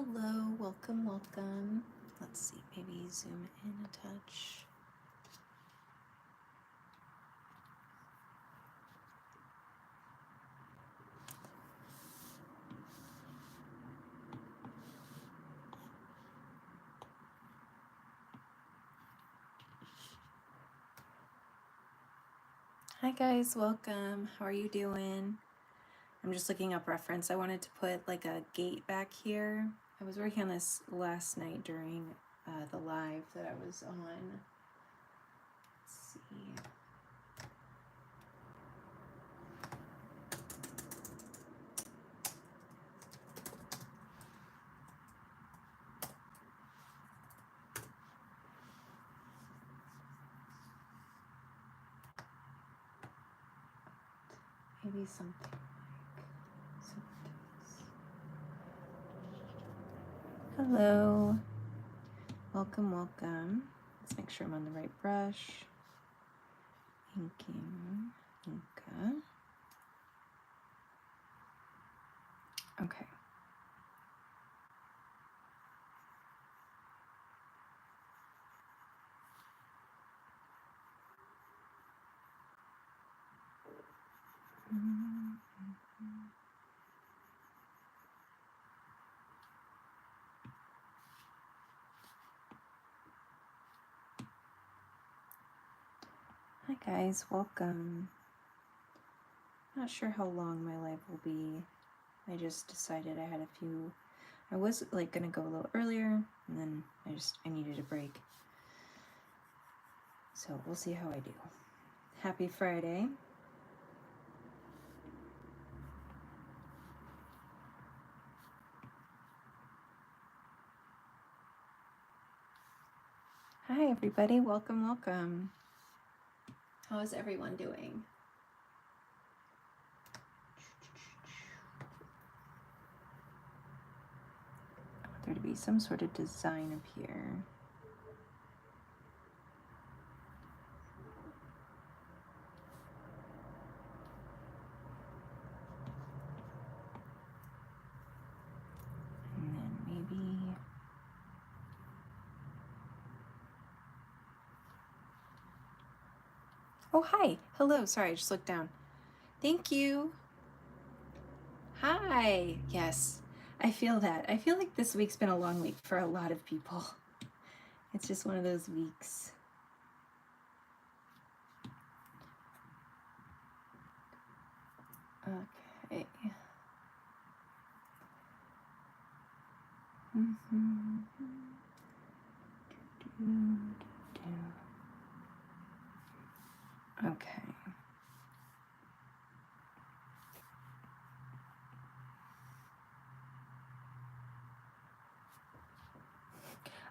Hello, welcome, welcome. Let's see, maybe zoom in a touch. Hi guys, welcome. How are you doing? I'm just looking up reference. I wanted to put like a gate back here. I was working on this last night during the live that I was on. Let's see. Maybe something like symptoms. Hello. Welcome, welcome. Let's make sure I'm on the right brush. Inking, Inka. Okay. Hi guys, welcome. Not sure how long my live will be. I just decided I had a few. I was like gonna go a little earlier, and then I needed a break. So we'll see how I do. Happy Friday. Hi everybody, welcome, welcome. How is everyone doing? I want there to be some sort of design up here. And then maybe... Oh, hi. Hello. Sorry, I just looked down. Thank you. Hi. Yes, I feel that. I feel like this week's been a long week for a lot of people. It's just one of those weeks. Okay. Okay.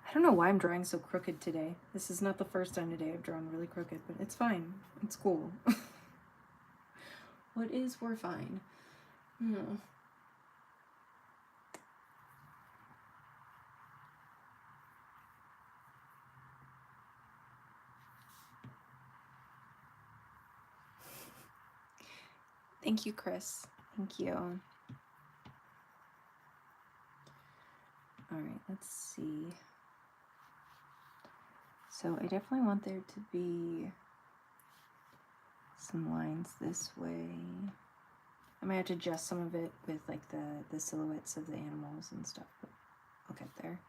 I don't know why I'm drawing so crooked today. This is not the first time today I've drawn really crooked, but it's fine. It's cool. What is, we're fine. No. Thank you, Chris. Thank you. All right, let's see. So I definitely want there to be some lines this way. I might have to adjust some of it with like the silhouettes of the animals and stuff, but I'll get there.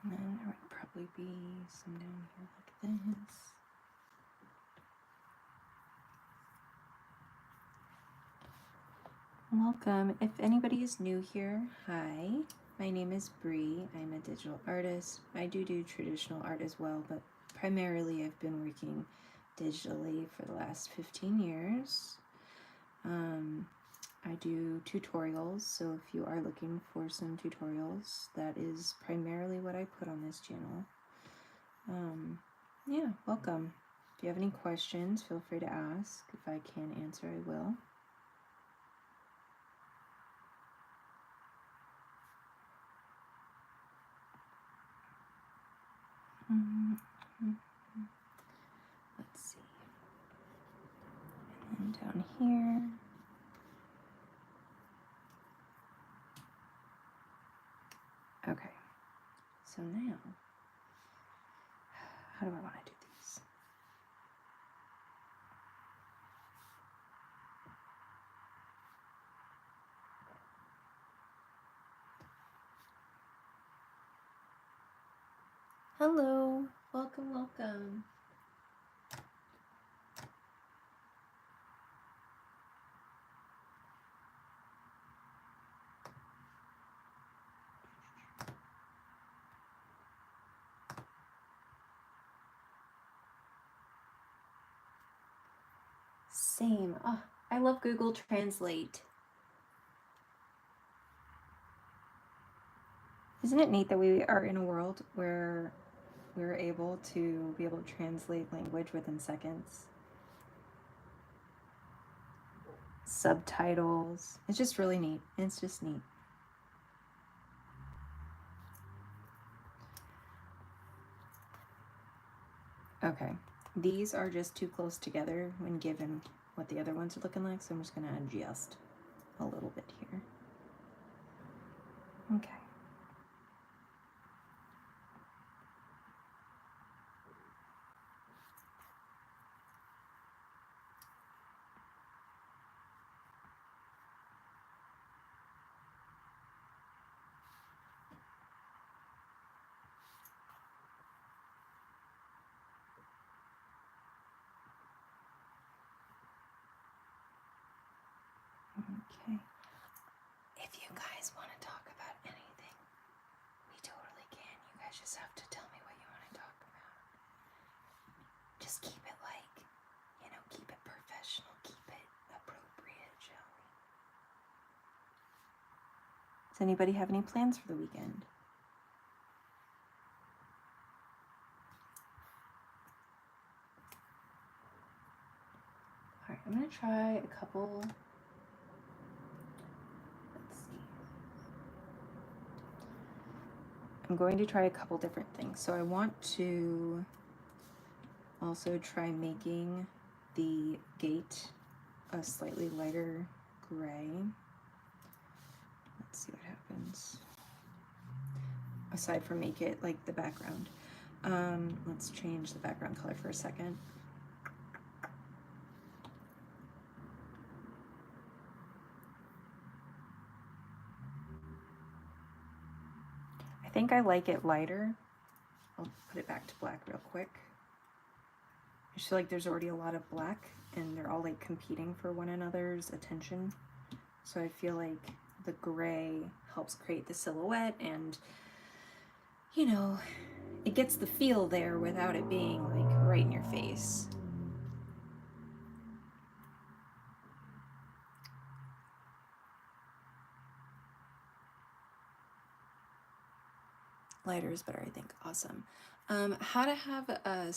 And then there would probably be some down here like this. Welcome. If anybody is new here, hi. My name is Bree. I'm a digital artist. I do traditional art as well, but primarily I've been working digitally for the last 15 years. I do tutorials, so if you are looking for some tutorials, that is primarily what I put on this channel. Yeah, welcome. If you have any questions, feel free to ask. If I can answer, I will. Let's see. And then down here. Okay, so now, how do I want to do these? Hello, welcome, welcome. Same. Oh, I love Google Translate. Isn't it neat that we are in a world where we're able to translate language within seconds? Subtitles. It's just really neat. It's just neat. Okay. These are just too close together when given what the other ones are looking like, so I'm just going to adjust a little bit here. Okay. Okay. If you guys want to talk about anything, we totally can. You guys just have to tell me what you want to talk about. Just keep it keep it professional, keep it appropriate, shall we? Does anybody have any plans for the weekend? All right, I'm going to try a couple. I'm going to try a couple different things. So I want to also try making the gate a slightly lighter gray. Let's see what happens. Aside from make it like the background. Let's change the background color for a second. I think I like it lighter. I'll put it back to black real quick. I just feel like there's already a lot of black and they're all like competing for one another's attention. So I feel like the gray helps create the silhouette and, you know, it gets the feel there without it being like right in your face. Lighter is better, I think. Awesome. How to have a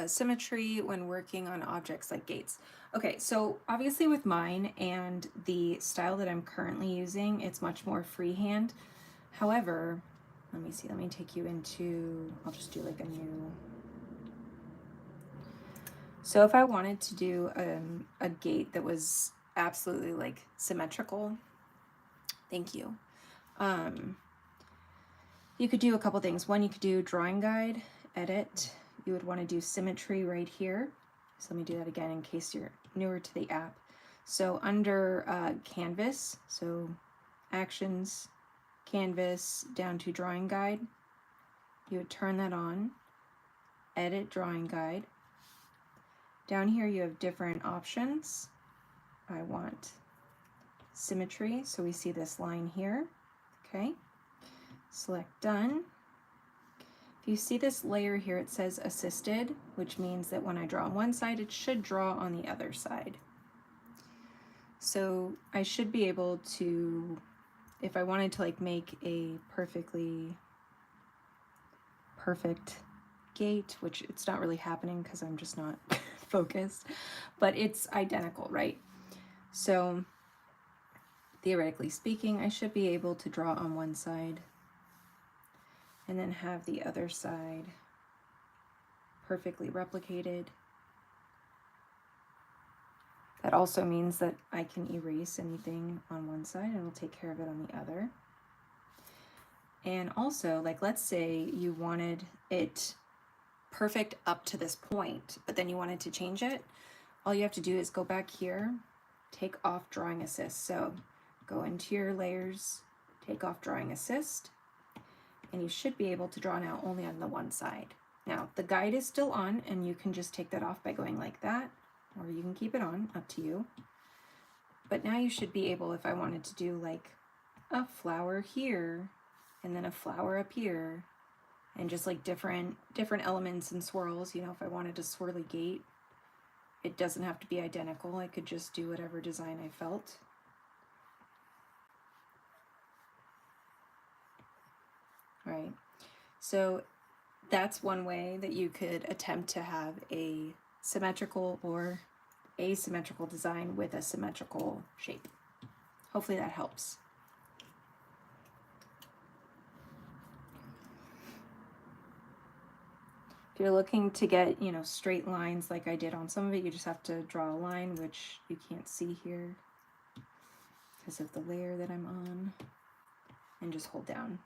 symmetry when working on objects like gates. Okay, so obviously with mine and the style that I'm currently using, it's much more freehand. However, let me see, let me take you into, I'll just do like a new. So if I wanted to do a gate that was absolutely like symmetrical, thank you. You could do a couple things. One, you could do drawing guide, edit. You would want to do symmetry right here. So let me do that again in case you're newer to the app. So under canvas, so actions, canvas, down to drawing guide, you would turn that on, edit drawing guide. Down here you have different options. I want symmetry, so we see this line here, okay? Select done. If you see this layer here, it says assisted, which means that when I draw on one side, it should draw on the other side. So I should be able to, if I wanted to like make a perfectly perfect gate, which it's not really happening because I'm just not focused, but it's identical, right? So theoretically speaking, I should be able to draw on one side and then have the other side perfectly replicated. That also means that I can erase anything on one side and it'll take care of it on the other. And also, like, let's say you wanted it perfect up to this point, but then you wanted to change it. All you have to do is go back here, take off drawing assist. So go into your layers, take off drawing assist, and you should be able to draw now only on the one side. Now the guide is still on and you can just take that off by going like that, or you can keep it on, up to you. But now you should be able, if I wanted to do like a flower here and then a flower up here, and just like different elements and swirls, you know, if I wanted a swirly gate, it doesn't have to be identical. I could just do whatever design I felt. All right, so that's one way that you could attempt to have a symmetrical or asymmetrical design with a symmetrical shape. Hopefully that helps. If you're looking to get, you know, straight lines like I did on some of it, you just have to draw a line, which you can't see here because of the layer that I'm on, and just hold down.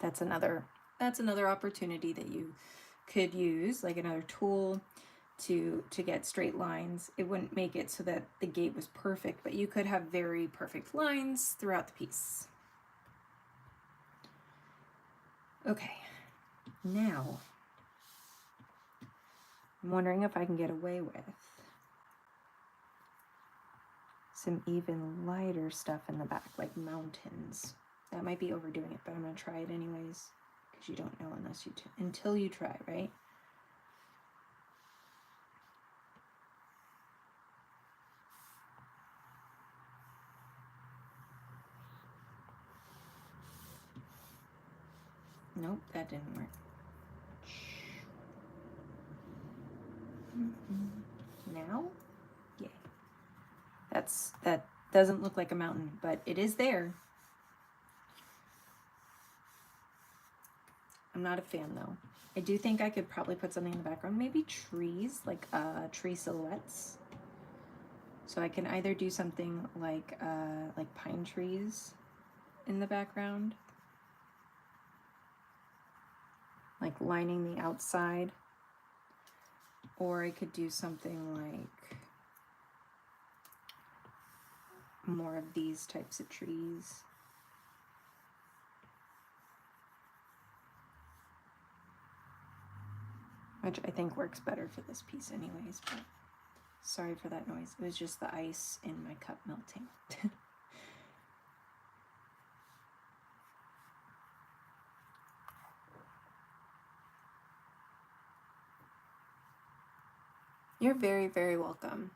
That's another opportunity that you could use, like another tool to get straight lines. It wouldn't make it so that the gate was perfect, but you could have very perfect lines throughout the piece. Okay, now I'm wondering if I can get away with some even lighter stuff in the back, like mountains. That might be overdoing it, but I'm gonna try it anyways, because you don't know unless until you try, right? Nope, that didn't work. Now? Yay. That doesn't look like a mountain, but it is there. I'm not a fan though. I do think I could probably put something in the background, maybe trees, like tree silhouettes. So I can either do something like pine trees in the background, like lining the outside, or I could do something like more of these types of trees. Which I think works better for this piece anyways, but sorry for that noise. It was just the ice in my cup melting. You're very, very welcome.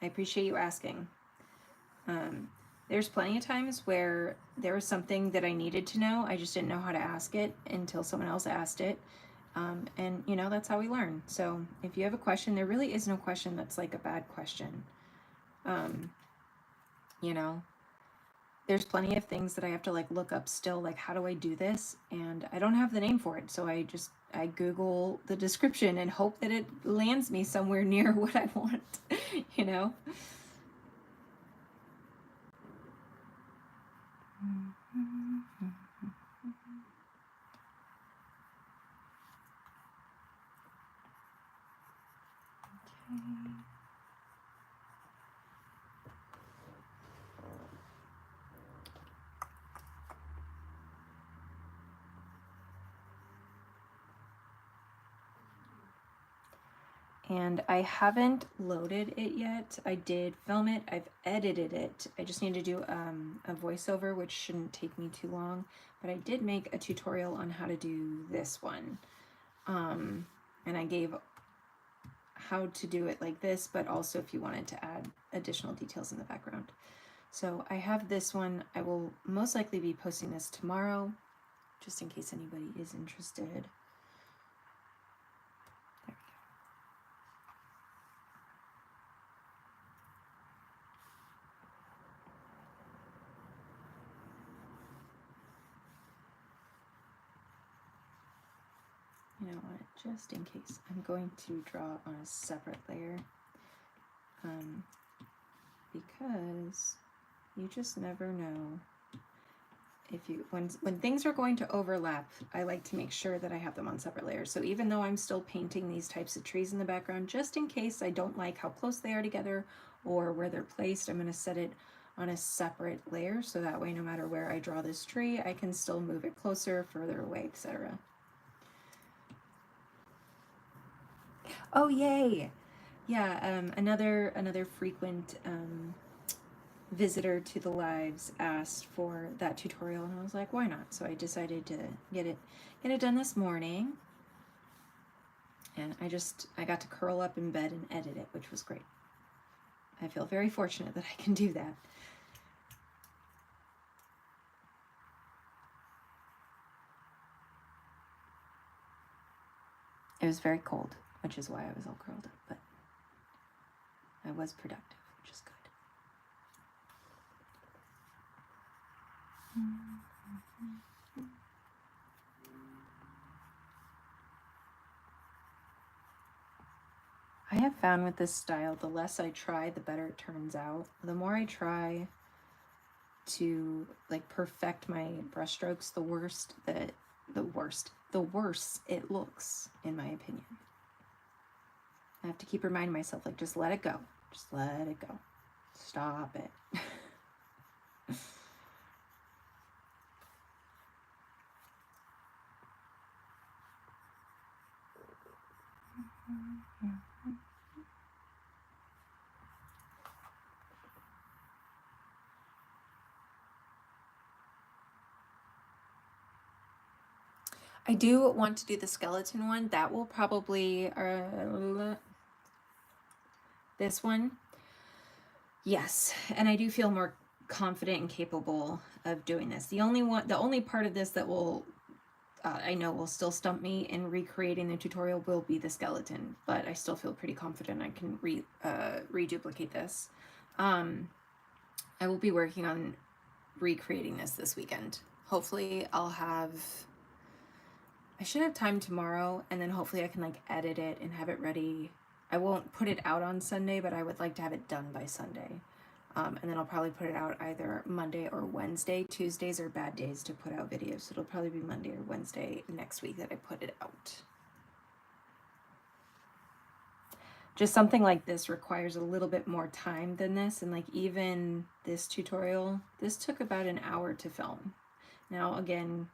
I appreciate you asking. There's plenty of times where there was something that I needed to know. I just didn't know how to ask it until someone else asked it. And you know, that's how we learn. So if you have a question, there really is no question that's like a bad question. You know, there's plenty of things that I have to like look up still, like how do I do this? And I don't have the name for it. So I Google the description and hope that it lands me somewhere near what I want, you know? And I haven't loaded it yet. I did film it, I've edited it. I just need to do a voiceover, which shouldn't take me too long, but I did make a tutorial on how to do this one. And I gave how to do it like this, but also if you wanted to add additional details in the background. So I have this one. I will most likely be posting this tomorrow, just in case anybody is interested. you know what, just in case, I'm going to draw on a separate layer, because you just never know if you, when things are going to overlap, I like to make sure that I have them on separate layers. So even though I'm still painting these types of trees in the background, just in case I don't like how close they are together or where they're placed, I'm going to set it on a separate layer, so that way no matter where I draw this tree, I can still move it closer, further away, etc. Oh, yay! Yeah, another frequent visitor to the lives asked for that tutorial, and I was like, why not? So I decided to get it done this morning, and I got to curl up in bed and edit it, which was great. I feel very fortunate that I can do that. It was very cold, which is why I was all curled up, but I was productive, which is good. I have found with this style, the less I try, the better it turns out. The more I try to like perfect my brushstrokes, the worse it looks, in my opinion. I have to keep reminding myself, like, just let it go. Just let it go. Stop it. I do want to do the skeleton one. That will probably, this one. Yes, and I do feel more confident and capable of doing this. The only part of this that will, I know will still stump me in recreating the tutorial will be the skeleton, but I still feel pretty confident I can reduplicate this. I will be working on recreating this weekend. Hopefully I should have time tomorrow, and then hopefully I can like edit it and have it ready. I won't put it out on Sunday, but I would like to have it done by Sunday. And then I'll probably put it out either Monday or Wednesday. Tuesdays are bad days to put out videos, so it'll probably be Monday or Wednesday next week that I put it out. Just something like this requires a little bit more time than this, and like even this tutorial, this took about an hour to film. Now again,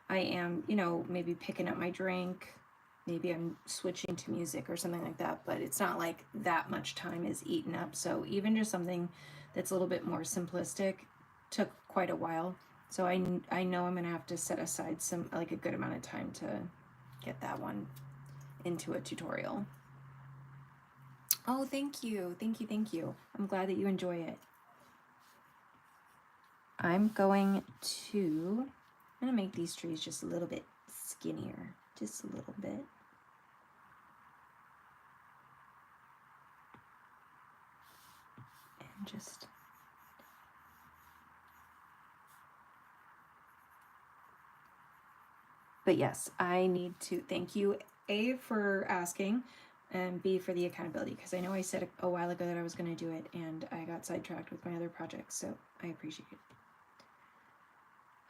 I am, you know, maybe picking up my drink, maybe I'm switching to music or something like that, but it's not like that much time is eaten up. So even just something that's a little bit more simplistic took quite a while. So I know I'm gonna have to set aside a good amount of time to get that one into a tutorial. Oh, thank you. I'm glad that you enjoy it. I'm gonna make these trees just a little bit skinnier, just a little bit. And just but yes, I need to thank you, A, for asking, and B, for the accountability, because I know I said a while ago that I was going to do it, and I got sidetracked with my other projects, so I appreciate it.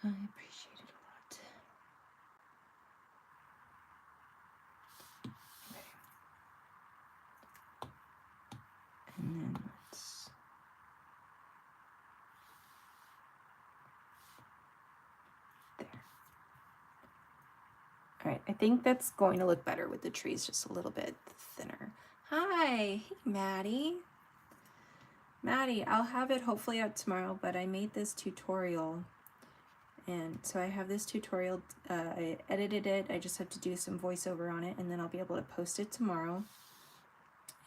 I appreciate it a lot. Okay. And then let's... There. Alright, I think that's going to look better with the trees just a little bit thinner. Hi! Hey, Maddie! Maddie, I'll have it hopefully out tomorrow, but I made this tutorial. And so I have this tutorial, I edited it, I just have to do some voiceover on it, and then I'll be able to post it tomorrow.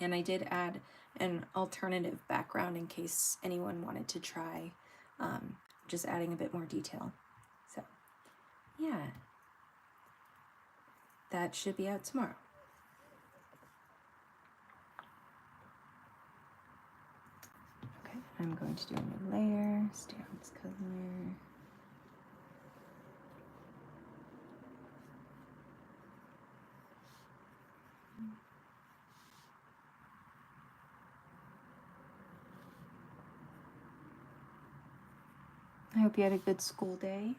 And I did add an alternative background in case anyone wanted to try just adding a bit more detail. So, yeah. That should be out tomorrow. Okay, I'm going to do a new layer, stay on this color. hope you had a good school day.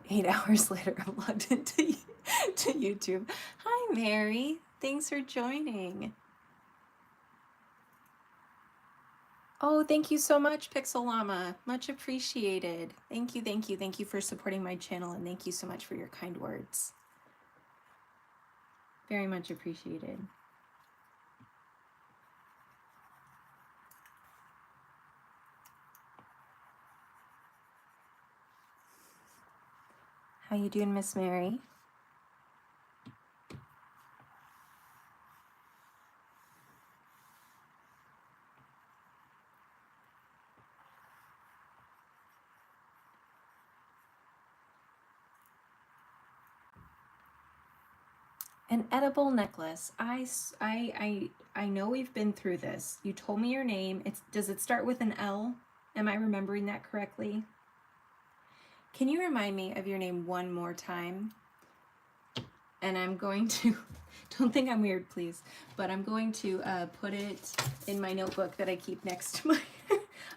Eight hours later, I'm logged into to YouTube. Hi, Mary. Thanks for joining. Oh, thank you so much, Pixel Llama. Much appreciated. Thank you, thank you, thank you for supporting my channel, and thank you so much for your kind words. Very much appreciated. How you doing, Miss Mary? An edible necklace. I know we've been through this. You told me your name. Does it start with an L? Am I remembering that correctly? Can you remind me of your name one more time? And I'm going to, don't think I'm weird, please, but I'm going to put it in my notebook that I keep next to my,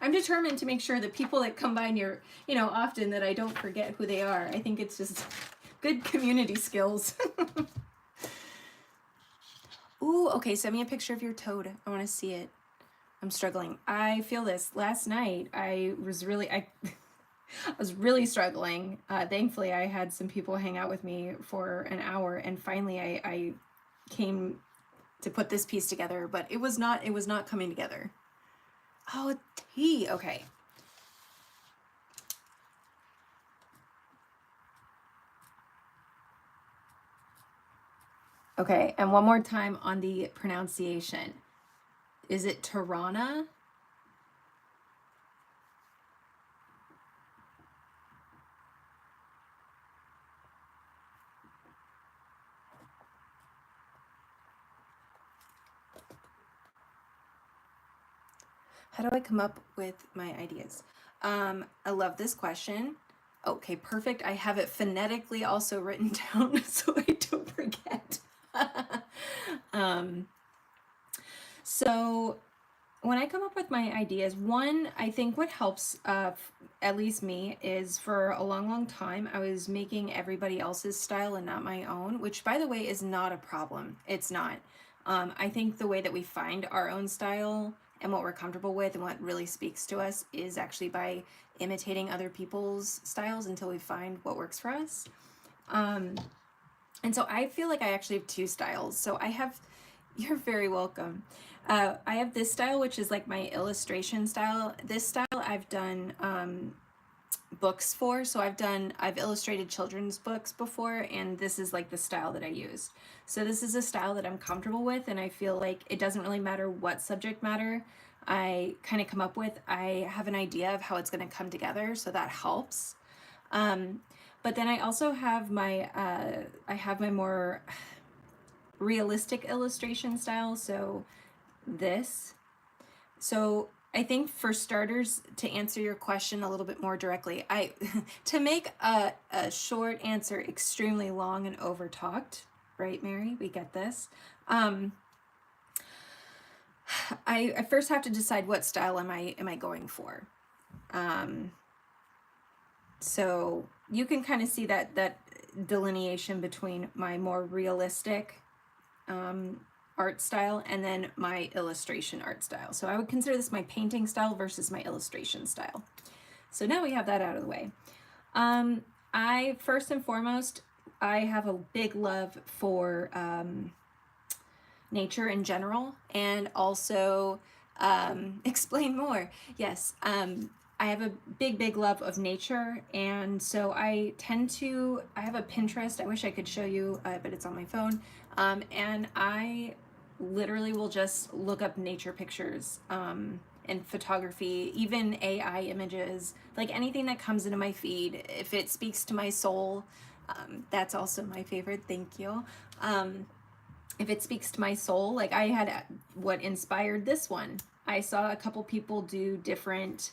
I'm determined to make sure that people that come by near, often, that I don't forget who they are. I think it's just good community skills. Ooh, okay, send me a picture of your toad. I want to see it. I'm struggling. I feel this. Last night, I was really struggling. Thankfully, I had some people hang out with me for an hour, and finally I came to put this piece together, but it was not coming together. Oh, tea. Okay. Okay, and one more time on the pronunciation. Is it Tirana? How do I come up with my ideas? I love this question. Okay, perfect. I have it phonetically also written down so I don't forget. So when I come up with my ideas, one, I think what helps, at least me, is for a long, long time, I was making everybody else's style and not my own, which, by the way, is not a problem. It's not. I think the way that we find our own style and what we're comfortable with and what really speaks to us is actually by imitating other people's styles until we find what works for us. And so I feel like I actually have two styles. So I have, you're very welcome. I have this style, which is like my illustration style. This style I've done books for. So I've illustrated children's books before, and this is like the style that I used. So this is a style that I'm comfortable with, and I feel like it doesn't really matter what subject matter I kind of come up with. I have an idea of how it's going to come together, so that helps. But then I also have my more realistic illustration style. So this. So I think for starters, to answer your question a little bit more directly, to make a short answer extremely long and over talked, right, Mary? We get this. I first have to decide what style am I going for. So you can kind of see that delineation between my more realistic art style and then my illustration art style. So I would consider this my painting style versus my illustration style. So now we have that out of the way. I first and foremost, I have a big love for nature in general, and also explain more. Yes, I have a big love of nature, and so I have a Pinterest. I wish I could show you, but it's on my phone. And I literally will just look up nature pictures and photography, even AI images, like anything that comes into my feed. If it speaks to my soul, that's also my favorite. Thank you. If it speaks to my soul, like I had what inspired this one. I saw a couple people do different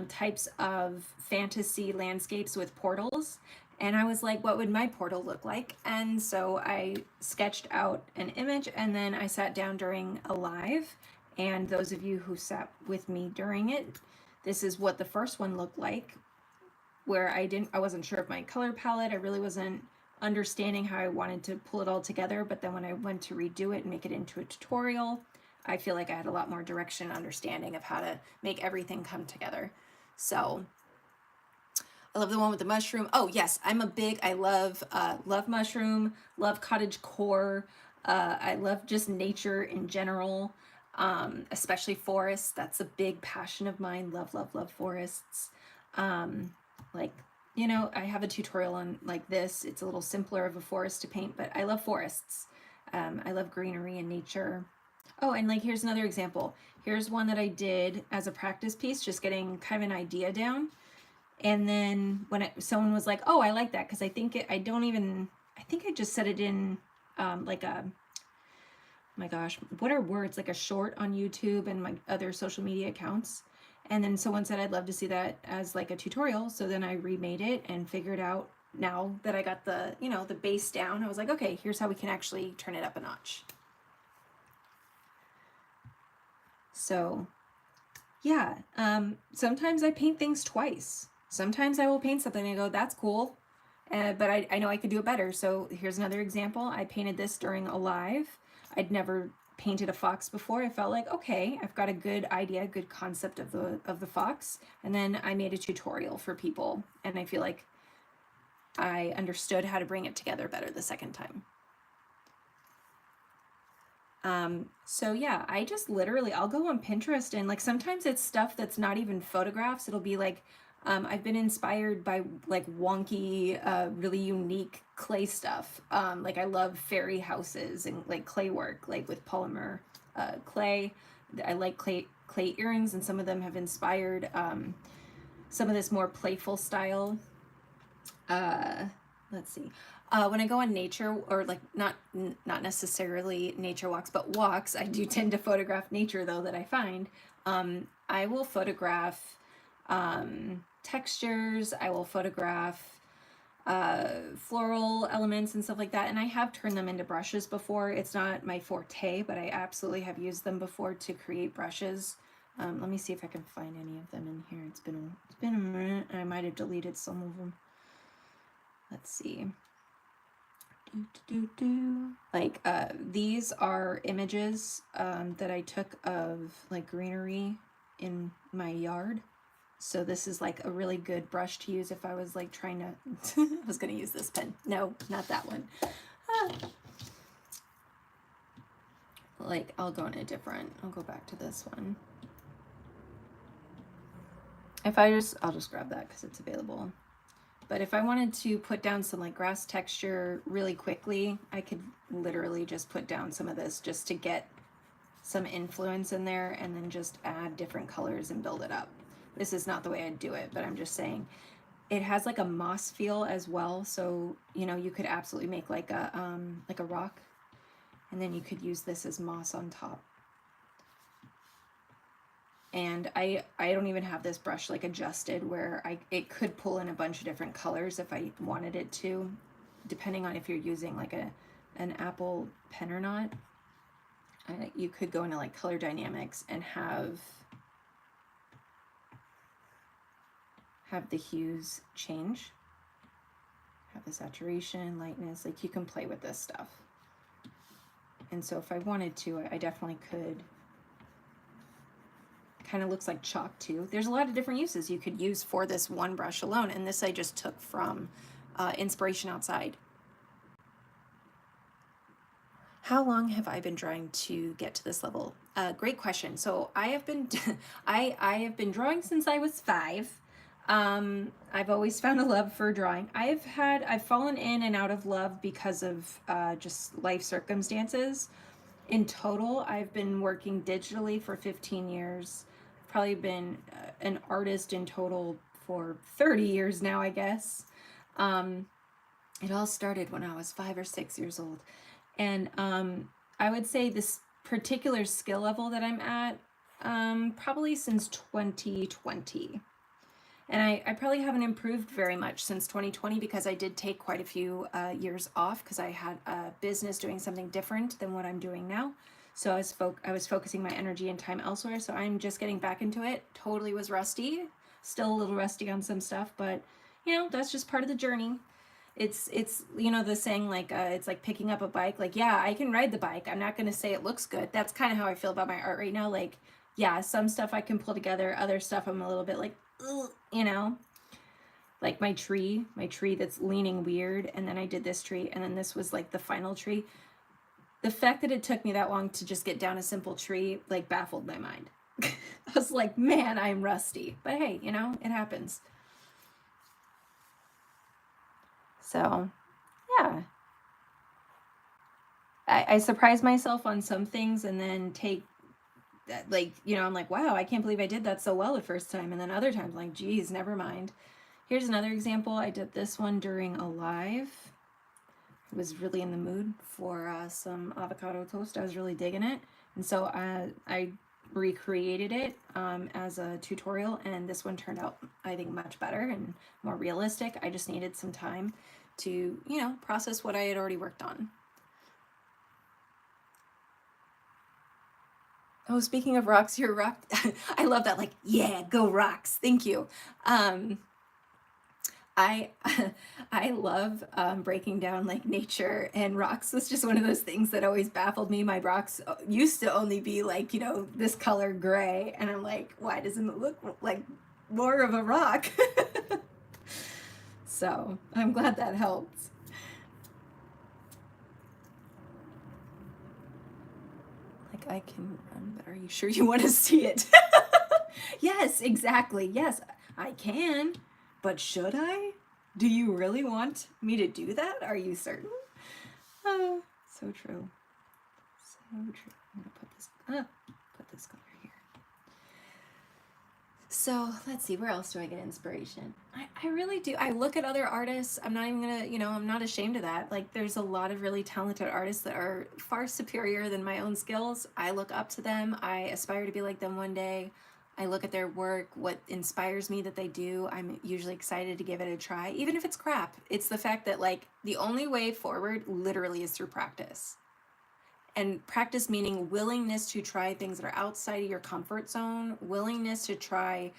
types of fantasy landscapes with portals. And I was like, what would my portal look like? And so I sketched out an image, and then I sat down during a live. And those of you who sat with me during it, this is what the first one looked like, where I wasn't sure of my color palette. I really wasn't understanding how I wanted to pull it all together. But then when I went to redo it and make it into a tutorial, I feel like I had a lot more direction and understanding of how to make everything come together. So I love the one with the mushroom. Oh yes, I love mushroom, love cottage core. I love just nature in general, especially forests. That's a big passion of mine. Love, love, love forests. Like, you know, I have a tutorial on like this. It's a little simpler of a forest to paint, but I love forests. I love greenery and nature. Oh, and like here's another example. Here's one that I did as a practice piece, just getting kind of an idea down. And then when someone was like, "Oh, I like that," because I think I think I just set it in like a, my gosh, what are words, like a short on YouTube and my other social media accounts. And then someone said I'd love to see that as like a tutorial. So then I remade it and figured out, now that I got the, you know, the base down, I was like, okay, here's how we can actually turn it up a notch. So yeah, sometimes I paint things twice. Sometimes I will paint something and go, that's cool, but I know I could do it better. So here's another example. I painted this during a live. I'd never painted a fox before. I felt like, okay, I've got a good idea, good concept of the fox. And then I made a tutorial for people, and I feel like I understood how to bring it together better the second time. So yeah, I just literally, I'll go on Pinterest, and like sometimes it's stuff that's not even photographs. It'll be like, I've been inspired by like wonky, really unique clay stuff. Like I love fairy houses and like clay work, like with polymer clay. I like clay earrings, and some of them have inspired some of this more playful style. Let's see. When I go on nature, or like not necessarily nature walks, but walks, I do tend to photograph nature though that I find. I will photograph textures. I will photograph floral elements and stuff like that, and I have turned them into brushes before. It's not my forte, but I absolutely have used them before to create brushes. Let me see if I can find any of them in here. It's been a minute, and I might have deleted some of them. Let's see. Like these are images that I took of like greenery in my yard. So this is like a really good brush to use if I was like trying to I was gonna use this pen. No, not that one. Like I'll go back to this one. I'll just grab that because it's available. But if I wanted to put down some like grass texture really quickly, I could literally just put down some of this just to get some influence in there, and then just add different colors and build it up. This is not the way I'd do it, but I'm just saying it has like a moss feel as well. So, you know, you could absolutely make like a rock, and then you could use this as moss on top. And I don't even have this brush like adjusted where it could pull in a bunch of different colors if I wanted it to, depending on if you're using like an Apple pen or not. You could go into like color dynamics and have the hues change, have the saturation, lightness, like you can play with this stuff. And so if I wanted to, I definitely could. Kind of looks like chalk too. There's a lot of different uses you could use for this one brush alone, and this I just took from Inspiration Outside. How long have I been drawing to get to this level? Great question. So I have been I have been drawing since I was 5. I've always found a love for drawing. I've fallen in and out of love because of just life circumstances. In total, I've been working digitally for 15 years. I've probably been an artist in total for 30 years now, I guess. It all started when I was 5 or 6 years old. And I would say this particular skill level that I'm at, Probably since 2020. And I probably haven't improved very much since 2020 because I did take quite a few years off because I had a business doing something different than what I'm doing now. So I was focusing my energy and time elsewhere. So I'm just getting back into it. Totally was rusty, still a little rusty on some stuff, but you know that's just part of the journey. It's you know the saying like it's like picking up a bike. Like yeah, I can ride the bike. I'm not gonna say it looks good. That's kind of how I feel about my art right now. Like yeah, some stuff I can pull together. Other stuff I'm a little bit like ugh, you know, like my tree that's leaning weird, and then I did this tree, and then this was like the final tree. The fact that it took me that long to just get down a simple tree like baffled my mind. I was like, man, I'm rusty. But hey, you know, it happens. So, yeah. I surprise myself on some things and then take that, like, you know, I'm like, wow, I can't believe I did that so well the first time. And then other times, like, geez, never mind. Here's another example. I did this one during a live. I was really in the mood for some avocado toast. I was really digging it. And so I recreated it as a tutorial, and this one turned out, I think, much better and more realistic. I just needed some time to, you know, process what I had already worked on. Oh, speaking of rocks, you're rock. I love that. Like, yeah, go rocks. Thank you. Um, I I love breaking down like nature, and rocks was just one of those things that always baffled me. My rocks used to only be like, you know, this color gray, and I'm like, why doesn't it look like more of a rock? So I'm glad that helps. Like I can run, but are you sure you want to see it? Yes, exactly. Yes, I can, but should I? Do you really want me to do that? Are you certain? Oh, so true. So true. I'm gonna put this color here. So let's see, where else do I get inspiration? I really do. I look at other artists. I'm not even gonna, you know, I'm not ashamed of that. Like there's a lot of really talented artists that are far superior than my own skills. I look up to them. I aspire to be like them one day. I look at their work, what inspires me that they do. I'm usually excited to give it a try, even if it's crap. It's the fact that like the only way forward literally is through practice. And practice meaning willingness to try things that are outside of your comfort zone, willingness to try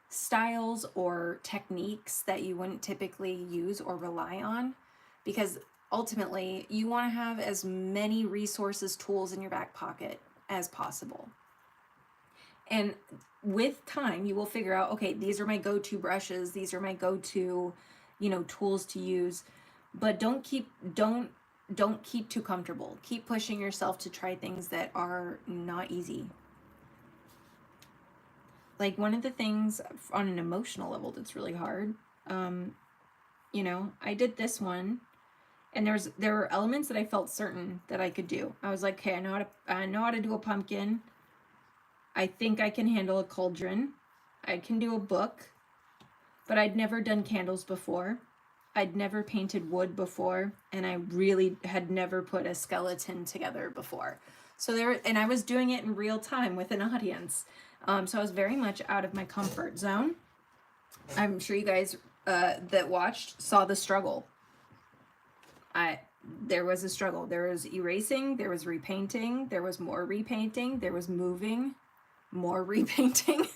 styles or techniques that you wouldn't typically use or rely on, because ultimately you want to have as many resources, tools in your back pocket as possible. And with time you will figure out, okay, these are my go-to brushes, these are my go-to, you know, tools to use. But don't keep too comfortable. Keep pushing yourself to try things that are not easy. Like one of the things on an emotional level that's really hard, you know, I did this one, and there were elements that I felt certain that I could do. I was like, okay, I know how to do a pumpkin. I think I can handle a cauldron. I can do a book, but I'd never done candles before. I'd never painted wood before, and I really had never put a skeleton together before. So and I was doing it in real time with an audience. So I was very much out of my comfort zone. I'm sure you guys that watched saw the struggle. There was a struggle. There was erasing, there was repainting, there was more repainting, there was moving, more repainting.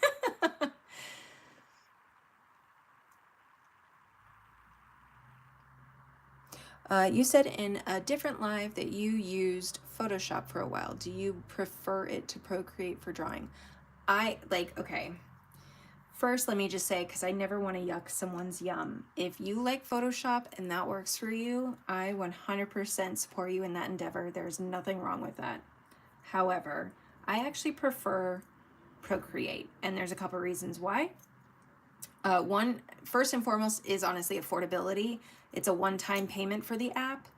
You said in a different live that you used Photoshop for a while. Do you prefer it to Procreate for drawing? Okay. First, let me just say, because I never want to yuck someone's yum. If you like Photoshop and that works for you, I 100% support you in that endeavor. There's nothing wrong with that. However, I actually prefer Procreate, and there's a couple reasons why. One, first and foremost, is honestly affordability. It's a one-time payment for the app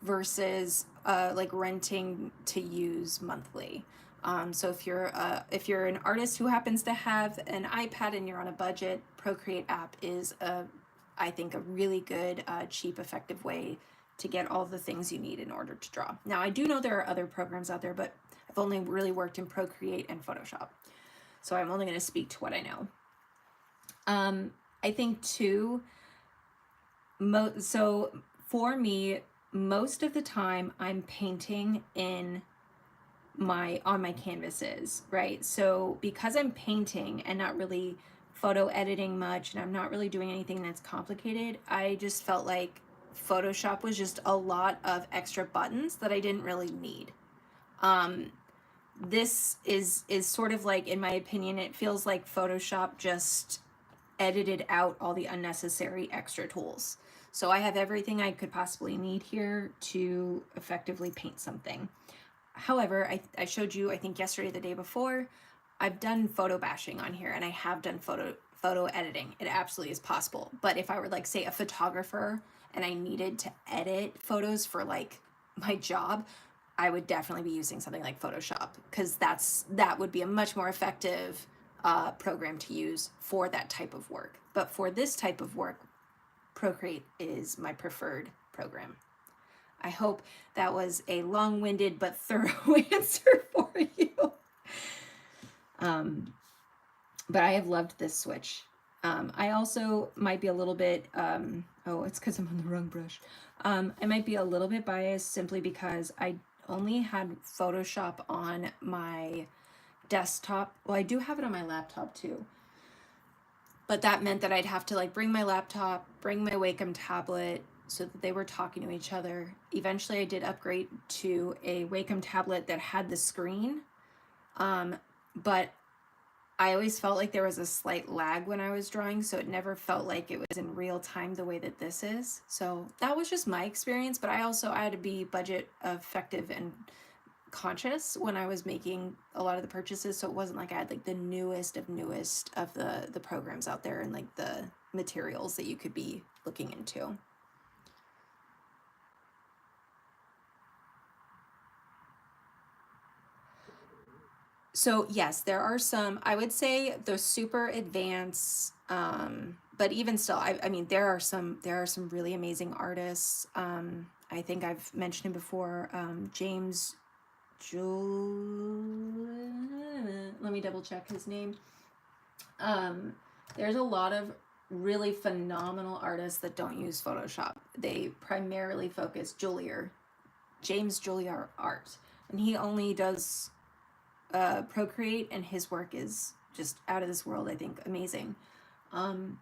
versus like renting to use monthly. So if you're an artist who happens to have an iPad and you're on a budget, Procreate app is I think a really good, cheap, effective way to get all the things you need in order to draw. Now I do know there are other programs out there, but I've only really worked in Procreate and Photoshop. so I'm only going to speak to what I know. I think too, so for me, most of the time I'm painting on my canvases, right? So because I'm painting and not really photo editing much, and I'm not really doing anything that's complicated, I just felt like Photoshop was just a lot of extra buttons that I didn't really need. This is sort of like, in my opinion, it feels like Photoshop just edited out all the unnecessary extra tools. So I have everything I could possibly need here to effectively paint something. However, I showed you, I think yesterday, the day before, I've done photo bashing on here, and I have done photo editing. It absolutely is possible. But if I were, like, say, a photographer and I needed to edit photos for, like, my job, I would definitely be using something like Photoshop, because that would be a much more effective program to use for that type of work. But for this type of work, Procreate is my preferred program. I hope that was a long-winded but thorough answer for you. But I have loved this switch. I also might be a little bit, oh, it's because I'm on the wrong brush. I might be a little bit biased simply because I only had Photoshop on my desktop. Well, I do have it on my laptop too. But that meant that I'd have to, like, bring my laptop, bring my Wacom tablet, so that they were talking to each other. Eventually I did upgrade to a Wacom tablet that had the screen, but I always felt like there was a slight lag when I was drawing, so it never felt like it was in real time the way that this is. So that was just my experience, but I had to be budget effective and conscious when I was making a lot of the purchases, so it wasn't like I had, like, the newest of the programs out there and, like, the materials that you could be looking into. So yes, there are some, I would say the super advanced, but even still, I mean, there are some really amazing artists. I think I've mentioned him before, James let me double check his name. There's a lot of really phenomenal artists that don't use Photoshop. They primarily focus James Juilliard art, and he only does Procreate, and his work is just out of this world. I think amazing. And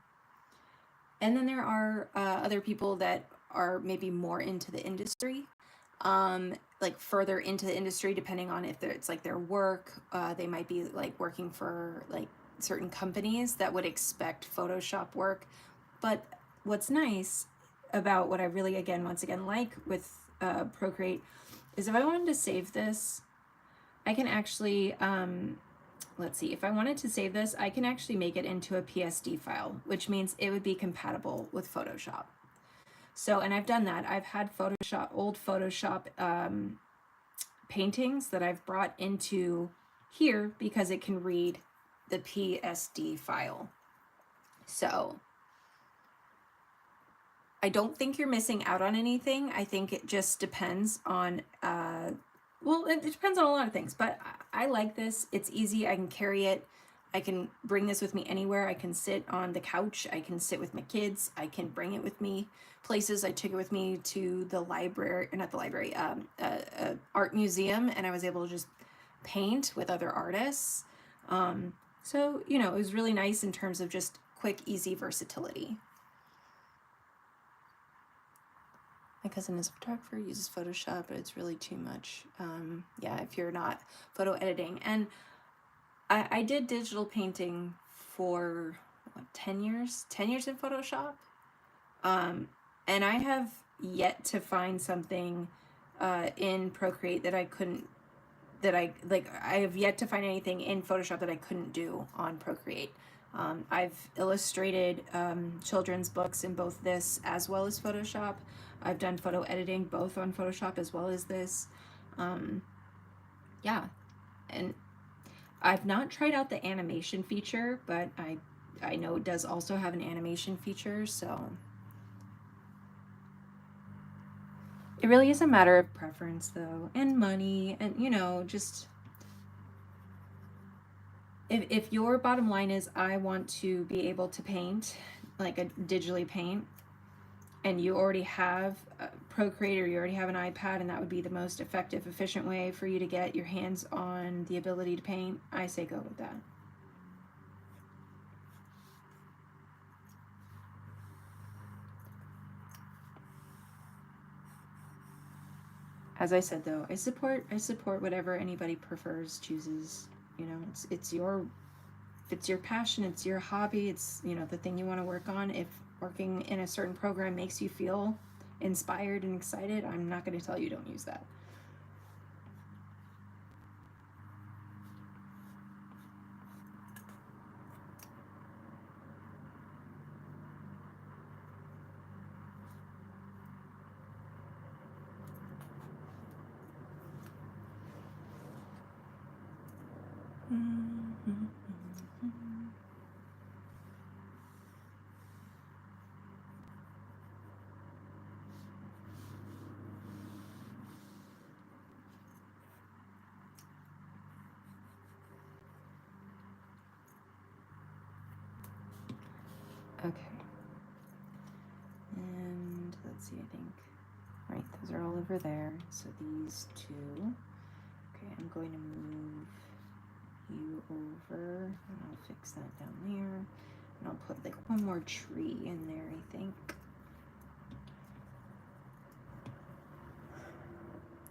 then there are other people that are maybe more into the industry, like further into the industry, depending on if it's like their work. They might be like working for like certain companies that would expect Photoshop work. But what's nice about what I really, once again, like with Procreate is if I wanted to save this, I can actually, let's see, if I wanted to save this, I can actually make it into a PSD file, which means it would be compatible with Photoshop. So, and I've done that. I've had old Photoshop paintings that I've brought into here because it can read the PSD file. So I don't think you're missing out on anything. I think it just depends on, well, it depends on a lot of things, but I like this. It's easy. I can carry it. I can bring this with me anywhere. I can sit on the couch. I can sit with my kids. I can bring it with me places. I took it with me to the library, or not the library, art museum, and I was able to just paint with other artists. So, you know, it was really nice in terms of just quick, easy versatility. My cousin is a photographer, uses Photoshop, but it's really too much. Yeah, if you're not photo editing. And I did digital painting for, what, 10 years? 10 years in Photoshop. And I have yet to find something in Procreate that I couldn't, I have yet to find anything in Photoshop that I couldn't do on Procreate. I've illustrated children's books in both this as well as Photoshop. I've done photo editing both on Photoshop as well as this. Yeah, and I've not tried out the animation feature, but I know it does also have an animation feature, so it really is a matter of preference though, and money, and, you know, just if your bottom line is I want to be able to paint, like a digitally paint, and you already have Procreate or you already have an iPad, and that would be the most effective, efficient way for you to get your hands on the ability to paint, I say go with that. As I said though, I support whatever anybody prefers, chooses. You know, it's your, if it's your passion, it's your hobby, it's, you know, the thing you want to work on. If working in a certain program makes you feel inspired and excited, I'm not going to tell you don't use that. Okay. And let's see, I think, right, those are all over there. So these two. Okay, I'm going to move you over, and I'll fix that down there. And I'll put like one more tree in there, I think.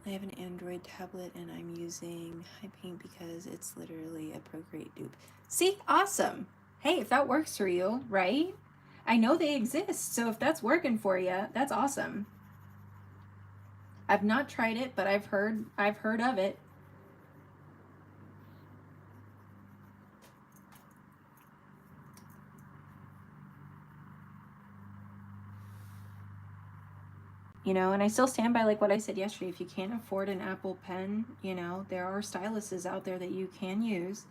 I have an Android tablet and I'm using HiPaint because it's literally a Procreate dupe. See, awesome. Hey, if that works for you, right? I know they exist, so if that's working for you, that's awesome. I've not tried it, but I've heard of it. You know, and I still stand by like what I said yesterday. If you can't afford an Apple Pen, you know, there are styluses out there that you can use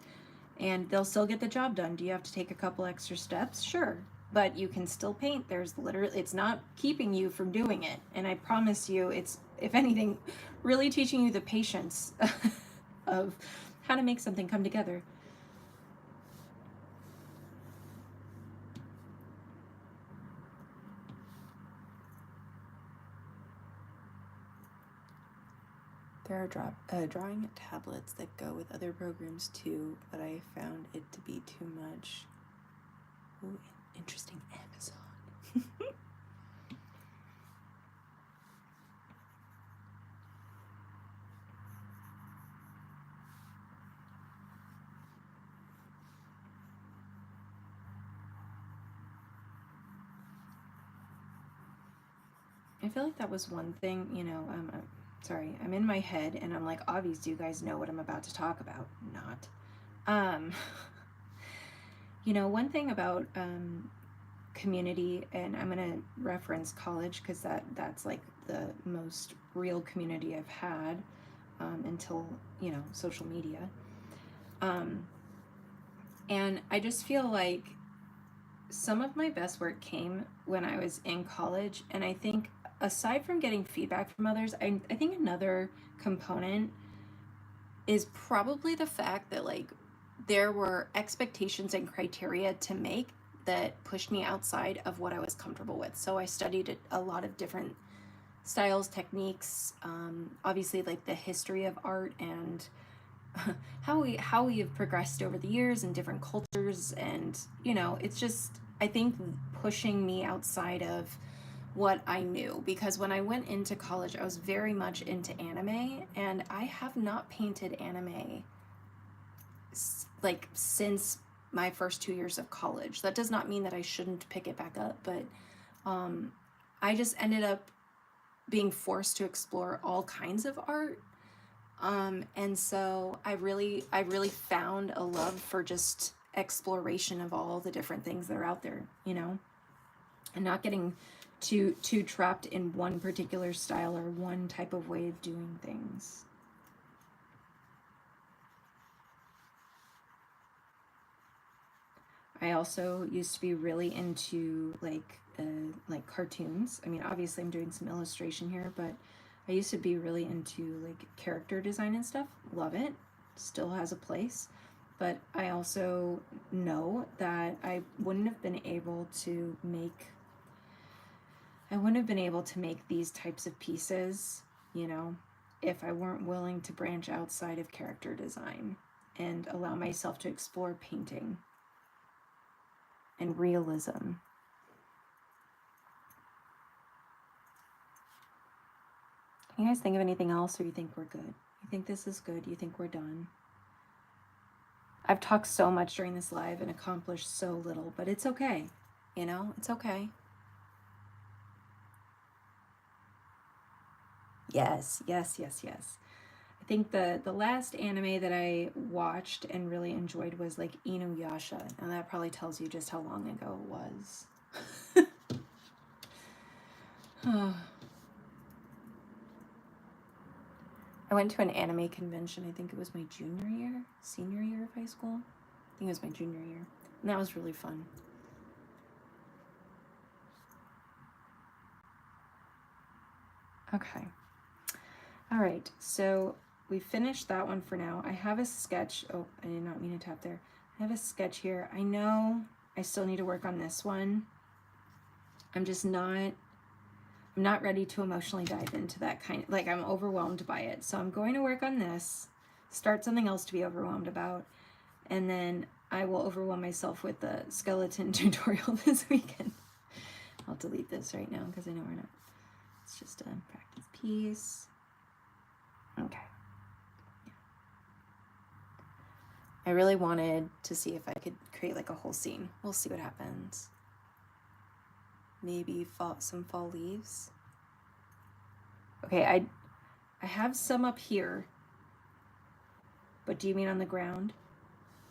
and they'll still get the job done. Do you have to take a couple extra steps? Sure. But you can still paint. There's literally, it's not keeping you from doing it. And I promise you, it's, if anything, really teaching you the patience of how to make something come together. There are drawing tablets that go with other programs too, but I found it to be too much. Ooh, interesting, Amazon. I feel like that was one thing, you know, sorry, I'm in my head and I'm like, obviously, do you guys know what I'm about to talk about? Not. You know, one thing about community, and I'm going to reference college because that's like the most real community I've had until, you know, social media. And I just feel like some of my best work came when I was in college, and I think aside from getting feedback from others, I think another component is probably the fact that like there were expectations and criteria to make that pushed me outside of what I was comfortable with. So I studied a lot of different styles, techniques, obviously like the history of art and how we have progressed over the years in different cultures, and you know, it's just, I think, pushing me outside of what I knew, because when I went into college I was very much into anime and I have not painted anime like since my first 2 years of college. That does not mean that I shouldn't pick it back up, but I just ended up being forced to explore all kinds of art. And so I really found a love for just exploration of all the different things that are out there, you know, and not getting too trapped in one particular style or one type of way of doing things. I also used to be really into like cartoons. I mean, obviously I'm doing some illustration here, but I used to be really into like character design and stuff. Love it. Still has a place. but I also know that I wouldn't have been able to make these types of pieces, you know, if I weren't willing to branch outside of character design and allow myself to explore painting and realism. Can you guys think of anything else, or you think we're good? You think this is good? You think we're done? I've talked so much during this live and accomplished so little, but it's okay. You know, it's okay. Yes, yes, yes, yes. I think the last anime that I watched and really enjoyed was like Inuyasha, and that probably tells you just how long ago it was. I went to an anime convention, I think it was my senior year of high school. I think it was my junior year, and that was really fun. Okay. All right, so we finished that one for now. I have a sketch. Oh, I did not mean to tap there. I have a sketch here. I know I still need to work on this one. I'm not ready to emotionally dive into that kind of, like, I'm overwhelmed by it. So I'm going to work on this, start something else to be overwhelmed about, and then I will overwhelm myself with the skeleton tutorial this weekend. I'll delete this right now because I know we're not. It's just a practice piece. Okay. Yeah. I really wanted to see if I could create like a whole scene. We'll see what happens. Maybe some fall leaves. Okay, I have some up here. But do you mean on the ground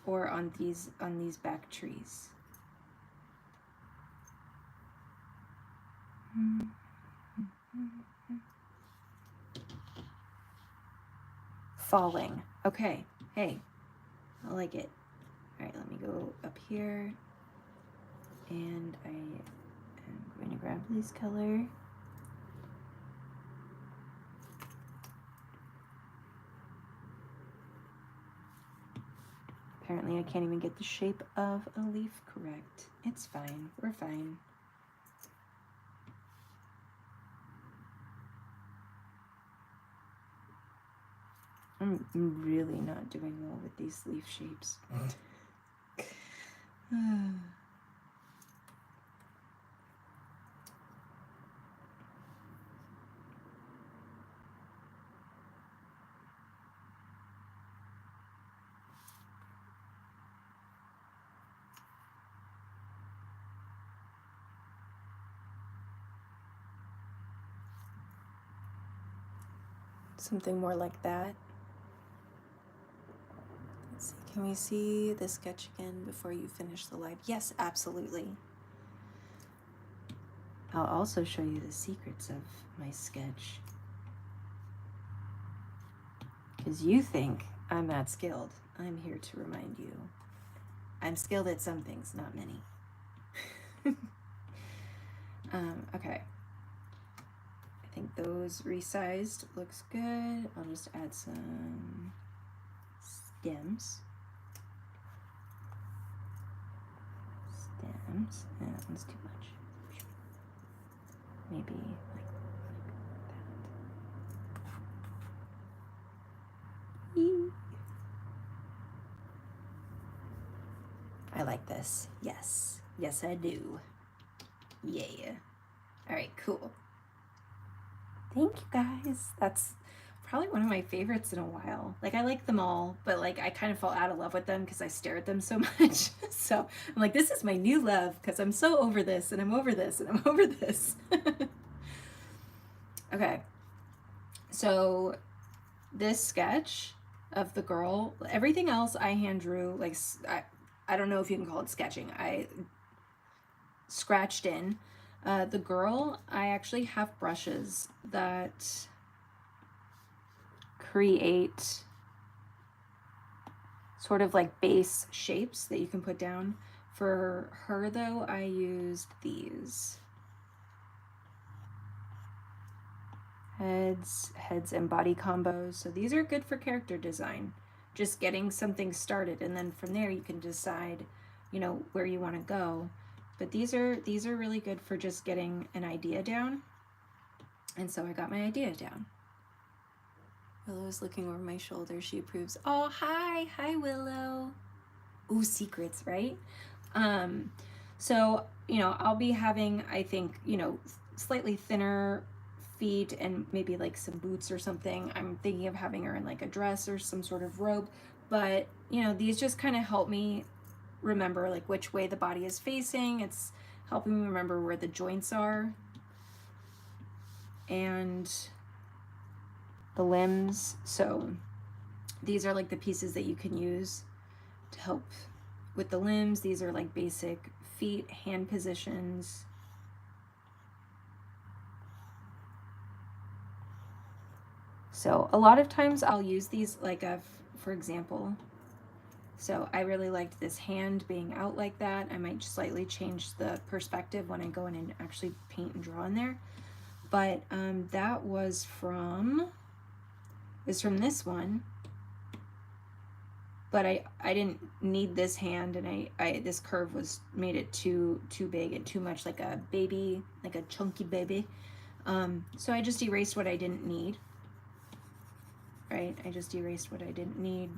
or on these back trees? Falling. Okay. Hey, I like it. All right, let me go up here, and I am going to grab this color. Apparently I can't even get the shape of a leaf correct. It's fine. We're fine. I'm really not doing well with these leaf shapes. Something more like that. Let's see, can we see the sketch again before you finish the live? Yes, absolutely. I'll also show you the secrets of my sketch. Because you think I'm not skilled. I'm here to remind you. I'm skilled at some things, not many. Okay. I think those resized looks good. I'll just add some stems. That one's too much. Maybe like that. I like this. Yes. Yes, I do. Yeah. All right, cool. Thank you guys. That's probably one of my favorites in a while. Like, I like them all, but like I kind of fall out of love with them because I stare at them so much. So I'm like, this is my new love because I'm so over this and I'm over this and I'm over this. Okay. So this sketch of the girl, everything else I hand drew, like I don't know if you can call it sketching. I scratched in. The girl, I actually have brushes that create sort of like base shapes that you can put down. For her though, I used these. Heads and body combos. So these are good for character design. just getting something started, and then from there you can decide, you know, where you want to go. But these are really good for just getting an idea down. And so I got my idea down. Willow's looking over my shoulder. She approves. Oh, hi. Hi, Willow. Ooh, secrets, right? So, you know, I'll be having, I think, you know, slightly thinner feet and maybe like some boots or something. I'm thinking of having her in like a dress or some sort of robe. But, you know, these just kind of help me remember like which way the body is facing. It's helping me remember where the joints are and the limbs. So these are like the pieces that you can use to help with the limbs. These are like basic feet, hand positions. So a lot of times I'll use these like for example, so I really liked this hand being out like that. I might slightly change the perspective when I go in and actually paint and draw in there. But that was from this one. But I didn't need this hand, and this curve made it too big and too much like a baby, like a chunky baby. So I just erased what I didn't need. Right? I just erased what I didn't need,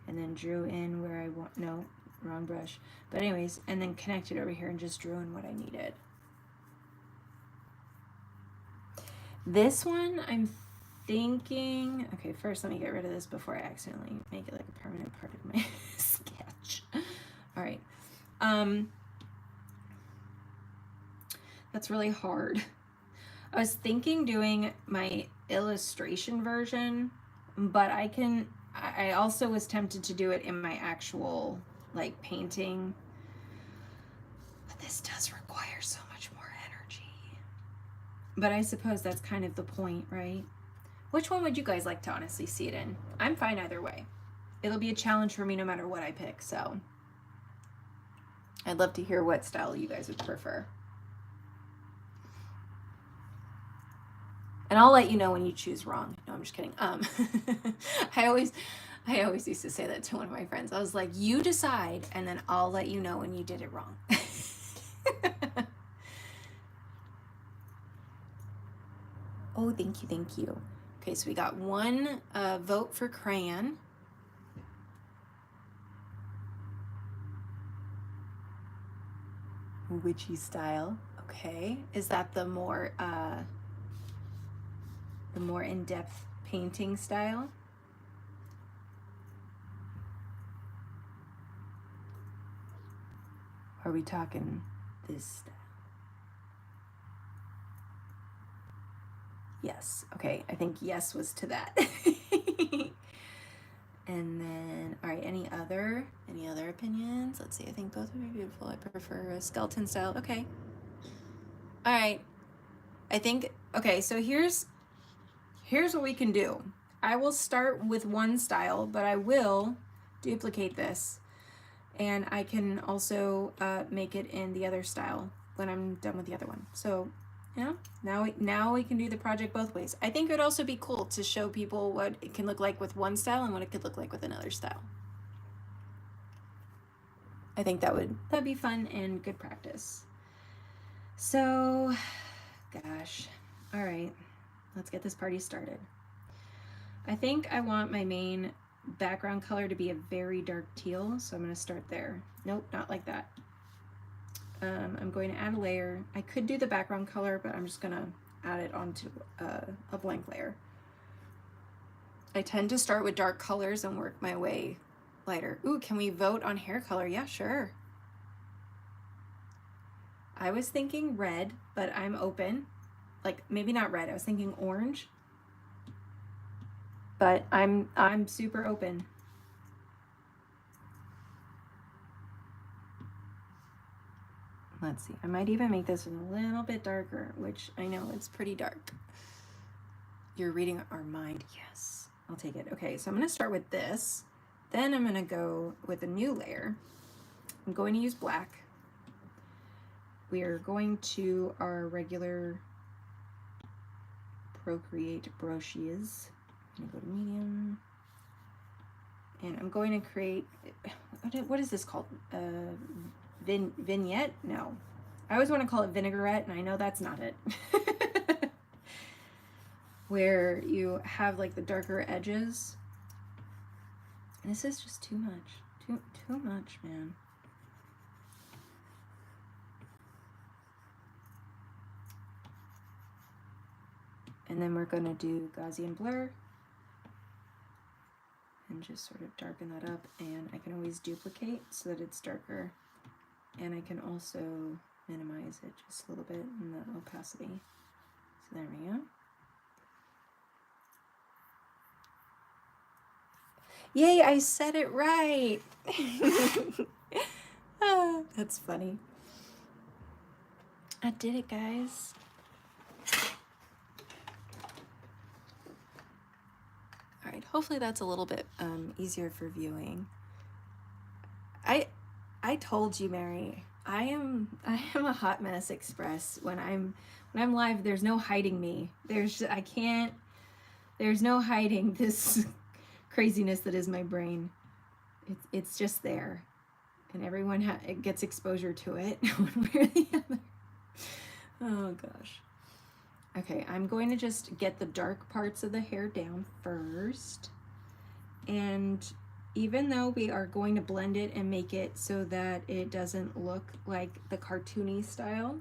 and then drew in where I want. No, wrong brush. But anyways, and then connected over here and just drew in what I needed. This one, I'm thinking, okay, first let me get rid of this before I accidentally make it like a permanent part of my sketch. All right. That's really hard. I was thinking doing my illustration version, but I also was tempted to do it in my actual like painting. But this does require so much more energy. But I suppose that's kind of the point, right? Which one would you guys like to honestly see it in? I'm fine either way. It'll be a challenge for me no matter what I pick, so I'd love to hear what style you guys would prefer. And I'll let you know when you choose wrong. No, I'm just kidding. I always used to say that to one of my friends. I was like, you decide, and then I'll let you know when you did it wrong. Oh, thank you, thank you. Okay, so we got one vote for crayon. Witchy style. Okay, is that the more in-depth painting style? Are we talking this style? Yes. Okay, I think yes was to that. And then, all right, any other opinions? Let's see, I think both would be beautiful. I prefer a skeleton style. Okay. All right. I think, okay, so here's what we can do. I will start with one style, but I will duplicate this. And I can also make it in the other style when I'm done with the other one. So, you know, now we can do the project both ways. I think it would also be cool to show people what it can look like with one style and what it could look like with another style. I think that'd be fun and good practice. So, gosh, all right, let's get this party started. I think I want my main background color to be a very dark teal, so I'm going to start there. Nope, not like that. I'm going to add a layer. I could do the background color, but I'm just going to add it onto a blank layer. I tend to start with dark colors and work my way lighter. Ooh, can we vote on hair color? Yeah, sure. I was thinking red, but I'm open. Like, maybe not red. I was thinking orange. But I'm super open. Let's see. I might even make this a little bit darker, which I know it's pretty dark. You're reading our mind. Yes, I'll take it. Okay, so I'm going to start with this. Then I'm going to go with a new layer. I'm going to use black. We are going to our regular Procreate brushes. I'm going to go to medium. And I'm going to create, what is this called? Vignette? No. I always want to call it vinaigrette, and I know that's not it. Where you have like the darker edges. And this is just too much. Too much, man. And then we're going to do Gaussian blur. And just sort of darken that up. And I can always duplicate so that it's darker. And I can also minimize it just a little bit in the opacity. So there we go. Yay, I said it right. Oh, that's funny. I did it, guys. All right, hopefully that's a little bit easier for viewing. I told you, Mary, I am a hot mess express. When I'm live, there's no hiding me. There's no hiding this craziness that is my brain. It's just there, and everyone gets exposure to it one way or the other. Oh gosh. Okay, I'm going to just get the dark parts of the hair down first, and even though we are going to blend it and make it so that it doesn't look like the cartoony style,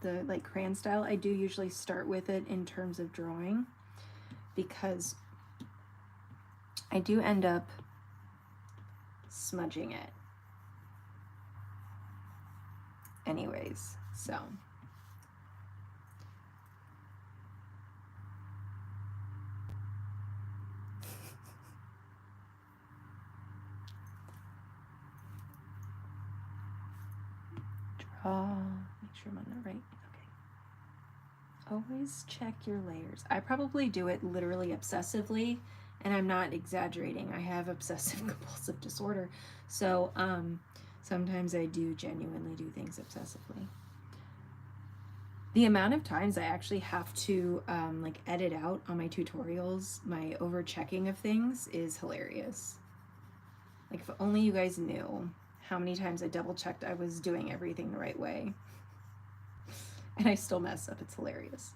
the like crayon style, I do usually start with it in terms of drawing, because I do end up smudging it anyways, so. Make sure I'm on the right. Okay. Always check your layers. I probably do it literally obsessively, and I'm not exaggerating. I have obsessive compulsive disorder, so sometimes I do genuinely do things obsessively. The amount of times I actually have to like edit out on my tutorials my over checking of things is hilarious. Like, if only you guys knew how many times I double checked I was doing everything the right way. And I still mess up. It's hilarious.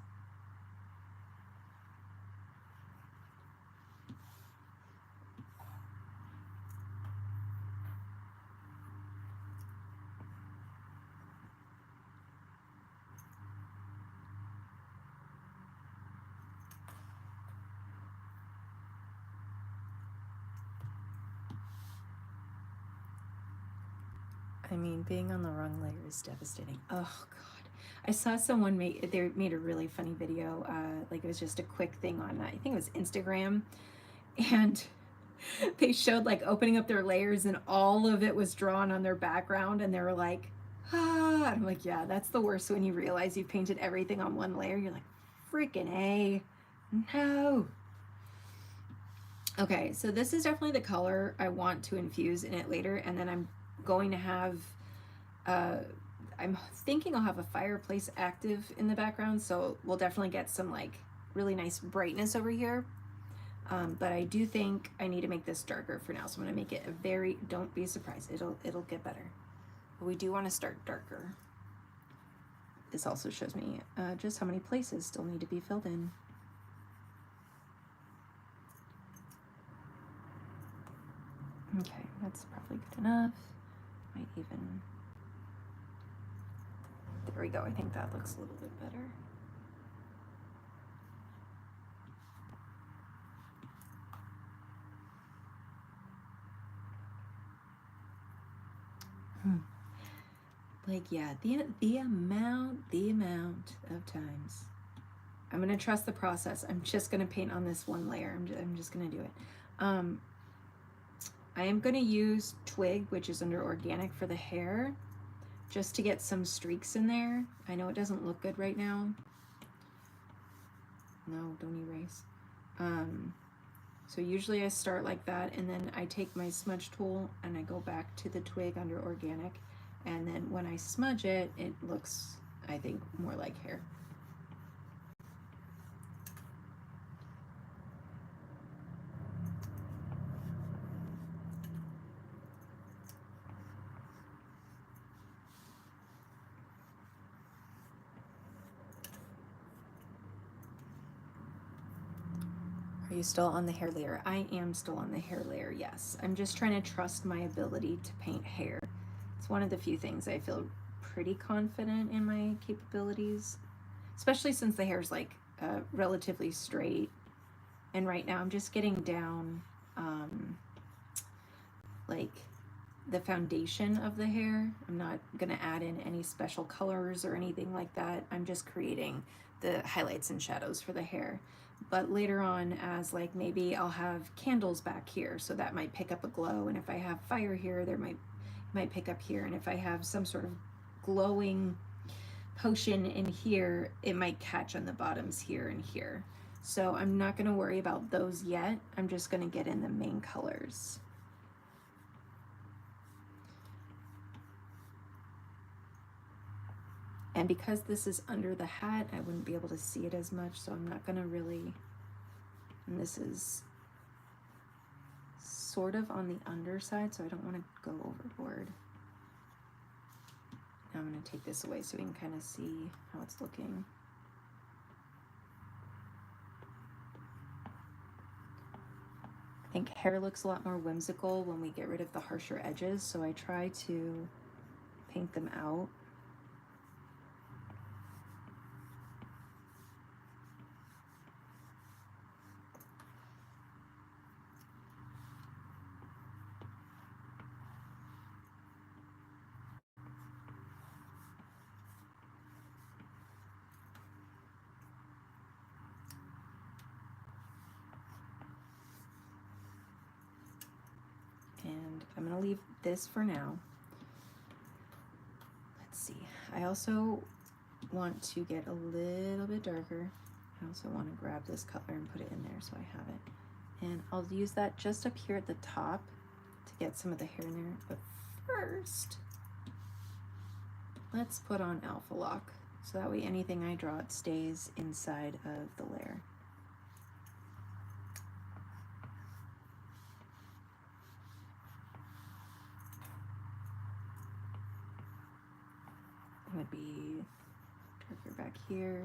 I mean, being on the wrong layer is devastating. Oh God. I saw someone made a really funny video, like it was just a quick thing on, I think it was Instagram, and they showed like opening up their layers and all of it was drawn on their background, and they were like, ah. I'm like, yeah, that's the worst when you realize you painted everything on one layer. You're like, freaking A, no. Okay, so this is definitely the color I want to infuse in it later, and then I'm going to have, I'm thinking I'll have a fireplace active in the background, so we'll definitely get some like really nice brightness over here. But I do think I need to make this darker for now, so I'm gonna make it a very, don't be surprised, it'll get better. But we do want to start darker. This also shows me just how many places still need to be filled in. Okay, that's probably good enough. Might even, there we go. I think that looks a little bit better. Like, yeah, the amount of times. I'm gonna trust the process. I'm just gonna paint on this one layer. I'm just gonna do it. I am gonna use Twig, which is under organic, for the hair, just to get some streaks in there. I know it doesn't look good right now. No, don't erase. So usually I start like that, and then I take my smudge tool and I go back to the Twig under organic, and then when I smudge it, it looks, I think, more like hair. you still on the hair layer? I am still on the hair layer, yes. I'm just trying to trust my ability to paint hair. It's one of the few things I feel pretty confident in my capabilities, especially since the hair's like relatively straight. And right now I'm just getting down like the foundation of the hair. I'm not gonna add in any special colors or anything like that. I'm just creating the highlights and shadows for the hair. But later on, as like maybe I'll have candles back here, so that might pick up a glow, and if I have fire here, there might pick up here, and if I have some sort of glowing potion in here, it might catch on the bottoms here and here. So I'm not gonna worry about those yet. I'm just gonna get in the main colors. And because this is under the hat, I wouldn't be able to see it as much, so I'm not gonna really, and this is sort of on the underside, so I don't wanna go overboard. Now I'm gonna take this away so we can kind of see how it's looking. I think hair looks a lot more whimsical when we get rid of the harsher edges, so I try to paint them out. And I'm gonna leave this for now. Let's see, I also want to get a little bit darker. I also want to grab this color and put it in there so I have it. And I'll use that just up here at the top to get some of the hair in there. But first, let's put on Alpha Lock, so that way anything I draw, it stays inside of the layer. It would be darker back here.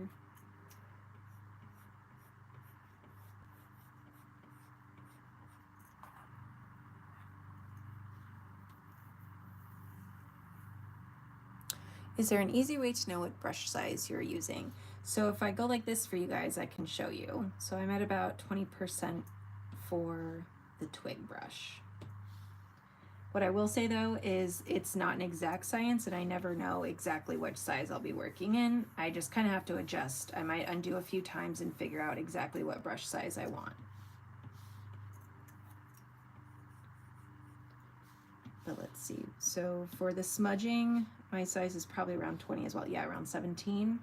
Is there an easy way to know what brush size you're using? So if I go like this for you guys, I can show you. So I'm at about 20% for the twig brush. What I will say though is it's not an exact science, and I never know exactly which size I'll be working in. I just kind of have to adjust. I might undo a few times and figure out exactly what brush size I want. But let's see. So for the smudging, my size is probably around 20 as well. Yeah, around 17.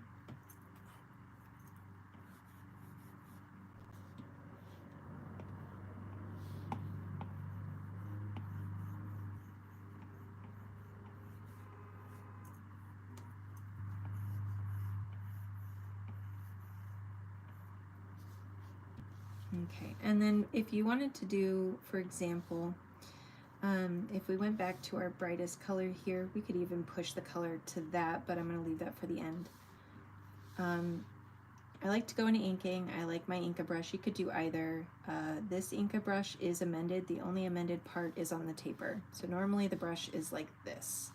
Okay, and then if you wanted to do, for example, if we went back to our brightest color here, we could even push the color to that, but I'm going to leave that for the end. I like to go into inking. I like my Inka brush. You could do either. This Inka brush is amended. The only amended part is on the taper. So normally the brush is like this.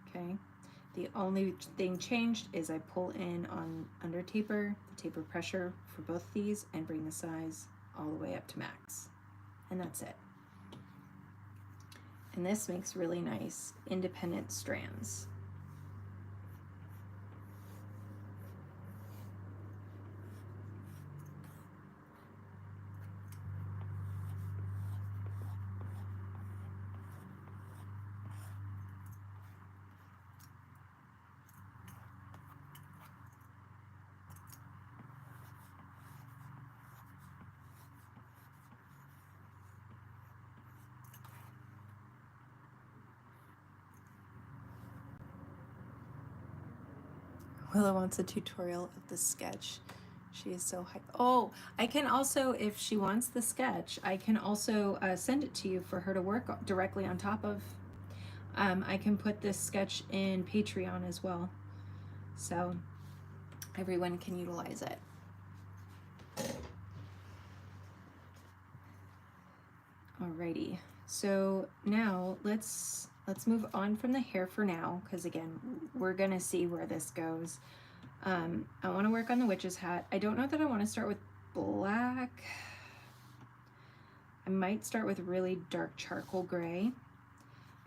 Okay. The only thing changed is I pull in on under taper, the taper pressure for both these, and bring the size all the way up to max. And that's it. And this makes really nice independent strands. Willow wants a tutorial of the sketch. She is so hyped. Oh, I can also, if she wants the sketch, I can also send it to you for her to work directly on top of. I can put this sketch in Patreon as well, so everyone can utilize it. Alrighty, so now let's move on from the hair for now, because again, we're gonna see where this goes. I want to work on the witch's hat. I don't know that I want to start with black. I might start with really dark charcoal gray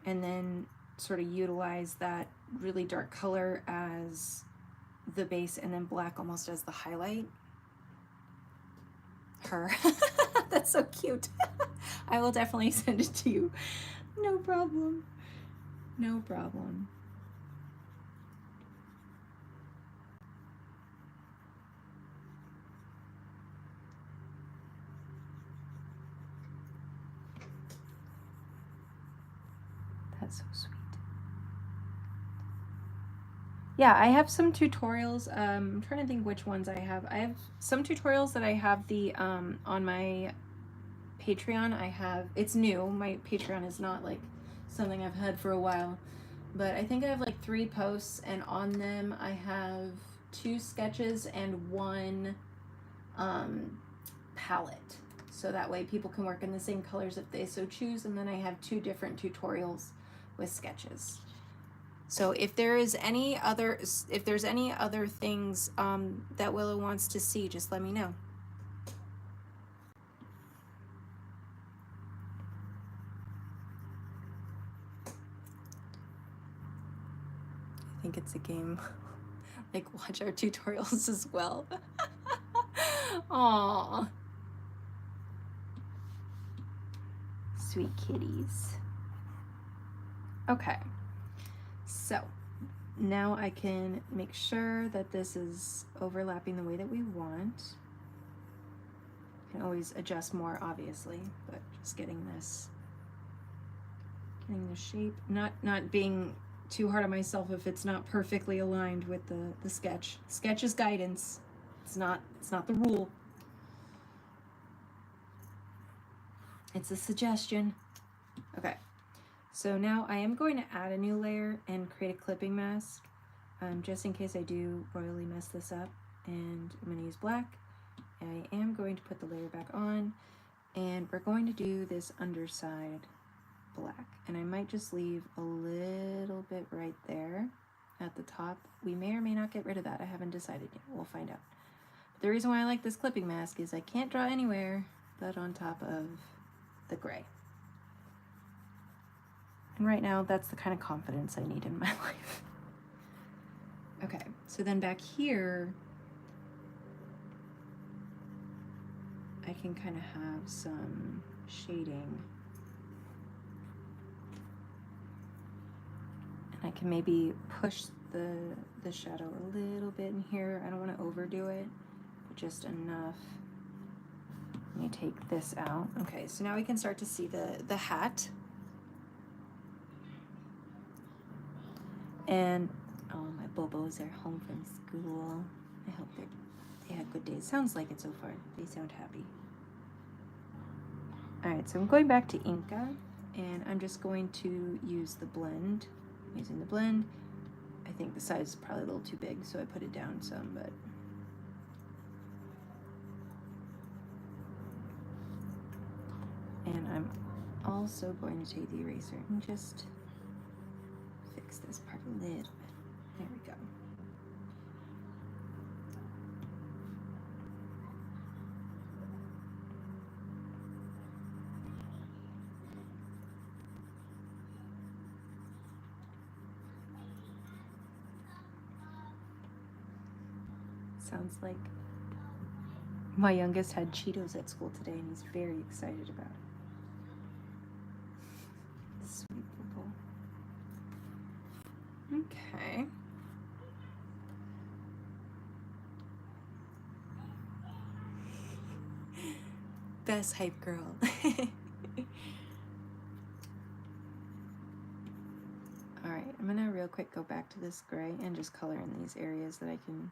and then sort of utilize that really dark color as the base and then black almost as the highlight. Her. That's so cute. I will definitely send it to you. No problem. No problem. That's so sweet. Yeah, I have some tutorials. I'm trying to think which ones I have. I have some tutorials that I have the on my Patreon. It's new. My Patreon is not like something I've had for a while, but I think I have like 3 posts, and on them I have 2 sketches and 1 palette. So that way people can work in the same colors if they so choose, and then I have 2 different tutorials with sketches. So if there's any other things that Willow wants to see, just let me know. I think it's a game. Like, watch our tutorials as well. Aww. Sweet kitties. Okay. So now I can make sure that this is overlapping the way that we want. You can always adjust more, obviously, but just getting the shape, not being too hard on myself if it's not perfectly aligned with the sketch. Sketch is guidance. It's not the rule. It's a suggestion. Okay. So now I am going to add a new layer and create a clipping mask, just in case I do royally mess this up. And I'm going to use black. I am going to put the layer back on, and we're going to do this underside black. And I might just leave a little bit right there at the top. We may or may not get rid of that. I haven't decided yet. We'll find out. But the reason why I like this clipping mask is I can't draw anywhere but on top of the gray. And right now, that's the kind of confidence I need in my life. Okay, so then back here, I can kind of have some shading. And I can maybe push the shadow a little bit in here. I don't want to overdo it, but just enough. Let me take this out. Okay, so now we can start to see the hat. And oh, my Bobos are home from school. I hope they had good days. Sounds like it so far. They sound happy. Alright, so I'm going back to Inca, and I'm just going to use the blend. I'm using the blend. I think the size is probably a little too big, so I put it down some, but and I'm also going to take the eraser and just fix this part a little bit. There we go. Sounds like my youngest had Cheetos at school today, and he's very excited about it. Sweet Bubble. Okay. Best hype girl. Alright, I'm gonna real quick go back to this gray and just color in these areas that I can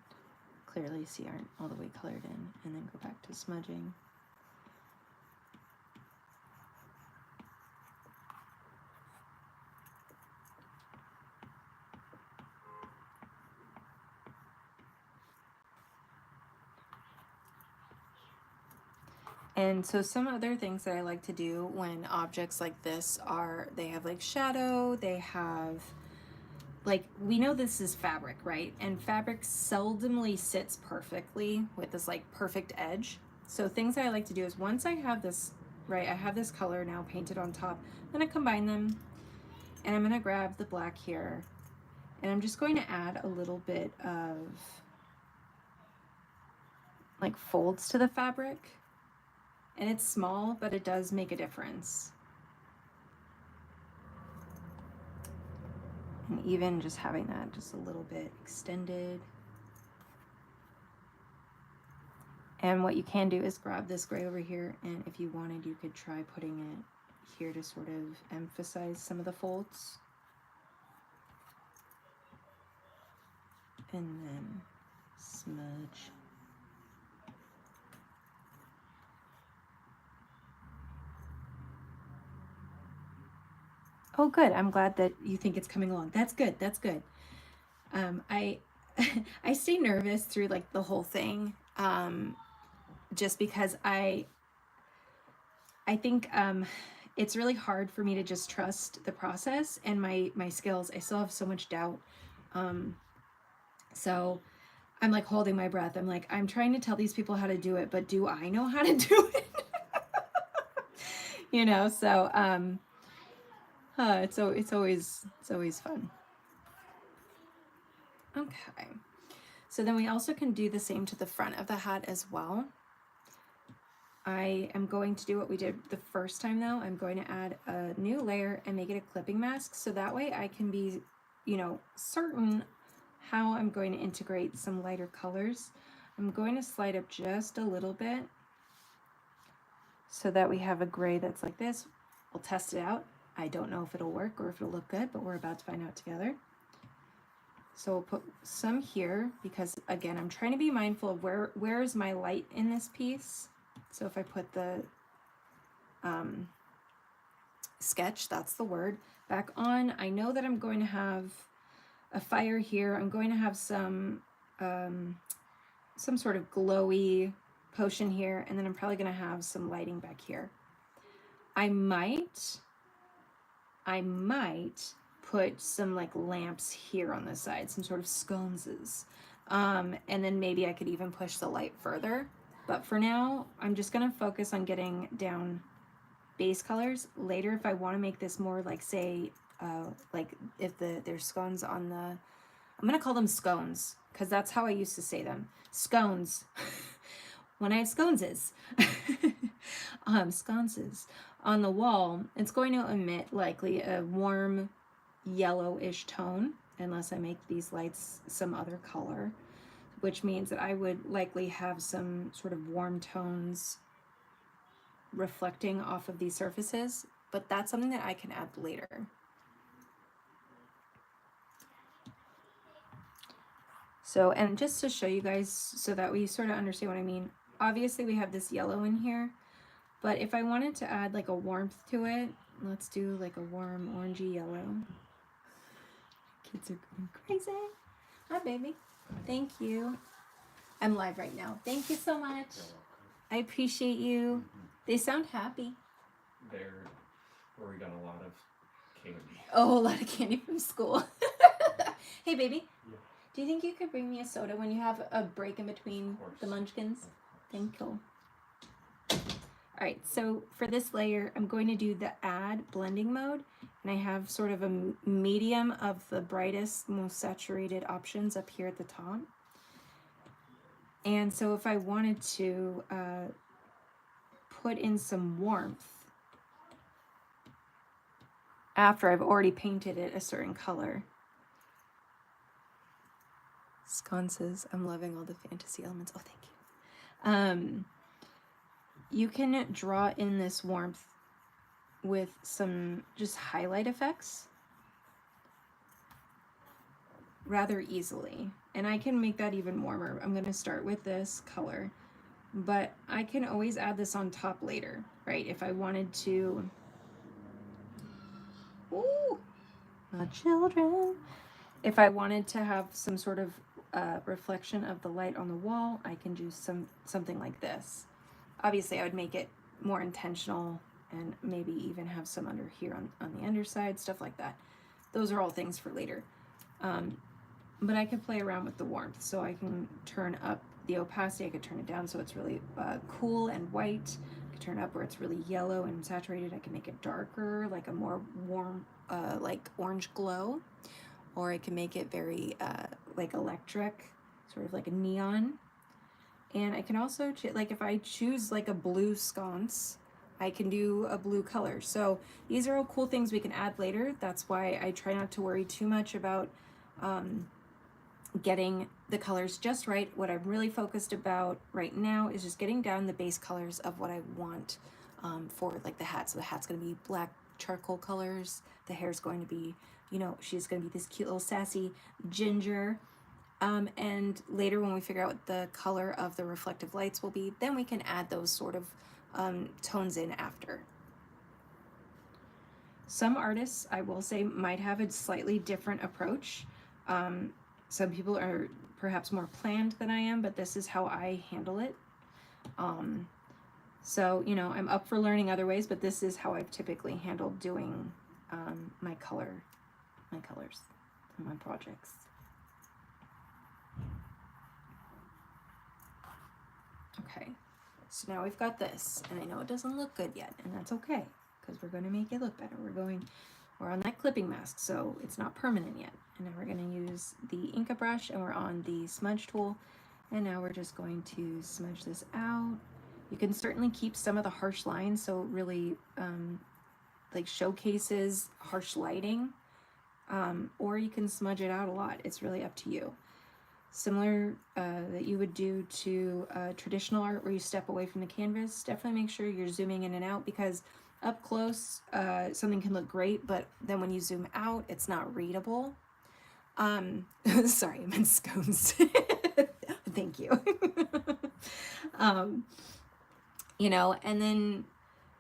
clearly see aren't all the way colored in, and then go back to smudging. And so some other things that I like to do when objects like this are, they have like shadow, they have like, we know this is fabric, right? And fabric seldomly sits perfectly with this like perfect edge. So things that I like to do is once I have this, right, I have this color now painted on top, then I combine them and I'm gonna grab the black here and I'm just going to add a little bit of like folds to the fabric. And it's small, but it does make a difference. And even just having that just a little bit extended. And what you can do is grab this gray over here, and if you wanted, you could try putting it here to sort of emphasize some of the folds. And then smudge. Oh, good. I'm glad that you think it's coming along. That's good. That's good. I I stay nervous through like the whole thing, just because I think it's really hard for me to just trust the process and my skills. I still have so much doubt. So I'm like holding my breath. I'm like, I'm trying to tell these people how to do it, but do I know how to do it? You know, so it's always fun. Okay. So then we also can do the same to the front of the hat as well. I am going to do what we did the first time though. I'm going to add a new layer and make it a clipping mask. So that way I can be, you know, certain how I'm going to integrate some lighter colors. I'm going to slide up just a little bit so that we have a gray that's like this. We'll test it out. I don't know if it'll work or if it'll look good, but we're about to find out together. So we'll put some here because again, I'm trying to be mindful of where is my light in this piece. So if I put the sketch, that's the word, back on, I know that I'm going to have a fire here. I'm going to have some sort of glowy potion here, and then I'm probably going to have some lighting back here. I might put some like lamps here on the side, some sort of sconces. And then maybe I could even push the light further. But for now, I'm just gonna focus on getting down base colors. Later, if I wanna make this more like, say, like if there's scones on the, I'm gonna call them scones, because that's how I used to say them. Scones. When I have sconces. Sconces on the wall, it's going to emit likely a warm yellowish tone, unless I make these lights some other color, which means that I would likely have some sort of warm tones reflecting off of these surfaces, but that's something that I can add later. So, and just to show you guys so that we sort of understand what I mean, obviously we have this yellow in here, but if I wanted to add like a warmth to it, let's do like a warm orangey yellow. Kids are going crazy. Hi, baby. Thank you. I'm live right now. Thank you so much. I appreciate you. They sound happy. They're worried on a lot of candy. Oh, a lot of candy from school. Hey, baby. Yeah. Do you think you could bring me a soda when you have a break in between the munchkins? Thank you. All right, so for this layer, I'm going to do the add blending mode, and I have sort of a medium of the brightest, most saturated options up here at the top. And so if I wanted to put in some warmth after I've already painted it a certain color. Sconces, I'm loving all the fantasy elements. Oh, thank you. You can draw in this warmth with some just highlight effects rather easily. And I can make that even warmer. I'm gonna start with this color, but I can always add this on top later, right? If I wanted to, ooh, not children. If I wanted to have some sort of reflection of the light on the wall, I can do something like this. Obviously I would make it more intentional and maybe even have some under here on the underside, stuff like that. Those are all things for later. But I could play around with the warmth, so I can turn up the opacity. I could turn it down so it's really cool and white. I could turn it up where it's really yellow and saturated. I can make it darker, like a more warm, like orange glow. Or I can make it very like electric, sort of like a neon. And I can also, like if I choose like a blue sconce, I can do a blue color. So these are all cool things we can add later. That's why I try not to worry too much about getting the colors just right. What I'm really focused about right now is just getting down the base colors of what I want for like the hat. So the hat's going to be black charcoal colors. The hair's going to be, you know, she's going to be this cute little sassy ginger. And later when we figure out what the color of the reflective lights will be, then we can add those sort of tones in after. Some artists, I will say, might have a slightly different approach. Some people are perhaps more planned than I am, but this is how I handle it. So, you know, I'm up for learning other ways, but this is how I've typically handled doing my colors on my projects. Okay, so now we've got this, and I know it doesn't look good yet, and that's okay, because we're going to make it look better. We're on that clipping mask, so it's not permanent yet. And now we're going to use the Inka brush, and we're on the smudge tool, and now we're just going to smudge this out. You can certainly keep some of the harsh lines, so it really like showcases harsh lighting, or you can smudge it out a lot. It's really up to you. Similar that you would do to traditional art where you step away from the canvas, definitely make sure you're zooming in and out, because up close something can look great, but then when you zoom out it's not readable. Sorry, I meant scones. Thank you. You know, and then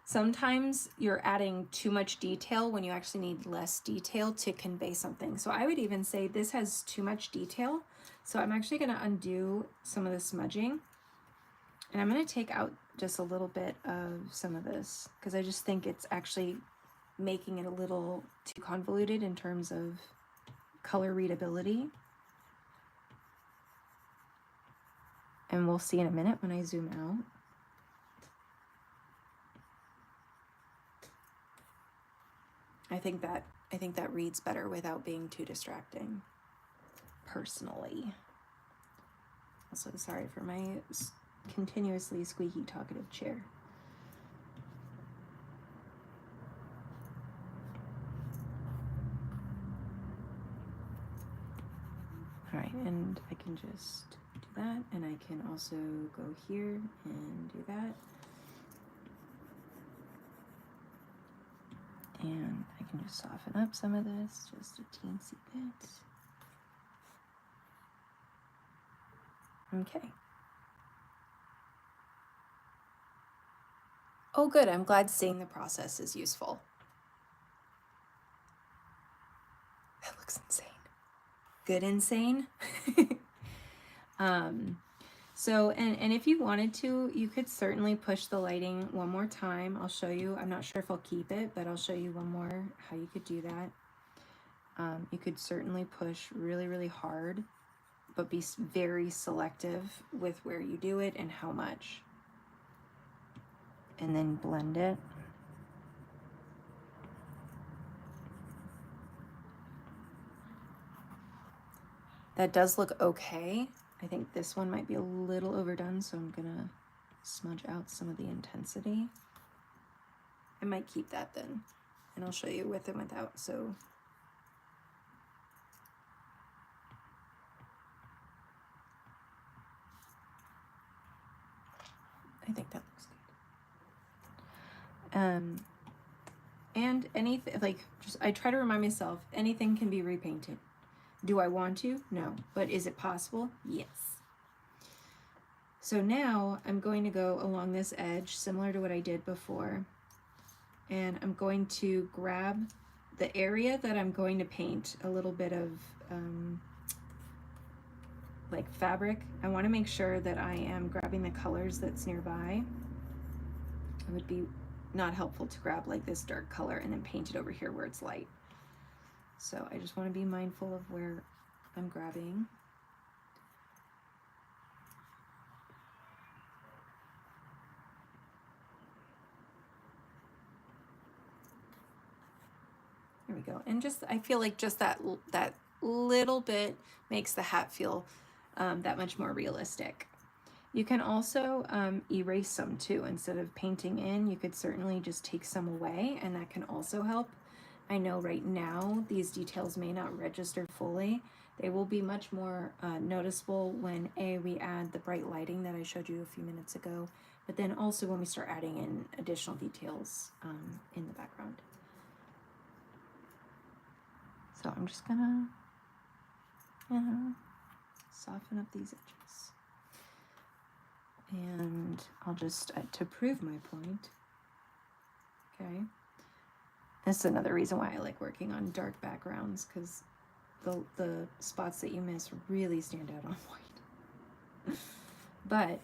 sometimes you're adding too much detail when you actually need less detail to convey something. So I would even say this has too much detail. So I'm actually going to undo some of the smudging, and I'm going to take out just a little bit of some of this, because I just think it's actually making it a little too convoluted in terms of color readability. And we'll see in a minute when I zoom out. I think that reads better without being too distracting, personally. Also, sorry for my continuously squeaky talkative chair. All right, and I can just do that, and I can also go here and do that. And I can just soften up some of this, just a teensy bit. Okay. Oh, good. I'm glad seeing the process is useful. That looks insane. Good insane. So, and if you wanted to, you could certainly push the lighting one more time. I'll show you. I'm not sure if I'll keep it, but I'll show you one more how you could do that. You could certainly push really, really hard, but be very selective with where you do it and how much. And then blend it. That does look okay. I think this one might be a little overdone, so I'm gonna smudge out some of the intensity. I might keep that then, and I'll show you with and without. So I think that looks good. And anything, like, just I try to remind myself, anything can be repainted. Do I want to? No. But is it possible? Yes. So now I'm going to go along this edge, similar to what I did before, and I'm going to grab the area that I'm going to paint a little bit of like fabric. I want to make sure that I am grabbing the colors that's nearby. it would be not helpful to grab like this dark color and then paint it over here where it's light. So I just want to be mindful of where I'm grabbing. There we go. And just, I feel like just that little bit makes the hat feel that much more realistic. You can also erase some too. Instead of painting in, you could certainly just take some away, and that can also help. I know right now these details may not register fully. They will be much more noticeable when we add the bright lighting that I showed you a few minutes ago, but then also when we start adding in additional details in the background. So I'm just gonna soften up these edges. And I'll just, to prove my point, okay, that's another reason why I like working on dark backgrounds, because the spots that you miss really stand out on white. But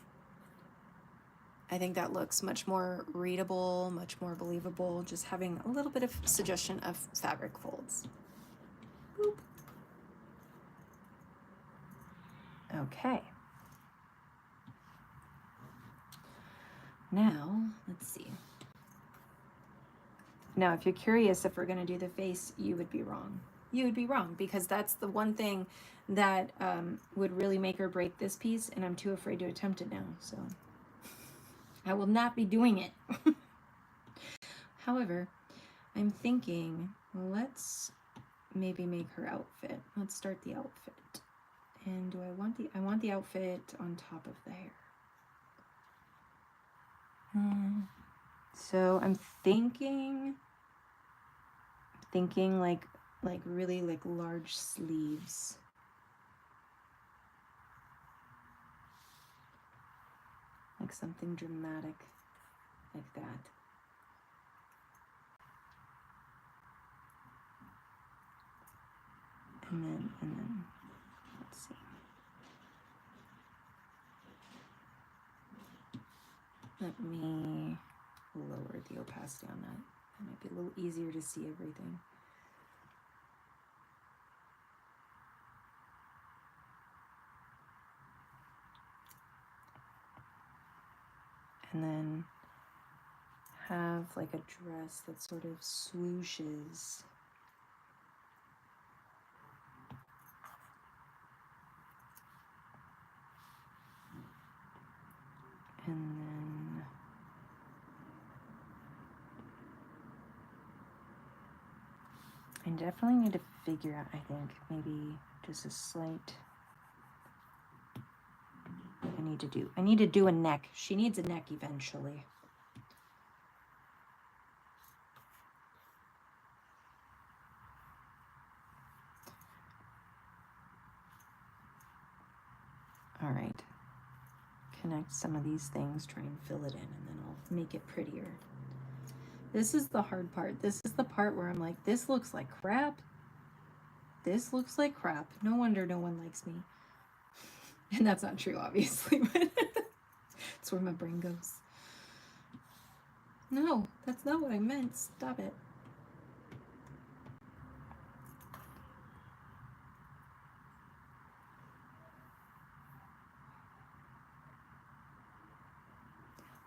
I think that looks much more readable, much more believable, just having a little bit of suggestion of fabric folds. Boop. Okay. Now, let's see. Now, if you're curious if we're going to do the face, you would be wrong. You would be wrong, because that's the one thing that would really make or break this piece, and I'm too afraid to attempt it now, so I will not be doing it. However, I'm thinking, let's maybe make her outfit. Let's start the outfit. And do I want the outfit on top of the hair. So I'm thinking like really like large sleeves. Like something dramatic like that. And then let's see. Let me lower the opacity on that. It might be a little easier to see everything. And then have like a dress that sort of swooshes. And then I definitely need to figure out, I think, maybe just a slight, I need to do a neck. She needs a neck eventually. All right. Connect some of these things, try and fill it in, and then I'll make it prettier. This is the hard part. This is the part where I'm like, this looks like crap. This looks like crap. No wonder no one likes me. And that's not true, obviously, but that's where my brain goes. No, that's not what I meant. Stop it.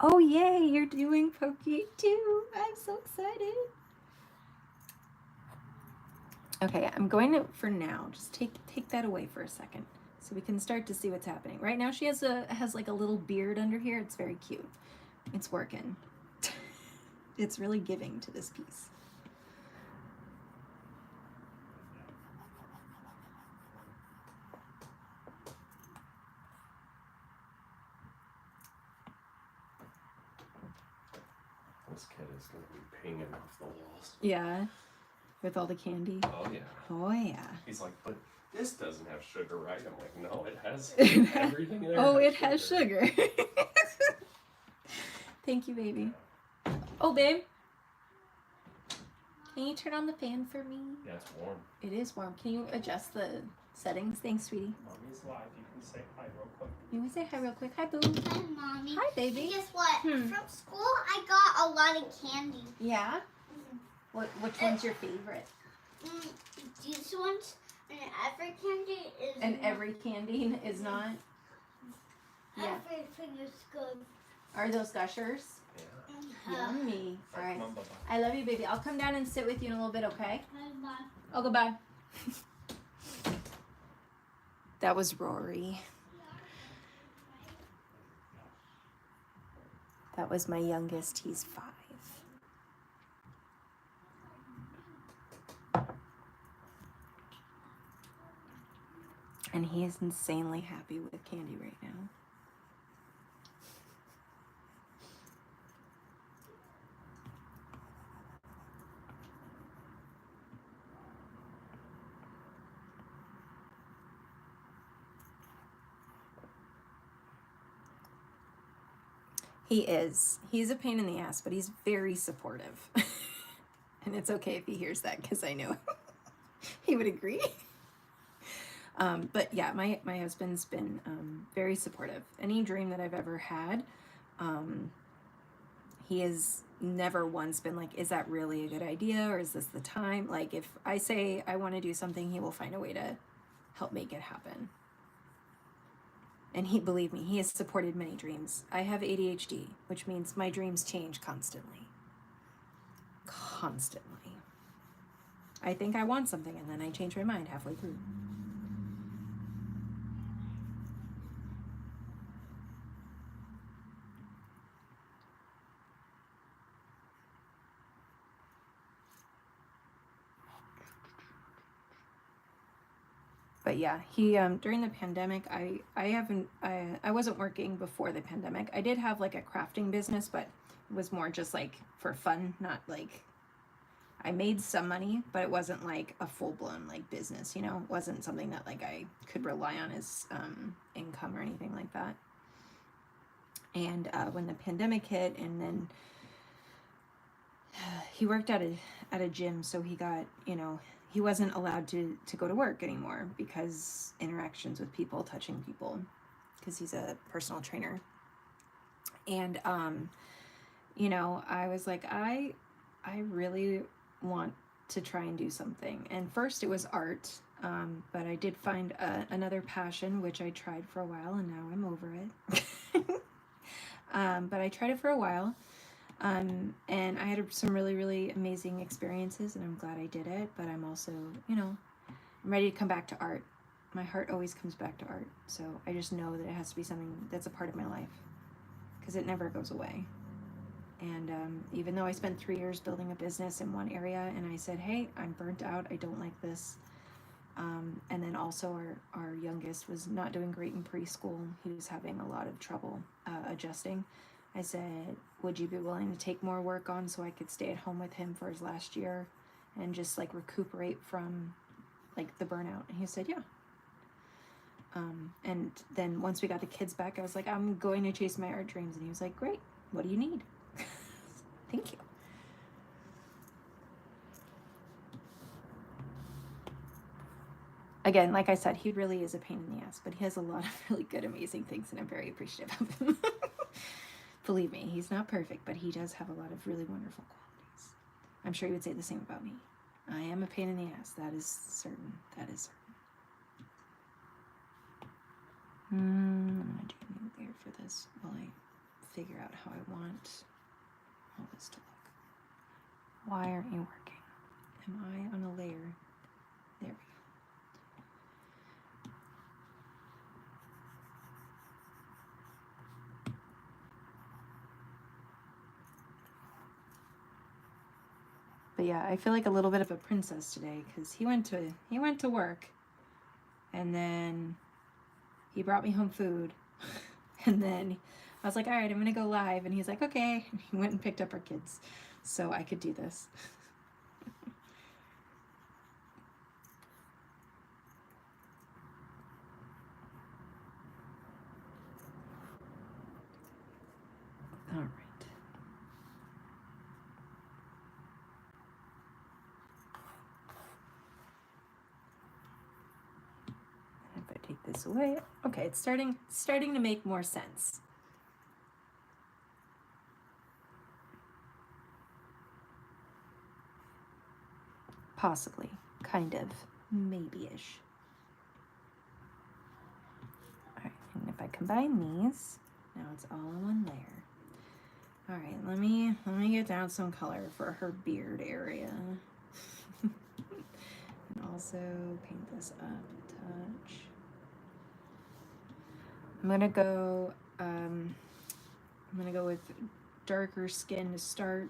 Oh, yay, you're doing PROCREATE too. I'm so excited. Okay, I'm going to, for now, just take that away for a second so we can start to see what's happening. Right now she has like a little beard under here. It's very cute. It's working. It's really giving to this piece. This kid is going to be pinging off the walls. Yeah, with all the candy. Oh, yeah. Oh, yeah. He's like, but this doesn't have sugar, right? I'm like, no, it has everything there. Oh, it has sugar. Thank you, baby. Oh, babe. Can you turn on the fan for me? Yeah, it's warm. It is warm. Can you adjust the Settings. Thanks, sweetie. Mommy's live. You can say hi real quick. You want to say hi real quick? Hi, boo. Hi, Mommy. Hi, baby. And guess what? From school, I got a lot of candy. Yeah? Which one's your favorite? These ones, and every candy is And not. every candy is not? Yeah. Everything is good. Are those Gushers? Yeah. Yummy. All right. Come on, Bubba. I love you, baby. I'll come down and sit with you in a little bit, okay? Bye. Oh, goodbye. That was Rory. That was my youngest. He's 5. And he is insanely happy with candy right now. He is. He's a pain in the ass, but he's very supportive. And it's okay if he hears that because I know he would agree. But yeah, my husband's been very supportive. Any dream that I've ever had, he has never once been like, is that really a good idea or is this the time? Like if I say I want to do something, he will find a way to help make it happen. And believe me, he has supported many dreams. I have ADHD, which means my dreams change constantly. Constantly. I think I want something and then I change my mind halfway through. But yeah, he during the pandemic, I wasn't working before the pandemic. I did have like a crafting business, but it was more just like for fun, not like I made some money, but it wasn't like a full-blown like business, you know. It wasn't something that like I could rely on as income or anything like that. And when the pandemic hit, and then he worked at a gym, so he got, you know, he wasn't allowed to go to work anymore because interactions with people, touching people, because he's a personal trainer. And you know, I was like, I really want to try and do something. And first it was art, but I did find another passion, which I tried for a while, and now I'm over it. But I tried it for a while, and I had some really, really amazing experiences, and I'm glad I did it. But I'm also, you know, I'm ready to come back to art. My heart always comes back to art, so I just know that it has to be something that's a part of my life, because it never goes away. And even though I spent 3 years building a business in one area, and I said, hey, I'm burnt out, I don't like this. And then also our youngest was not doing great in preschool. He was having a lot of trouble adjusting. I said, would you be willing to take more work on so I could stay at home with him for his last year and just like recuperate from like the burnout? And he said, yeah. And then once we got the kids back, I was like, I'm going to chase my art dreams. And he was like, great, what do you need? Thank you. Again, like I said, he really is a pain in the ass, but he has a lot of really good, amazing things, and I'm very appreciative of him. Believe me, he's not perfect, but he does have a lot of really wonderful qualities. I'm sure he would say the same about me. I am a pain in the ass. That is certain. That is certain. I'm going to do a new layer for this while I figure out how I want all this to look. Why aren't you working? Am I on a layer? There we go. But yeah, I feel like a little bit of a princess today because he went to work, and then he brought me home food, and then I was like, all right, I'm gonna go live, and he's like, okay. And he went and picked up our kids so I could do this. All right. this away. Okay, it's starting to make more sense. Possibly, kind of, maybe-ish. All right, and if I combine these, now it's all in one layer. All right, let me get down some color for her beard area. And also paint this up a touch. I'm gonna go with darker skin to start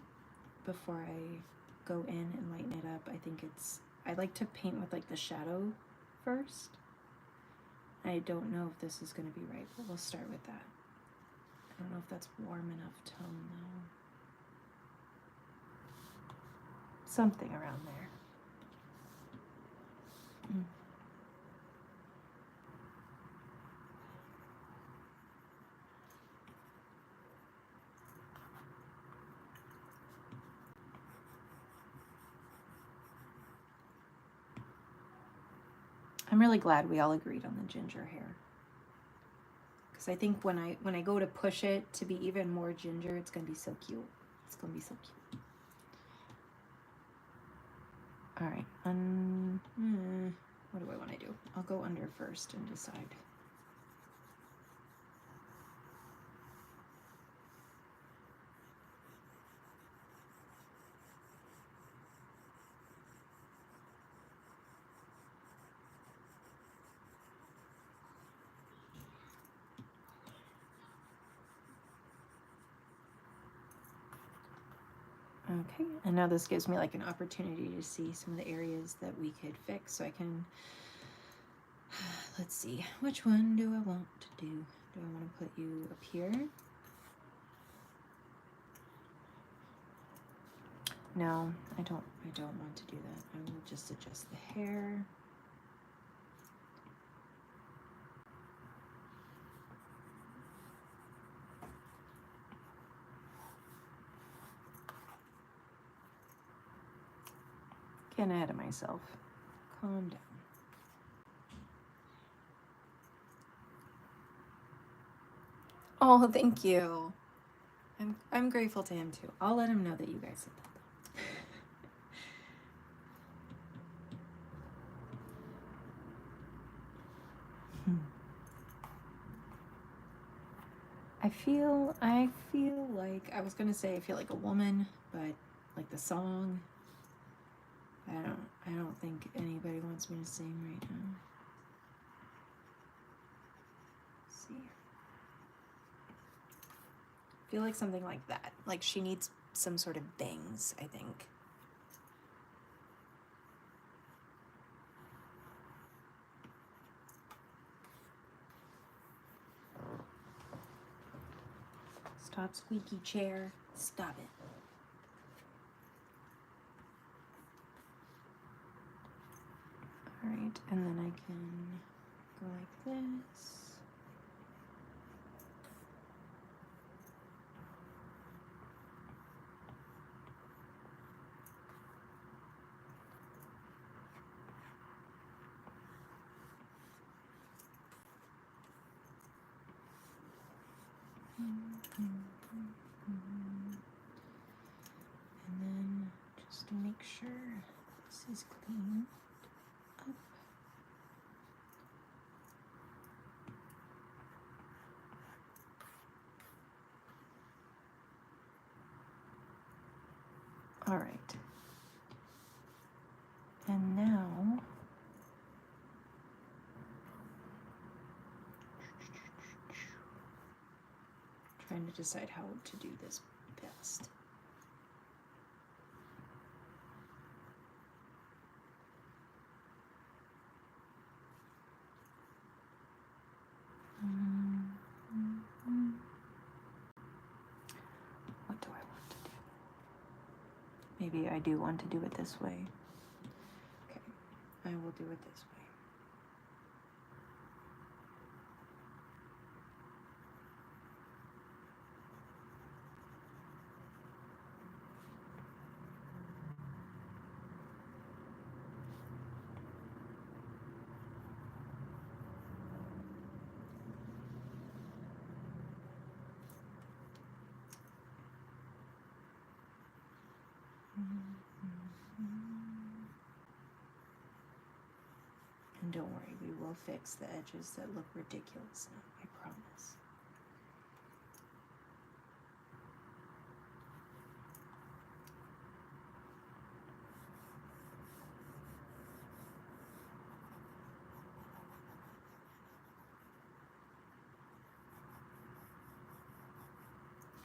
before I go in and lighten it up. I like to paint with like the shadow first. I don't know if this is gonna be right, but we'll start with that. I don't know if that's warm enough tone though. Something around there. I'm really glad we all agreed on the ginger hair. Because I think when I go to push it to be even more ginger, it's gonna be so cute. It's gonna be so cute. All right, what do I want to do? I'll go under first and decide. Okay, and now this gives me like an opportunity to see some of the areas that we could fix, so I can, let's see, which one do I want to do? Do I want to put you up here? No, I don't want to do that. I will just adjust the hair. Getting ahead of myself. Calm down. Oh, thank you. I'm grateful to him too. I'll let him know that you guys said that. I feel like, I was gonna say I feel like a woman, but like the song, I don't think anybody wants me to sing right now. Let's see. I feel like something like that. Like she needs some sort of bangs, I think. Stop, squeaky chair. Stop it. All right, and then I can go like this. And then just to make sure this is clean up. All right. And now trying to decide how to do this best. What do I want to do? Maybe I do want to do it this way. Okay, I will do it this way. And don't worry, we will fix the edges that look ridiculous now, I promise.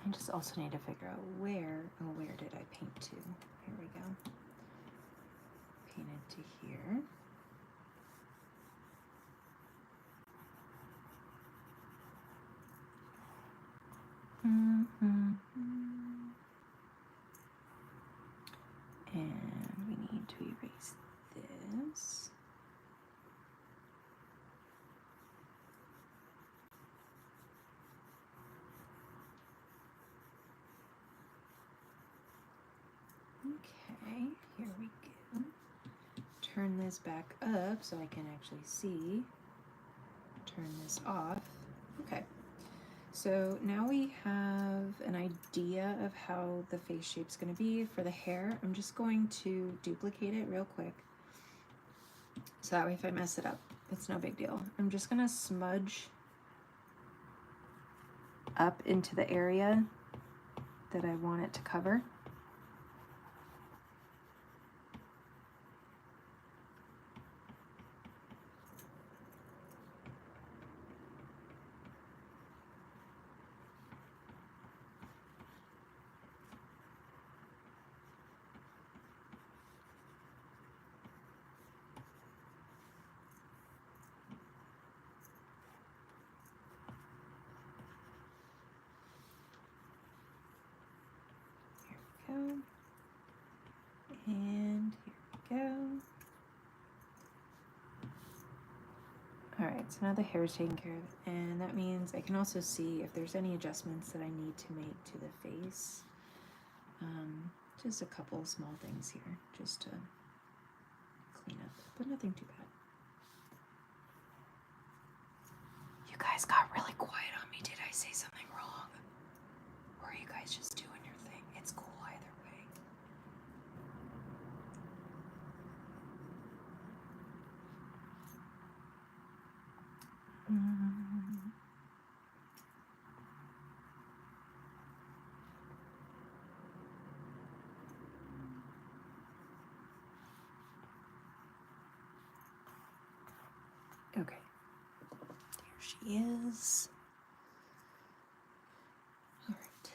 I just also need to figure out where did I paint to? Here we go. Painted to here. And we need to erase this. Okay, here we go. Turn this back up so I can actually see. Turn this off. Okay. So now we have an idea of how the face shape's going to be for the hair. I'm just going to duplicate it real quick. So that way if I mess it up, it's no big deal. I'm just going to smudge up into the area that I want it to cover. And here we go. Alright, so now the hair is taken care of, and that means I can also see if there's any adjustments that I need to make to the face. Just a couple of small things here, just to clean up, but nothing too bad. You guys got really quiet on me. Did I say something wrong? Or are you guys just doing your thing? It's cool either way. Okay, here she is. All right,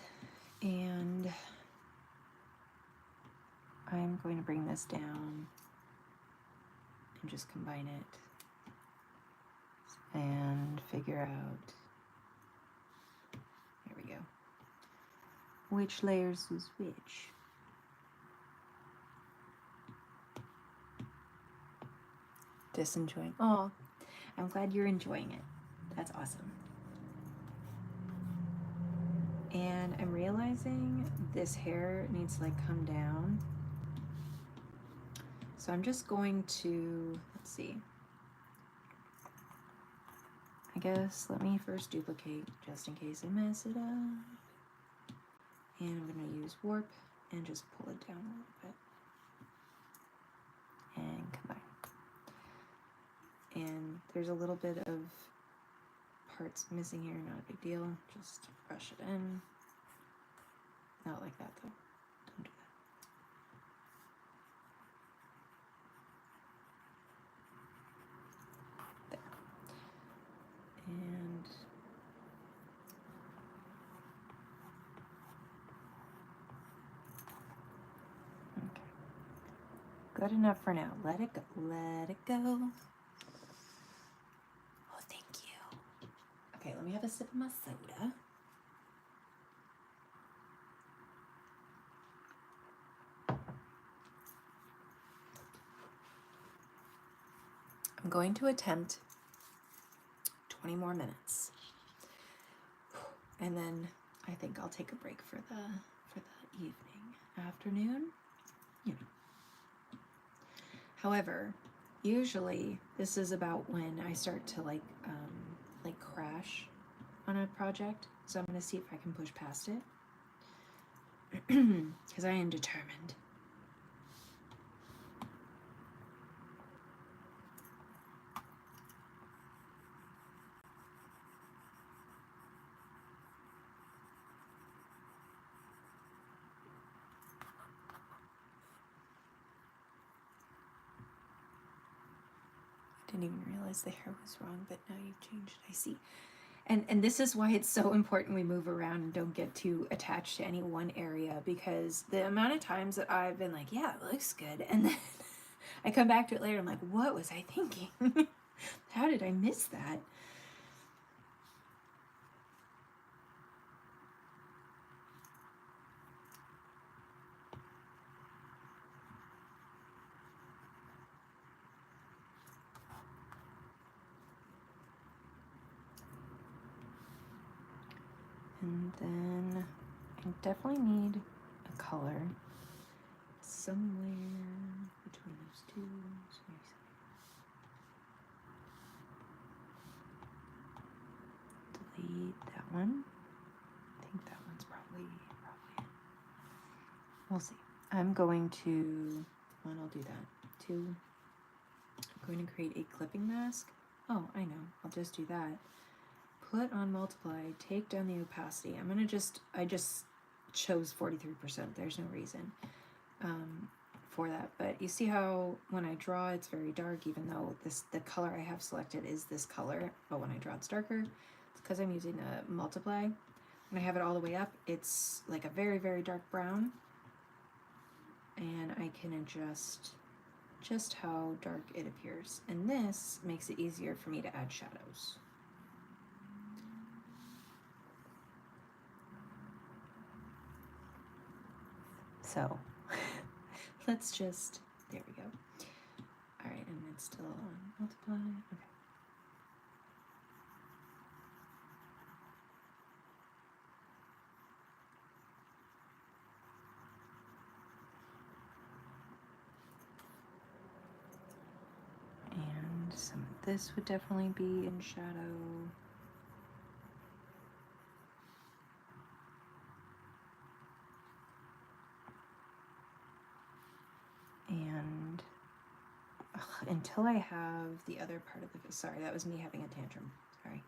and I'm going to bring this down and just combine it and figure out, there we go, which layers is which. Just enjoying. Oh, I'm glad you're enjoying it. That's awesome. And I'm realizing this hair needs to like come down. So I'm just going to, let's see. I guess let me first duplicate just in case I mess it up. And I'm going to use warp and just pull it down a little bit. And combine. And there's a little bit of parts missing here, not a big deal. Just brush it in. Not like that though. Don't do that. There. And okay. Good enough for now. Let it go. Let it go. Oh, thank you. Okay, let me have a sip of my soda. I'm going to attempt 20 more minutes. And then I think I'll take a break for the evening, afternoon, you know. However, usually this is about when I start to like crash on a project. So I'm going to see if I can push past it. Because I am determined. Didn't even realize the hair was wrong, but now you've changed. I see. And this is why it's so important we move around and don't get too attached to any one area, because the amount of times that I've been like, yeah, it looks good, and then I come back to it later, I'm like, what was I thinking? How did I miss that? And then I definitely need a color somewhere between those two. So delete that one. I think that one's probably. We'll see. I'm going to, one, I'll do that. Two, I'm going to create a clipping mask. Oh, I know. I'll just do that. Put on multiply, take down the opacity. I'm going to I just chose 43%. There's no reason for that. But you see how when I draw, it's very dark, even though the color I have selected is this color. But when I draw, it's darker. It's because I'm using a multiply. When I have it all the way up, it's like a very, very dark brown. And I can adjust just how dark it appears. And this makes it easier for me to add shadows. So let's just, there we go. All right, and it's still on multiply. Okay. And some of this would definitely be in shadow. And until I have the other part of the, sorry, that was me having a tantrum. Sorry.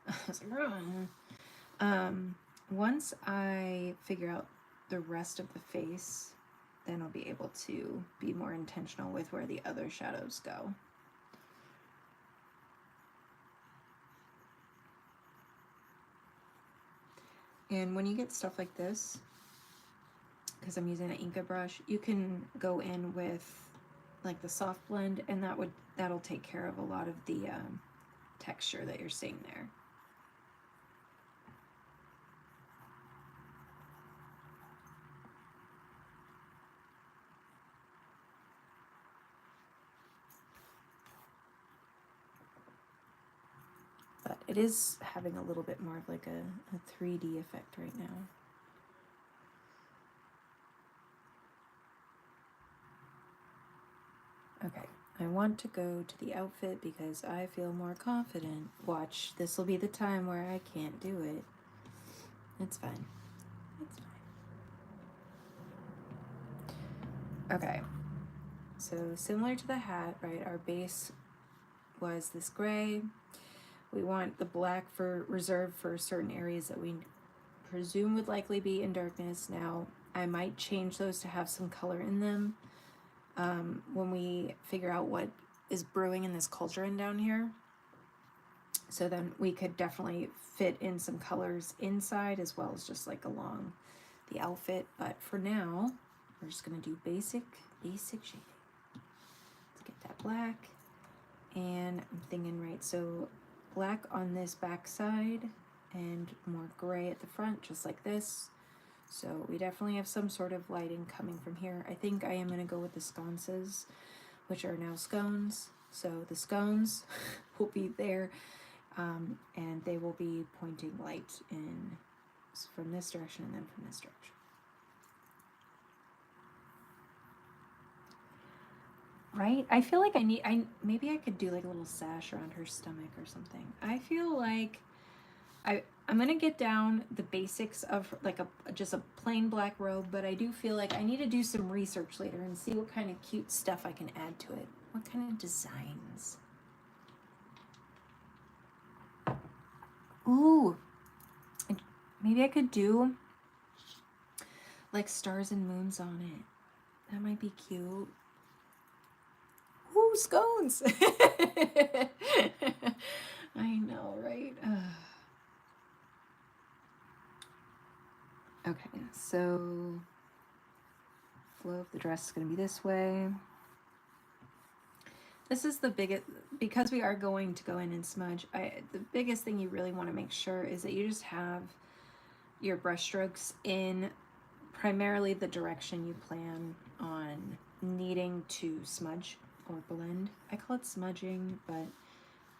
I was like, once I figure out the rest of the face, then I'll be able to be more intentional with where the other shadows go. And when you get stuff like this, because I'm using an Inca brush, you can go in with like the soft blend, and that'll take care of a lot of the texture that you're seeing there. But it is having a little bit more of like a 3D effect right now. Okay, I want to go to the outfit because I feel more confident. Watch, this will be the time where I can't do it. It's fine. It's fine. Okay, so similar to the hat, right, our base was this gray. We want the black for reserved for certain areas that we presume would likely be in darkness. Now, I might change those to have some color in them when we figure out what is brewing in this cauldron down here. So then we could definitely fit in some colors inside as well as just like along the outfit. But for now, we're just gonna do basic shading. Let's get that black. And I'm thinking, right, so black on this back side and more gray at the front, just like this. So we definitely have some sort of lighting coming from here. I think I am going to go with the sconces, which are now scones. So the scones will be there, and they will be pointing light in from this direction and then from this direction. Right? I feel like maybe I could do like a little sash around her stomach or something. I feel like I'm gonna get down the basics of like just a plain black robe, but I do feel like I need to do some research later and see what kind of cute stuff I can add to it. What kind of designs? Ooh, maybe I could do like stars and moons on it. That might be cute. Ooh. Ooh, scones. I know, right? Okay, so flow of the dress is going to be this way. This is the biggest, because we are going to go in and smudge, the biggest thing you really want to make sure is that you just have your brush strokes in primarily the direction you plan on needing to smudge or blend. I call it smudging, but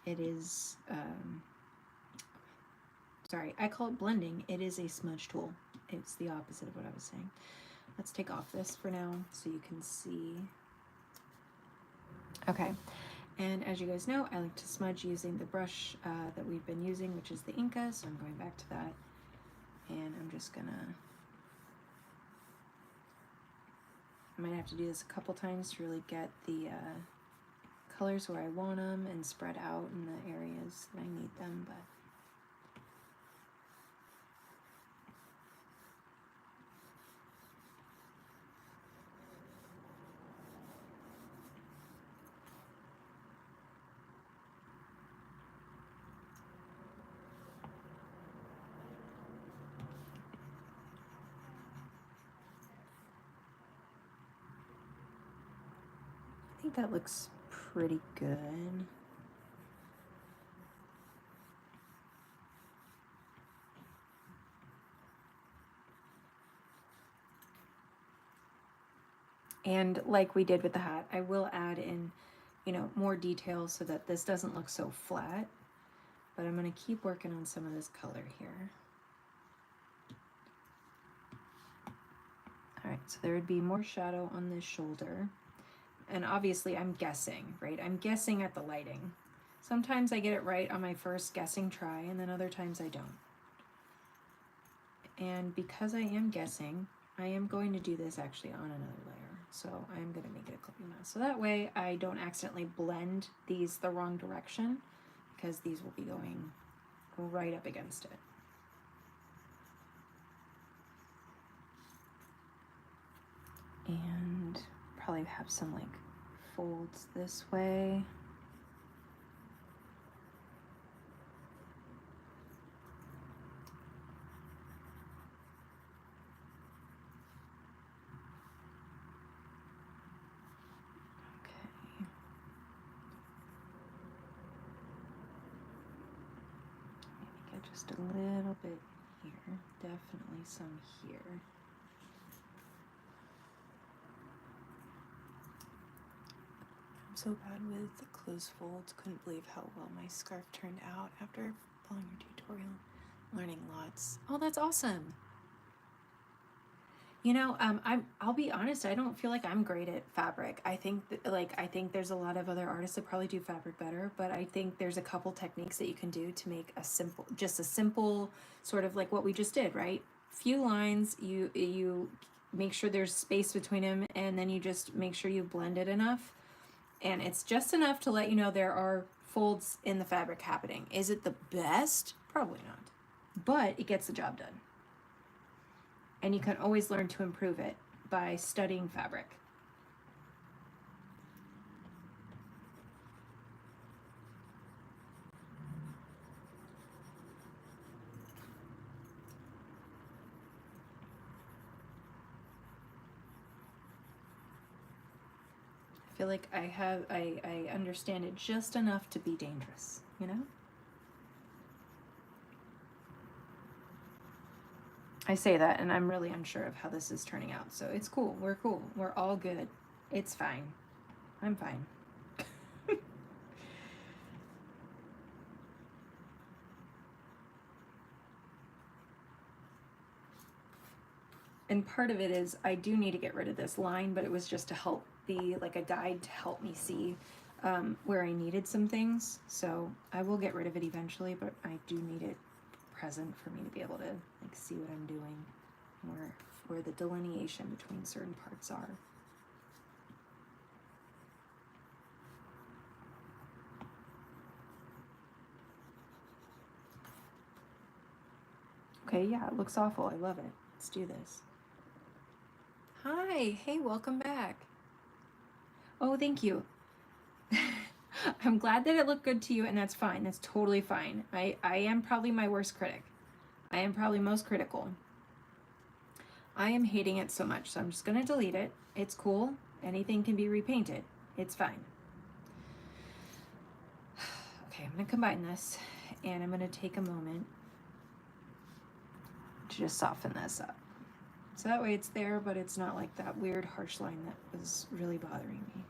it is, sorry, I call it blending. It is a smudge tool. It's the opposite of what I was saying. Let's take off this for now so you can see. Okay, and as you guys know, I like to smudge using the brush that we've been using, which is the Inca, so I'm going back to that, and I'm just gonna, I might have to do this a couple times to really get the colors where I want them and spread out in the areas that I need them, but I think that looks pretty good. And like we did with the hat, I will add in, you know, more details so that this doesn't look so flat, but I'm going to keep working on some of this color here. All right, so there would be more shadow on this shoulder. And obviously I'm guessing, right? I'm guessing at the lighting. Sometimes I get it right on my first guessing try, and then other times I don't. And because I am guessing, I am going to do this actually on another layer. So I'm going to make it a clipping mask. So that way I don't accidentally blend these the wrong direction, because these will be going right up against it. And probably have some like folds this way. Okay. Maybe get just a little bit here. Definitely some here. I'm so bad with the closed folds. Couldn't believe how well my scarf turned out after following your tutorial. Learning lots. Oh, that's awesome. You know, I'll be honest, I don't feel like I'm great at fabric. I think I think there's a lot of other artists that probably do fabric better, but I think there's a couple techniques that you can do to make just a simple sort of like what we just did, right? Few lines, you make sure there's space between them, and then you just make sure you blend it enough. And it's just enough to let you know there are folds in the fabric happening. Is it the best? Probably not. But it gets the job done. And you can always learn to improve it by studying fabric. I feel like I understand it just enough to be dangerous, you know? I say that, and I'm really unsure of how this is turning out. So it's cool. We're cool. We're all good. It's fine. I'm fine. And part of it is I do need to get rid of this line, but it was just to help be like a guide to help me see where I needed some things. So I will get rid of it eventually, but I do need it present for me to be able to like see what I'm doing, where the delineation between certain parts are. Okay, yeah, it looks awful. I love it. Let's do this. Hi, hey, welcome back. Oh, thank you. I'm glad that it looked good to you, and that's fine. That's totally fine. I am probably my worst critic. I am probably most critical. I am hating it so much, so I'm just gonna delete it. It's cool. Anything can be repainted. It's fine. Okay, I'm gonna combine this, and I'm gonna take a moment to just soften this up. So that way it's there, but it's not like that weird harsh line that was really bothering me.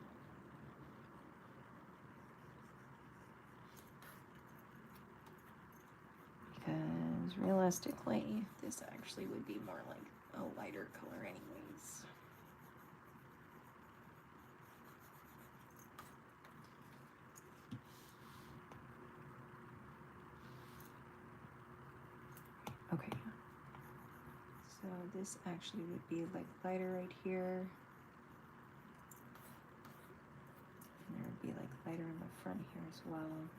Because realistically, this actually would be more like a lighter color anyways. Okay. So this actually would be like lighter right here. And there would be like lighter in the front here as well.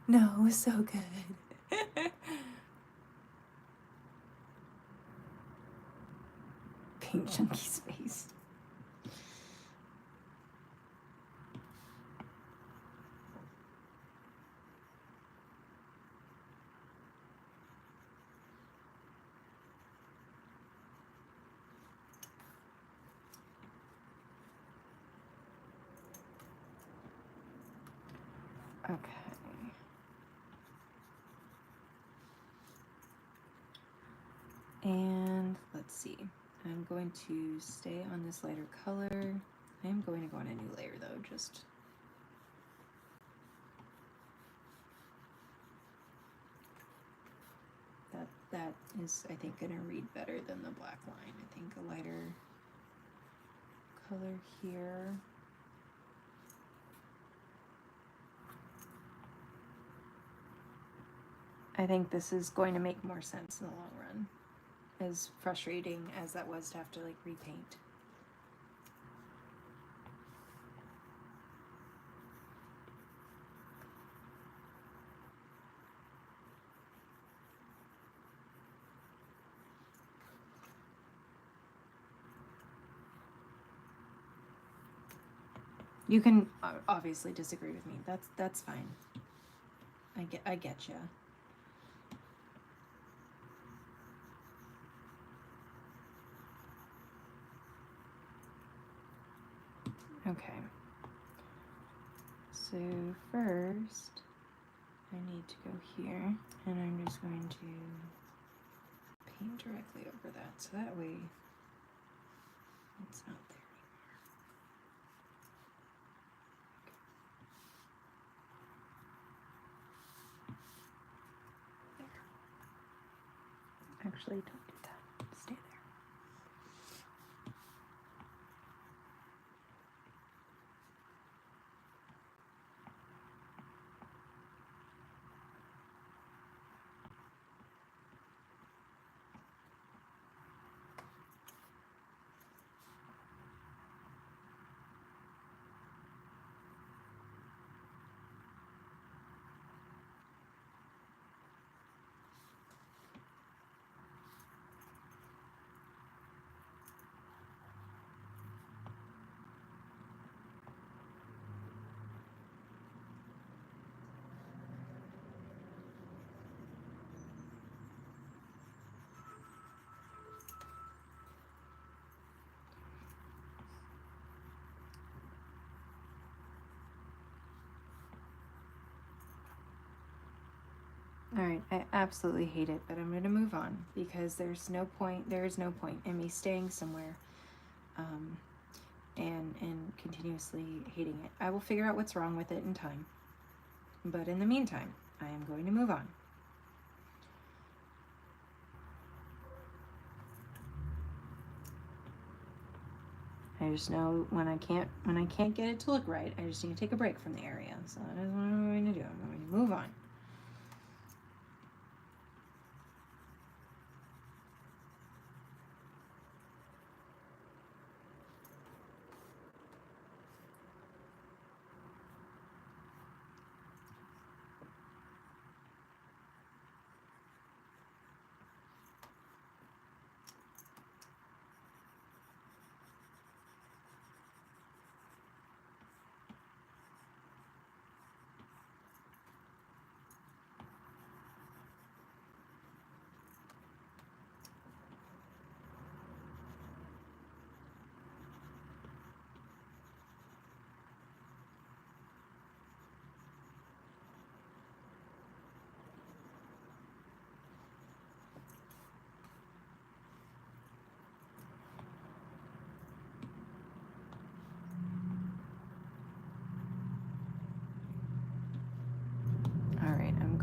No, it was so good. Pink Chunky's face. Okay. And let's see. I'm going to stay on this lighter color. I am going to go on a new layer though, just that is, I think, gonna read better than the black line. I think a lighter color here. I think this is going to make more sense in the long run. As frustrating as that was to have to like repaint. You can obviously disagree with me. That's fine. I get you. Okay. So first, I need to go here, and I'm just going to paint directly over that, so that way it's not there. Actually, don't do that. Stay there. Alright, I absolutely hate it, but I'm going to move on because there is no point in me staying somewhere and continuously hating it. I will figure out what's wrong with it in time. But in the meantime, I am going to move on. I just know when I can't get it to look right, I just need to take a break from the area. So that is what I'm going to do. I'm going to move on.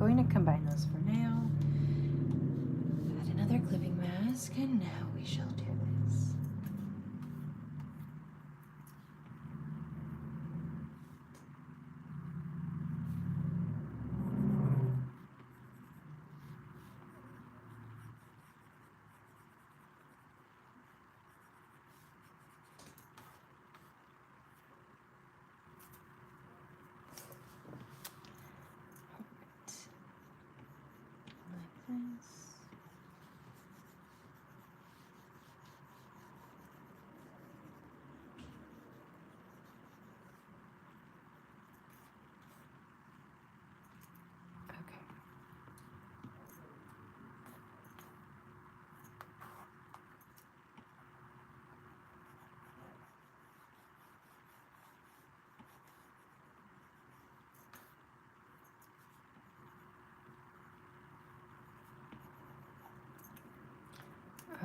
going to combine those for now. Add another clipping mask, and now we shall do this. Like this. Okay.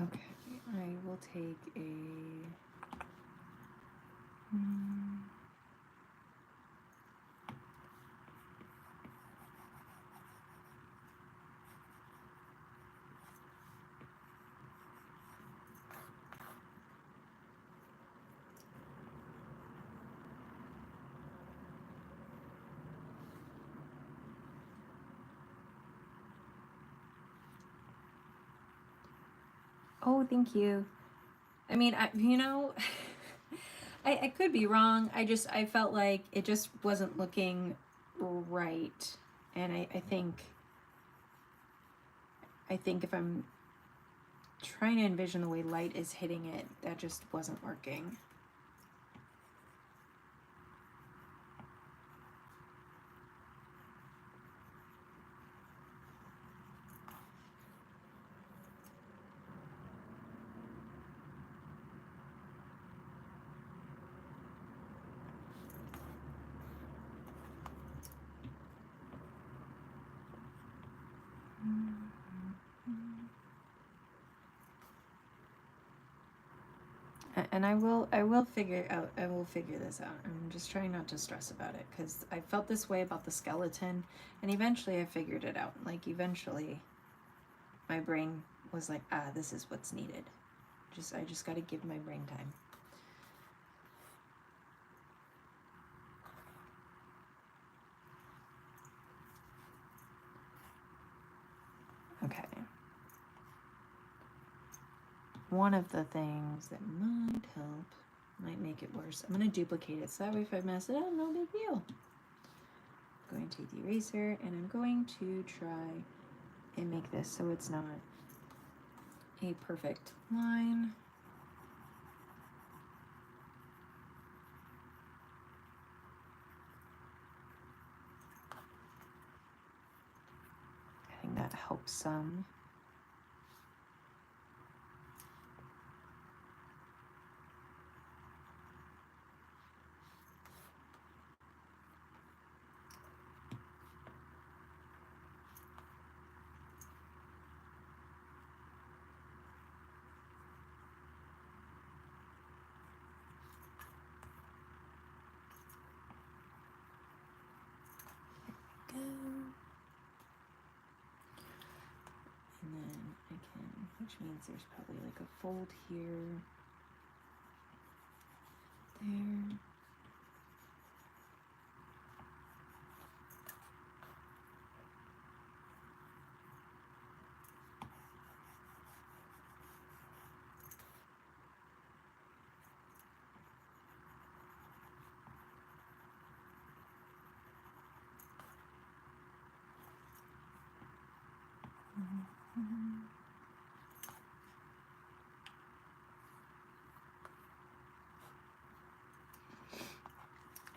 Okay, I will take a oh, thank you. I mean, I could be wrong. I felt like it just wasn't looking right. And I think if I'm trying to envision the way light is hitting it, that just wasn't working. And I will figure this out. I'm just trying not to stress about it because I felt this way about the skeleton, and eventually I figured it out. Like eventually my brain was like, ah, this is what's needed. I just got to give my brain time. Okay. One of the things that might help, might make it worse. I'm going to duplicate it so that way if I mess it up, no big deal. I'm going to take the eraser and I'm going to try and make this so it's not a perfect line. I think that helps some. Go. And then I can, which means there's probably like a fold here, there.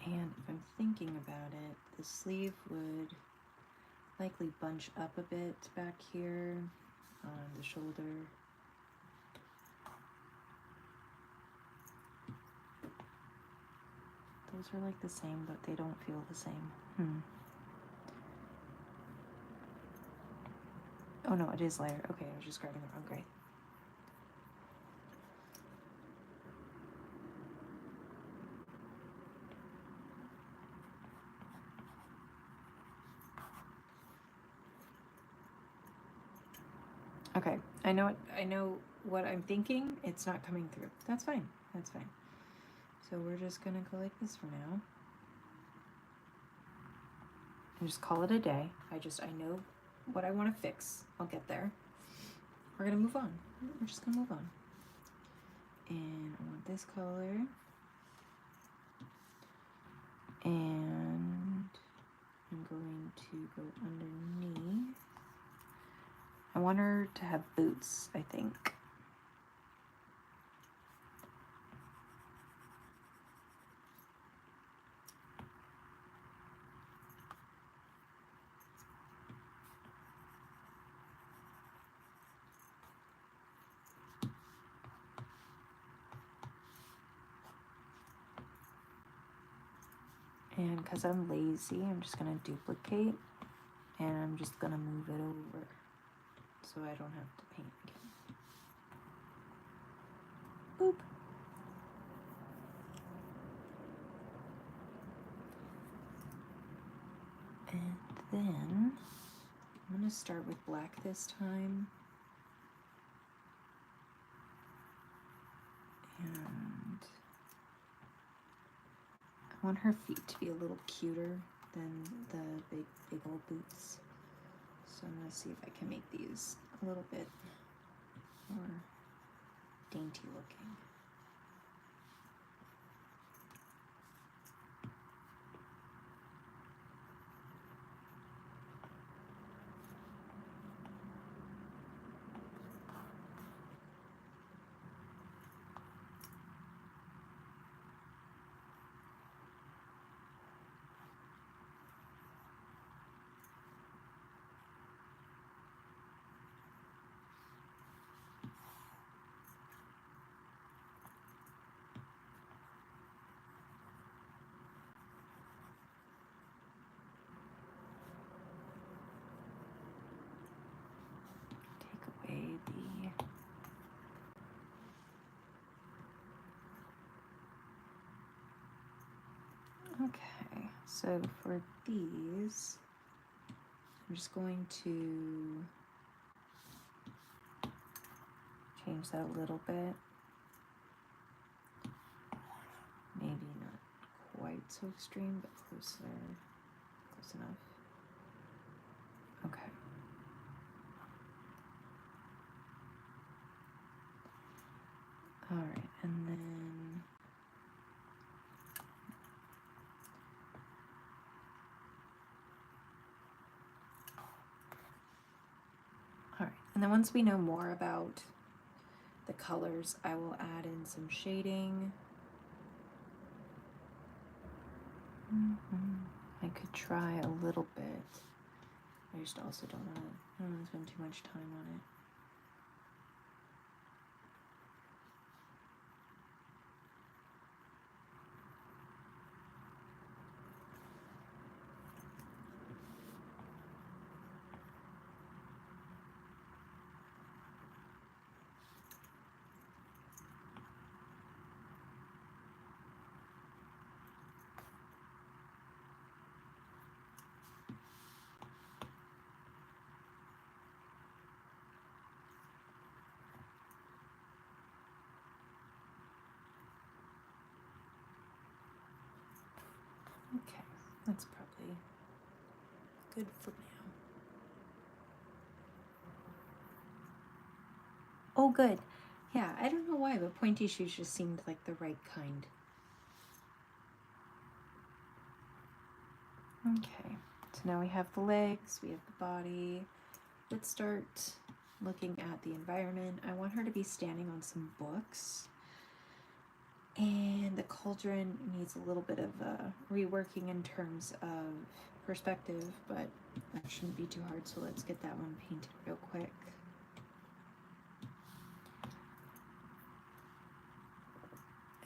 And if I'm thinking about it, the sleeve would likely bunch up a bit back here on the shoulder. Those are like the same, but they don't feel the same. Oh no, it is lighter. Okay, I was just grabbing the wrong gray. Okay, I know what I'm thinking. It's not coming through. That's fine. That's fine. So we're just gonna go like this for now. And just call it a day. I know what I want to fix. I'll get there. We're gonna move on. We're just gonna move on. And I want this color. And I'm going to go underneath. I want her to have boots, I think. And because I'm lazy, I'm just going to duplicate and I'm just going to move it over so I don't have to paint again. Boop. And then I'm going to start with black this time. And I want her feet to be a little cuter than the big old boots. So I'm going to see if I can make these a little bit more dainty looking. Take away the okay, so for these, I'm just going to change that a little bit. Maybe not quite so extreme, but close enough. Okay. All right, and then and then once we know more about the colors, I will add in some shading. I could try a little bit. I just also don't want to spend too much time on it. Okay, that's probably good for now. Oh, good. Yeah, I don't know why, but pointy shoes just seemed like the right kind. Okay, so now we have the legs, we have the body. Let's start looking at the environment. I want her to be standing on some books. And the cauldron needs a little bit of reworking in terms of perspective, but that shouldn't be too hard, so let's get that one painted real quick.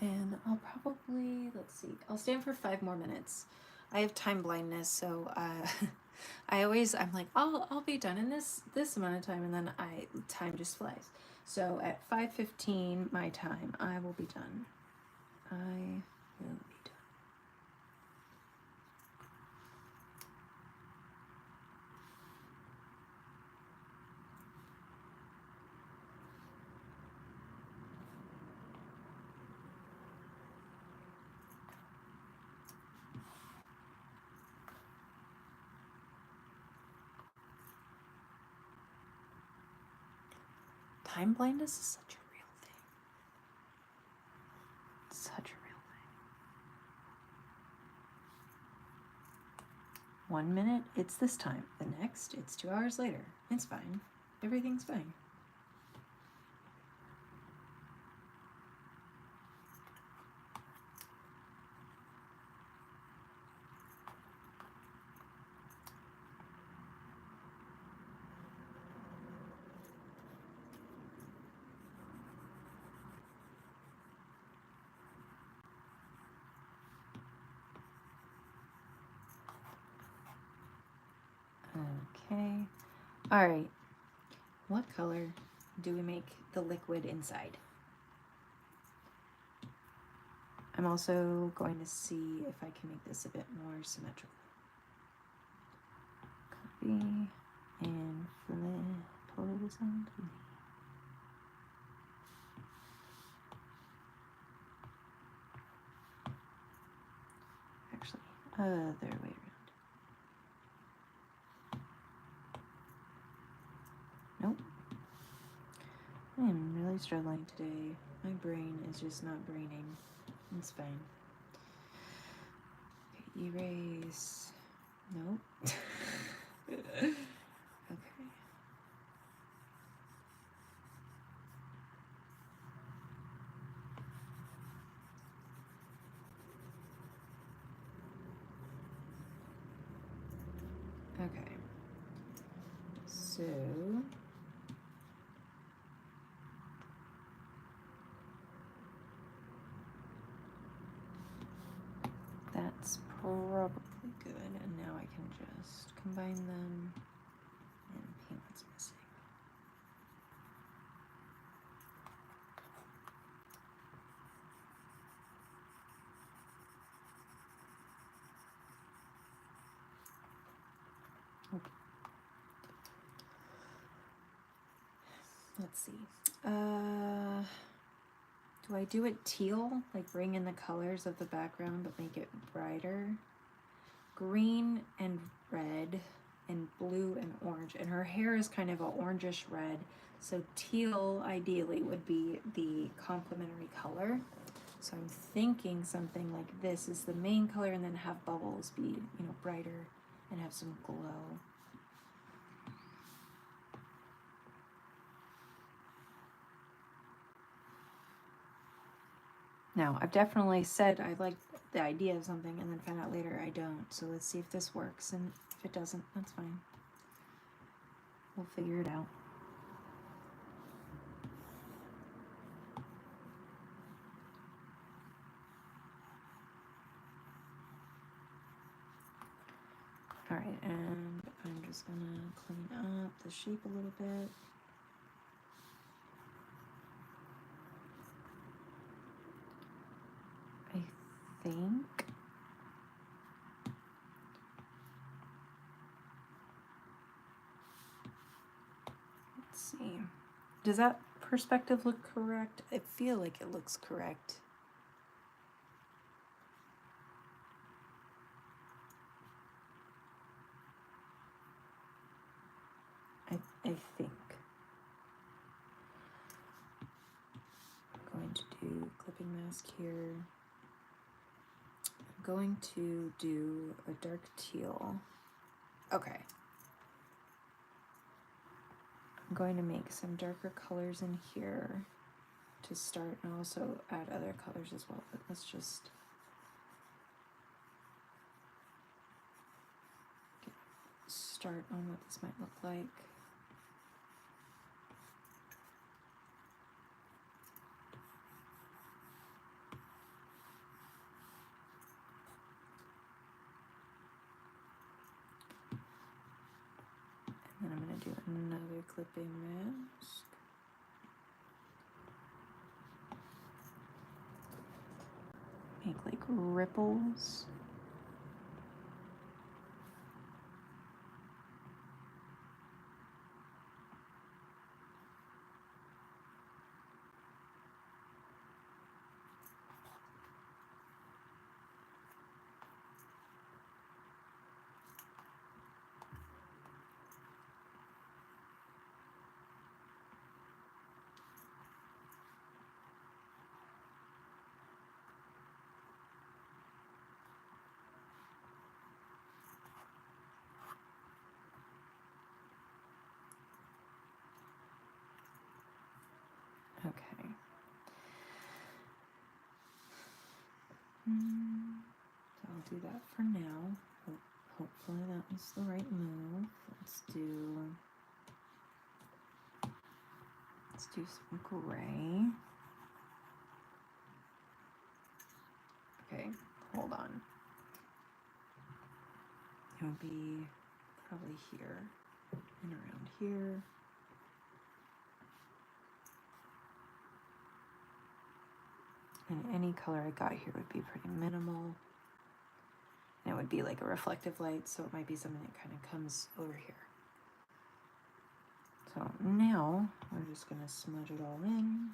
And I'll probably, let's see, I'll stand for 5 more minutes. I have time blindness, so I'm like, I'll be done in this amount of time, and then time just flies. So at 5:15 my time, I will be done. I will be done. time blindness is such a real thing. Such a real thing. 1 minute, it's this time. The next, it's 2 hours later. It's fine. Everything's fine. Okay. All right. What color do we make the liquid inside? I'm also going to see if I can make this a bit more symmetrical. Copy and flip horizontally. Actually, other way around. Nope. I am really struggling today. My brain is just not braining. It's fine. Okay, erase. Nope. Okay. Okay. So that's probably good. And now I can just combine them and paint what's missing. Let's see. Do I do it teal? Like bring in the colors of the background but make it brighter? Green and red and blue and orange. And her hair is kind of a orangish red. So teal ideally would be the complementary color. So I'm thinking something like this is the main color and then have bubbles be, you know, brighter and have some glow. Now, I've definitely said I like the idea of something and then found out later I don't. So let's see if this works. And if it doesn't, that's fine. We'll figure it out. All right, and I'm just gonna clean up the shape a little bit. I think let's see. Does that perspective look correct? I feel like it looks correct. I think. I'm going to do clipping mask here. I'm going to do a dark teal. Okay. I'm going to make some darker colors in here to start and also add other colors as well, but let's just start on what this might look like. And then I'm going to do another clipping mask. Make like ripples. So I'll do that for now. Hopefully that was the right move. Let's do some gray. Okay, hold on. It would be probably here and around here. And any color I got here would be pretty minimal. And it would be like a reflective light, so it might be something that kind of comes over here. So now we're just going to smudge it all in.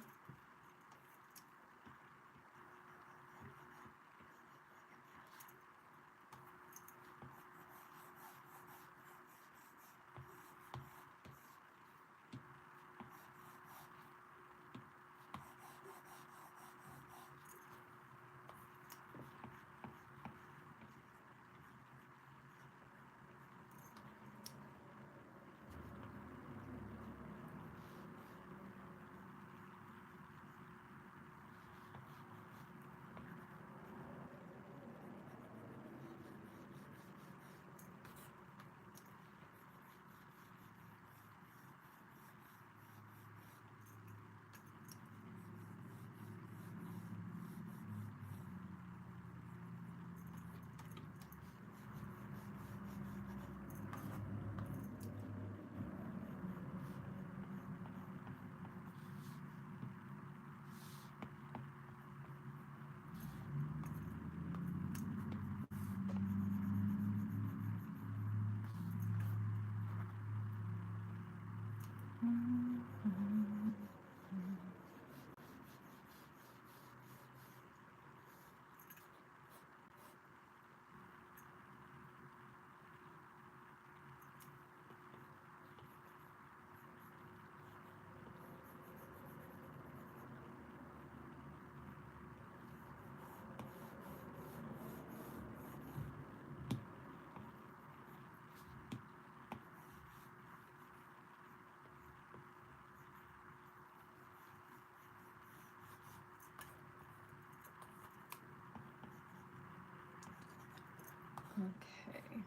Okay.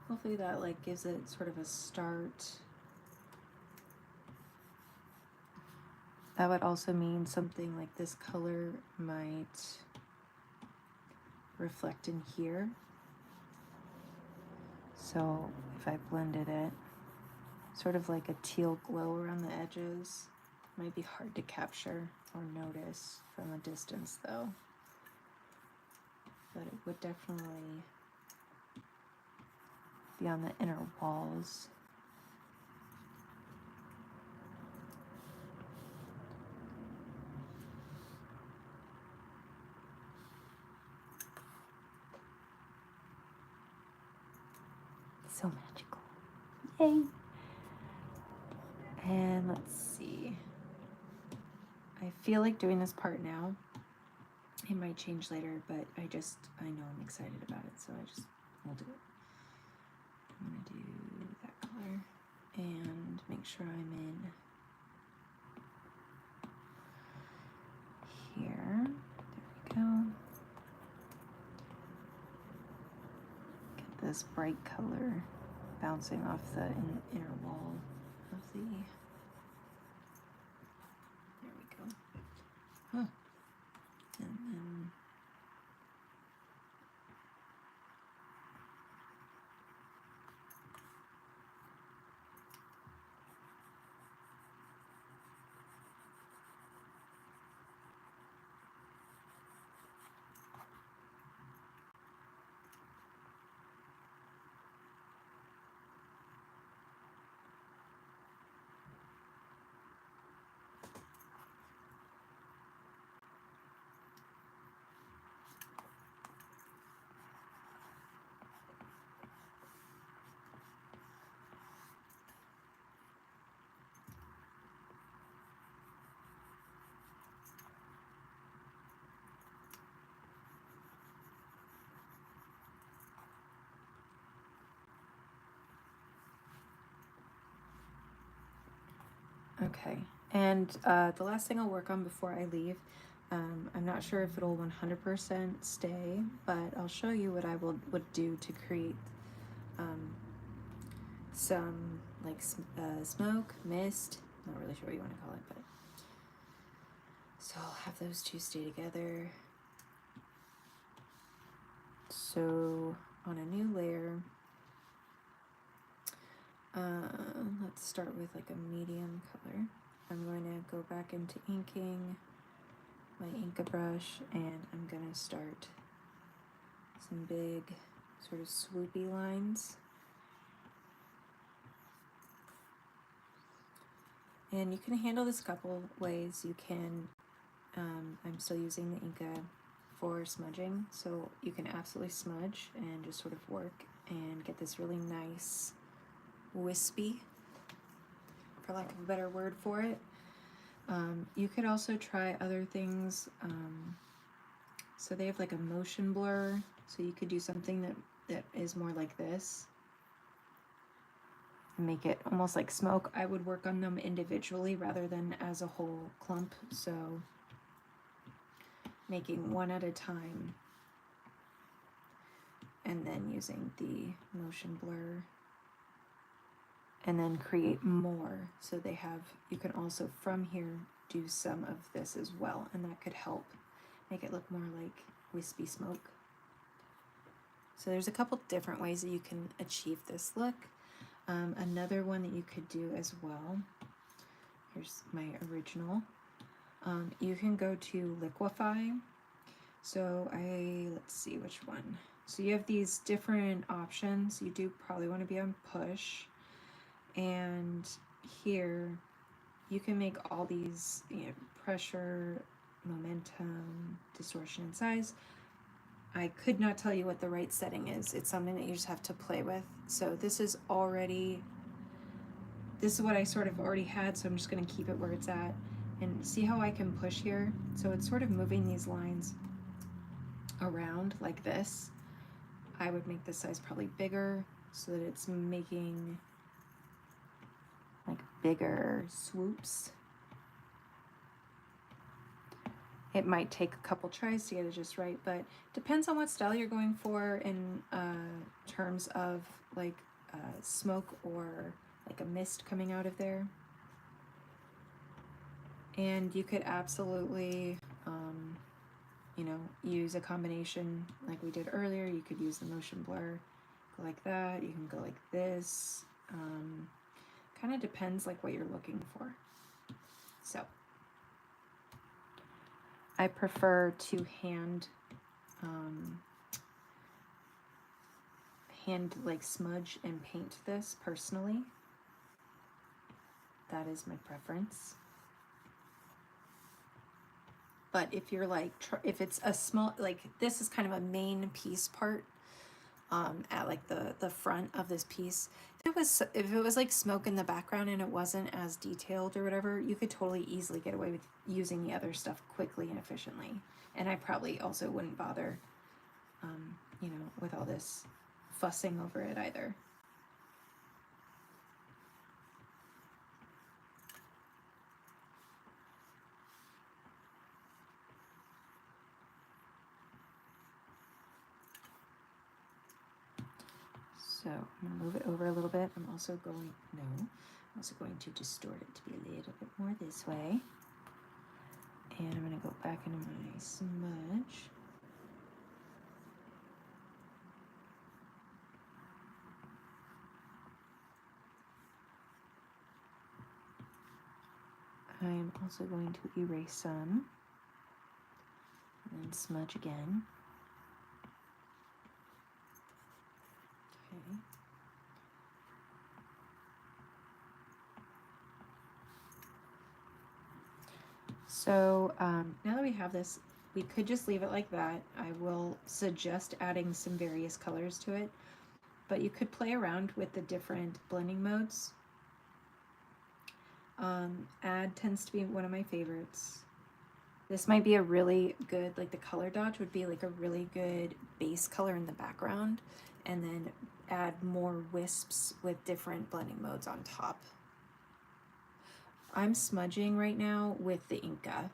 Hopefully that like gives it sort of a start. That would also mean something like this color might reflect in here. So if I blended it, sort of like a teal glow around the edges, might be hard to capture or notice from a distance though. But it would definitely be on the inner walls. So magical. Yay! And let's see. I feel like doing this part now. It might change later, but I know I'm excited about it, so we'll do it. I'm gonna do that color and make sure I'm in here. There we go. Get this bright color bouncing off the inner wall of the. There we go. Huh. And then okay, and the last thing I'll work on before I leave I'm not sure if it'll 100% stay, but I'll show you what I would do to create some like smoke, mist. Not really sure what you want to call it, but so I'll have those two stay together. So on a new layer, let's start with like a medium color. I'm going to go back into inking my Inka brush, and I'm going to start some big sort of swoopy lines. And you can handle this a couple ways. You can, I'm still using the Inka for smudging, so you can absolutely smudge and just sort of work and get this really nice wispy, for lack of a better word for it. You could also try other things. So they have like a motion blur, so you could do something that is more like this. Make it almost like smoke. I would work on them individually rather than as a whole clump, so making one at a time and then using the motion blur and then create more. So they have, you can also from here do some of this as well, and that could help make it look more like wispy smoke. So there's a couple different ways that you can achieve this look. Another one that you could do as well, here's my original, you can go to liquify. So let's see which one. So you have these different options. You do probably want to be on push, and here you can make all these, you know, pressure, momentum, distortion, and size. I could not tell you what the right setting is. It's something that you just have to play with. So this is what I sort of already had, so I'm just going to keep it where it's at. And see how I can push here? So it's sort of moving these lines around like this. I would make this size probably bigger so that it's making like bigger swoops. It might take a couple tries to get it just right, but depends on what style you're going for in terms of like smoke or like a mist coming out of there. And you could absolutely, you know, use a combination like we did earlier. You could use the motion blur, go like that. You can go like this. Kind of depends like what you're looking for. So I prefer to hand like smudge and paint this personally. That is my preference. But if you're like, if it's a small, like this is kind of a main piece part at like the front of this piece. If it was like smoke in the background and it wasn't as detailed or whatever, you could totally easily get away with using the other stuff quickly and efficiently. And I probably also wouldn't bother, you know, with all this fussing over it either. So I'm going to move it over a little bit. I'm also going to distort it to be a little bit more this way. And I'm going to go back into my smudge. I'm also going to erase some and then smudge again. Okay. So now that we have this, we could just leave it like that. I will suggest adding some various colors to it, but you could play around with the different blending modes. Add tends to be one of my favorites. This might be a really good, like the color dodge would be like a really good base color in the background, and then add more wisps with different blending modes on top. I'm smudging right now with the Inka.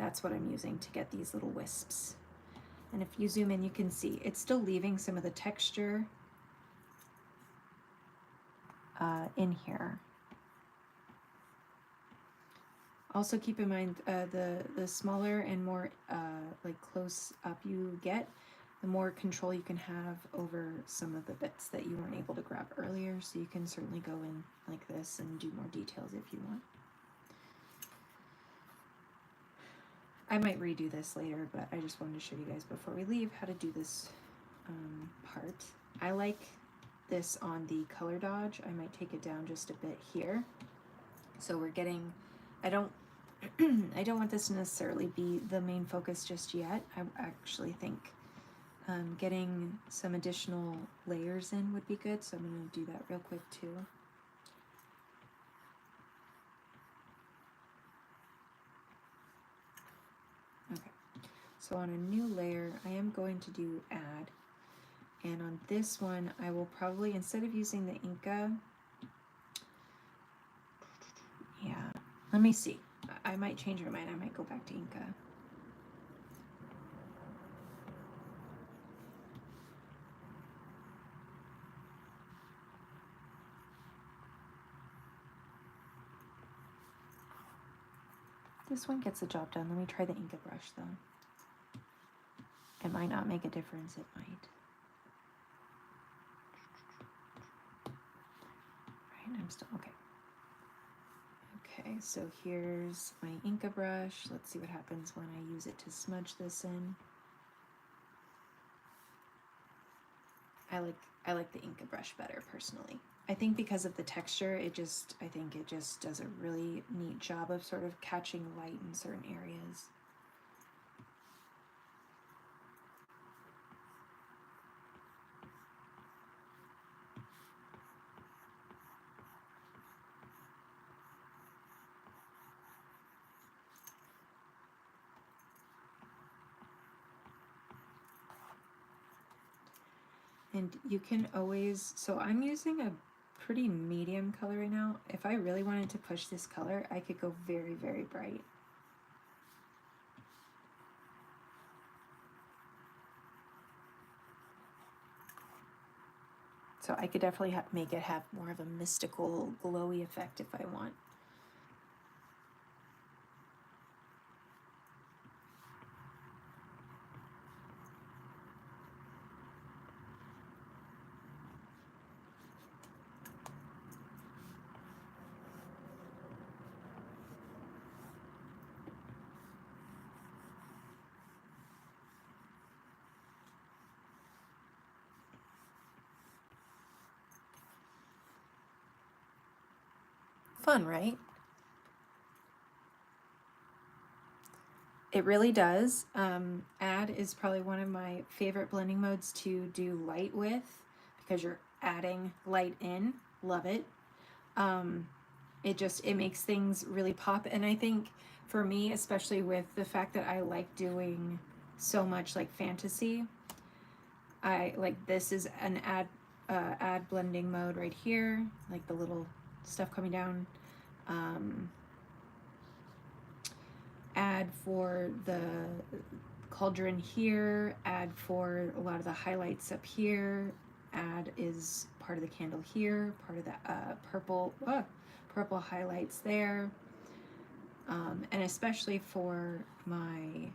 That's what I'm using to get these little wisps. And if you zoom in, you can see it's still leaving some of the texture in here. Also keep in mind the smaller and more like close up you get, the more control you can have over some of the bits that you weren't able to grab earlier. So you can certainly go in like this and do more details if you want. I might redo this later, but I just wanted to show you guys before we leave how to do this part. I like this on the color dodge. I might take it down just a bit here. So we're getting, I don't want this to necessarily be the main focus just yet. I actually think getting some additional layers in would be good. So I'm going to do that real quick too. Okay, so on a new layer, I am going to do add. And on this one, I will probably, instead of using the Inca, yeah, let me see. I might change my mind. I might go back to Inca. This one gets the job done. Let me try the Inca brush though. It might not make a difference. It might. Right, I'm still, okay. Okay, so here's my Inca brush. Let's see what happens when I use it to smudge this in. I like the Inca brush better personally. I think because of the texture, I think it just does a really neat job of sort of catching light in certain areas. And you can always, so I'm using a pretty medium color right now. If I really wanted to push this color, I could go very, very bright. So I could definitely make it have more of a mystical, glowy effect if I want. Fun, right? It really does. Add is probably one of my favorite blending modes to do light with because you're adding light in. Love it. It makes things really pop. And I think for me, especially with the fact that I like doing so much like fantasy, I like this is an add blending mode right here, like the little stuff coming down. Add for the cauldron here, add for a lot of the highlights up here, add is part of the candle here, part of the purple highlights there, and especially for my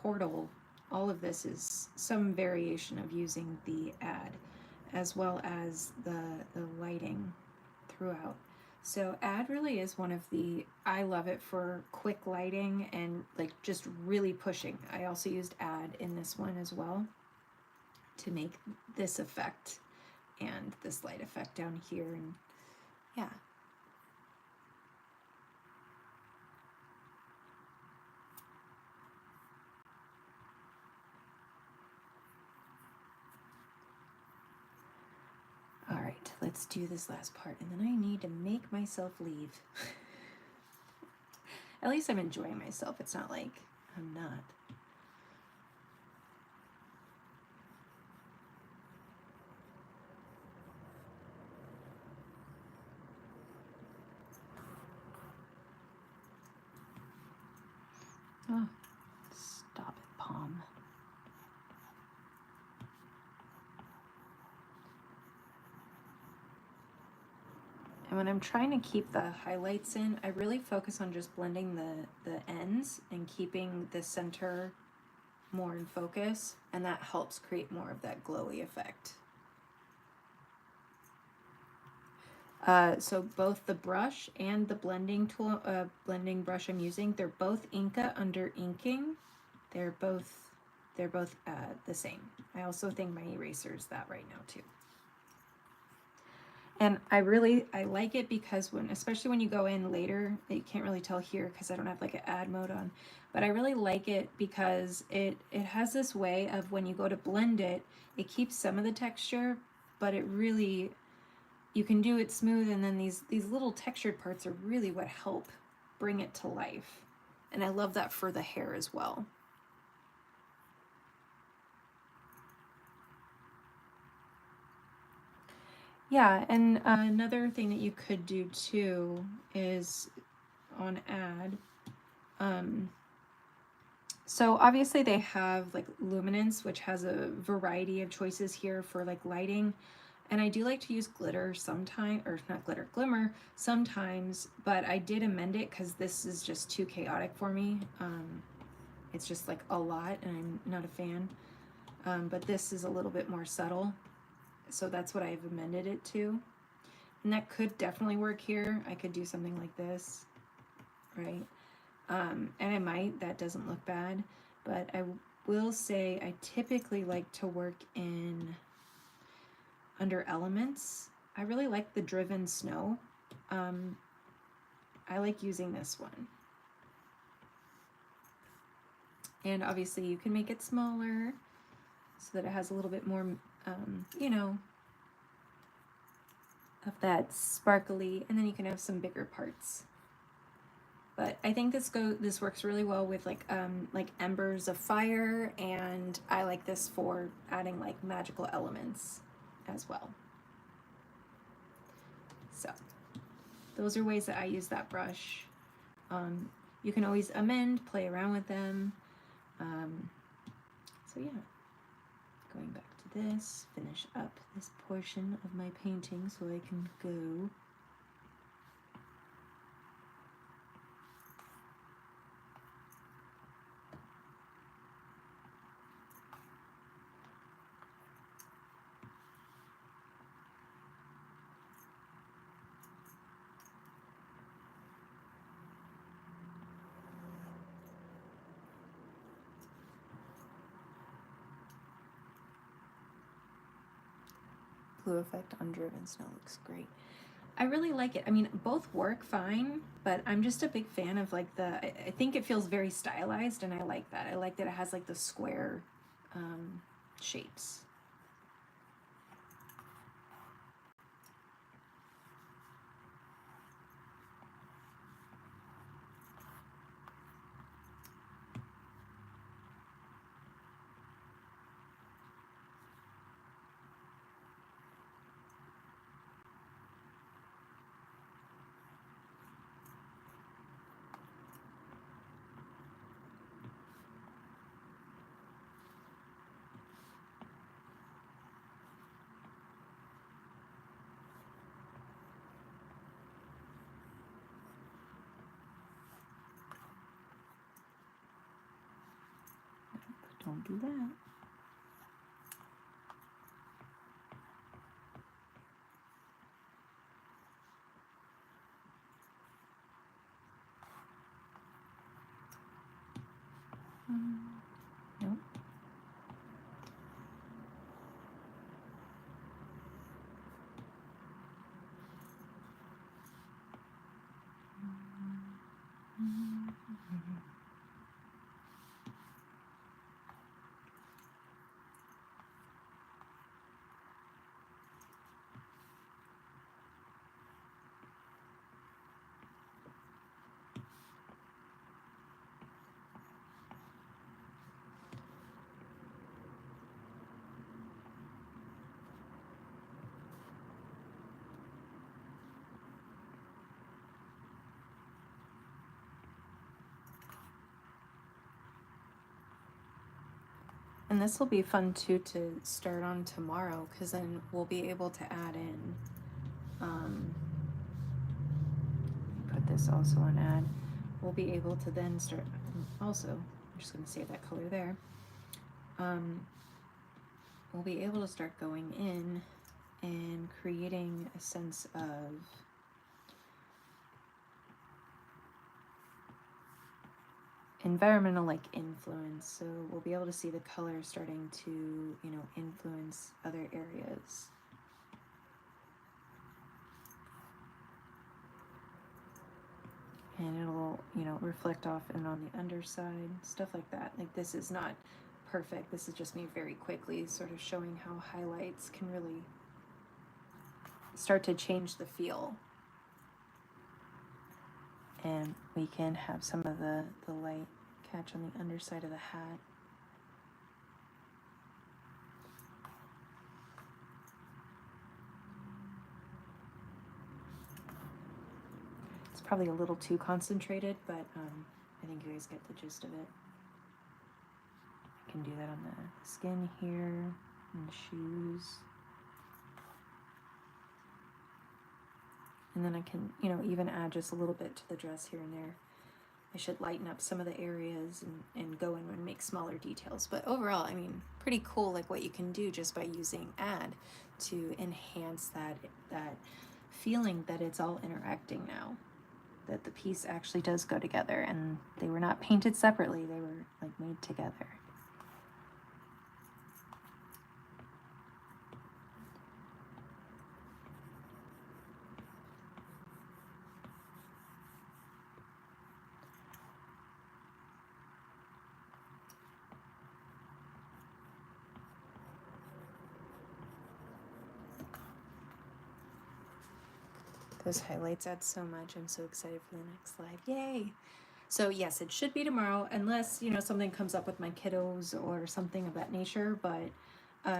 portal, all of this is some variation of using the add as well as the lighting throughout. So add really is one of I love it for quick lighting and like just really pushing. I also used add in this one as well to make this effect and this light effect down here, and yeah. All right, let's do this last part, and then I need to make myself leave. At least I'm enjoying myself. It's not like I'm not. And when I'm trying to keep the highlights in, I really focus on just blending the ends and keeping the center more in focus, and that helps create more of that glowy effect. So both the brush and the blending tool, blending brush I'm using, they're both Inca under inking. They're both the same. I also think my eraser's that right now too. And I like it because especially when you go in later, you can't really tell here because I don't have like an add mode on, but I really like it because it has this way of when you go to blend it, it keeps some of the texture, but it really, you can do it smooth, and then these little textured parts are really what help bring it to life. And I love that for the hair as well. Yeah, and another thing that you could do too is on add. So obviously they have like luminance, which has a variety of choices here for like lighting. And I do like to use glitter sometimes, or not glitter, glimmer sometimes, but I did amend it because this is just too chaotic for me. It's just like a lot and I'm not a fan. But this is a little bit more subtle. So that's what I've amended it to. And that could definitely work here. I could do something like this, right? And I might, that doesn't look bad, but I will say I typically like to work in under elements. I really like the driven snow. I like using this one. And obviously you can make it smaller so that it has a little bit more, you know, of that sparkly, and then you can have some bigger parts. But I think this works really well with like embers of fire, and I like this for adding like magical elements as well. So those are ways that I use that brush. You can always amend, play around with them. So yeah, going back to this, finish up this portion of my painting so I can go. Blue effect on driven snow looks great. I really like it. I mean, both work fine, but I'm just a big fan of like I think it feels very stylized, and I like that. I like that it has like the square shapes. Don't do that. Nope. And this will be fun too to start on tomorrow, because then we'll be able to add in this also on add, we'll be able to then start, also, I'm just going to save that color there, we'll be able to start going in and creating a sense of environmental like influence. So we'll be able to see the color starting to, you know, influence other areas. And it'll, you know, reflect off and on the underside, stuff like that. Like, this is not perfect. This is just me very quickly sort of showing how highlights can really start to change the feel. And we can have some of the light catch on the underside of the hat. It's probably a little too concentrated, but I think you guys get the gist of it. I can do that on the skin here, and the shoes. And then I can, you know, even add just a little bit to the dress here and there. I should lighten up some of the areas and go in and make smaller details. But overall, I mean, pretty cool, like what you can do just by using add to enhance that feeling that it's all interacting now. That the piece actually does go together, and they were not painted separately, they were like made together. Those highlights add so much. I'm so excited for the next live. Yay! So yes, it should be tomorrow, unless, you know, something comes up with my kiddos or something of that nature. But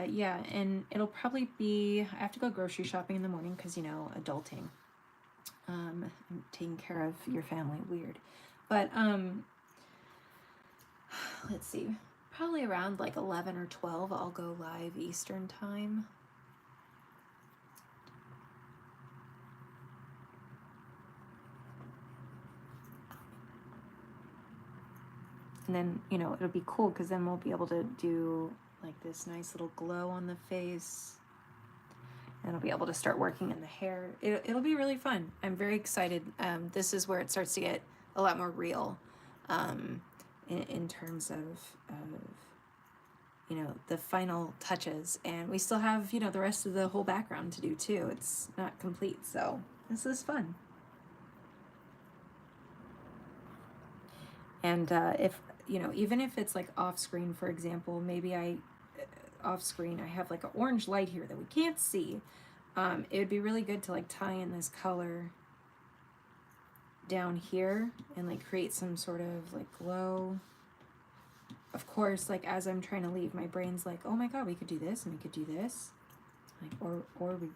yeah, and it'll probably be, I have to go grocery shopping in the morning because, you know, adulting. I'm taking care of your family, weird. But let's see, probably around like 11 or 12, I'll go live Eastern time. And then, you know, it'll be cool because then we'll be able to do like this nice little glow on the face. And I'll be able to start working in the hair. It'll be really fun. I'm very excited. This is where it starts to get a lot more real in terms of, you know, the final touches. And we still have, you know, the rest of the whole background to do too. It's not complete. So this is fun. And if, you know, even if it's like off screen, for example, maybe off screen I have like an orange light here that we can't see. It would be really good to like tie in this color down here and like create some sort of like glow. Of course, like as I'm trying to leave, my brain's like, oh my god, we could do this and we could do this, like, or we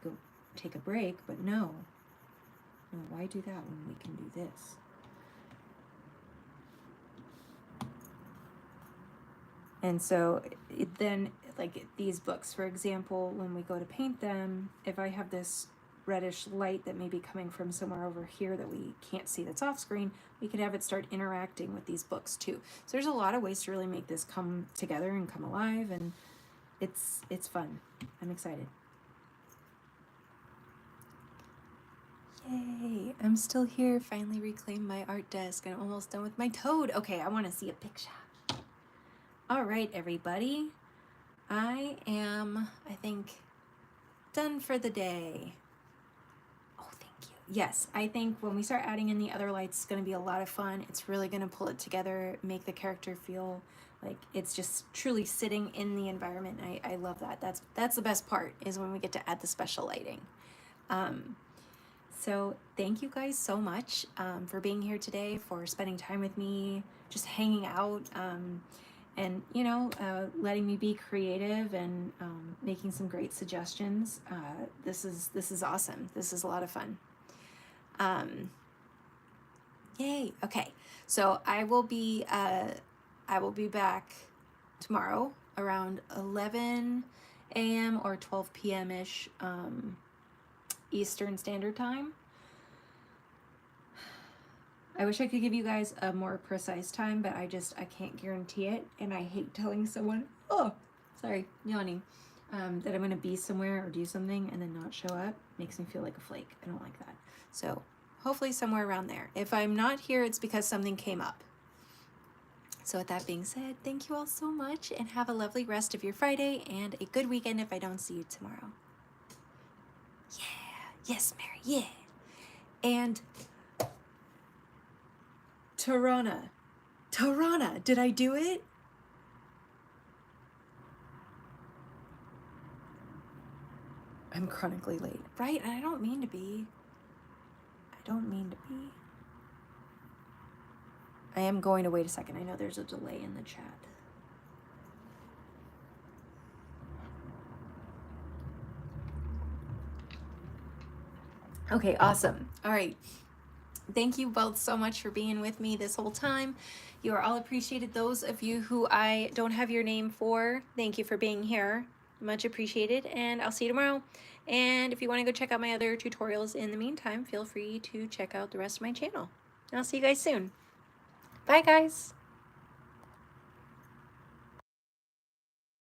go take a break. But no, why do that when we can do this? And so then, like these books, for example, when we go to paint them, if I have this reddish light that may be coming from somewhere over here that we can't see that's off screen, we could have it start interacting with these books too. So there's a lot of ways to really make this come together and come alive, and it's fun. I'm excited. Yay, I'm still here, finally reclaimed my art desk, and I'm almost done with my toad. Okay, I want to see a picture. All right, everybody, I am, I think, done for the day. Oh, thank you. Yes, I think when we start adding in the other lights, it's going to be a lot of fun. It's really going to pull it together, make the character feel like it's just truly sitting in the environment. I love that. That's the best part, is when we get to add the special lighting. So thank you guys so much for being here today, for spending time with me, just hanging out. And, you know, letting me be creative and making some great suggestions. This is awesome. This is a lot of fun. Yay. Okay. So I will be back tomorrow around 11 a.m. or 12 p.m. ish Eastern Standard Time. I wish I could give you guys a more precise time, but I can't guarantee it. And I hate telling someone, oh, sorry, yawning, that I'm going to be somewhere or do something and then not show up. Makes me feel like a flake. I don't like that. So hopefully somewhere around there. If I'm not here, it's because something came up. So with that being said, thank you all so much and have a lovely rest of your Friday and a good weekend if I don't see you tomorrow. Yeah. Yes, Mary. Yeah. And Tarana, did I do it? I'm chronically late, right? And I don't mean to be. I am going to wait a second. I know there's a delay in the chat. Okay, awesome. All right. Thank you both so much for being with me this whole time. You are all appreciated. Those of you who I don't have your name for, thank you for being here. Much appreciated. And I'll see you tomorrow. And if you want to go check out my other tutorials in the meantime, feel free to check out the rest of my channel. I'll see you guys soon. Bye, guys.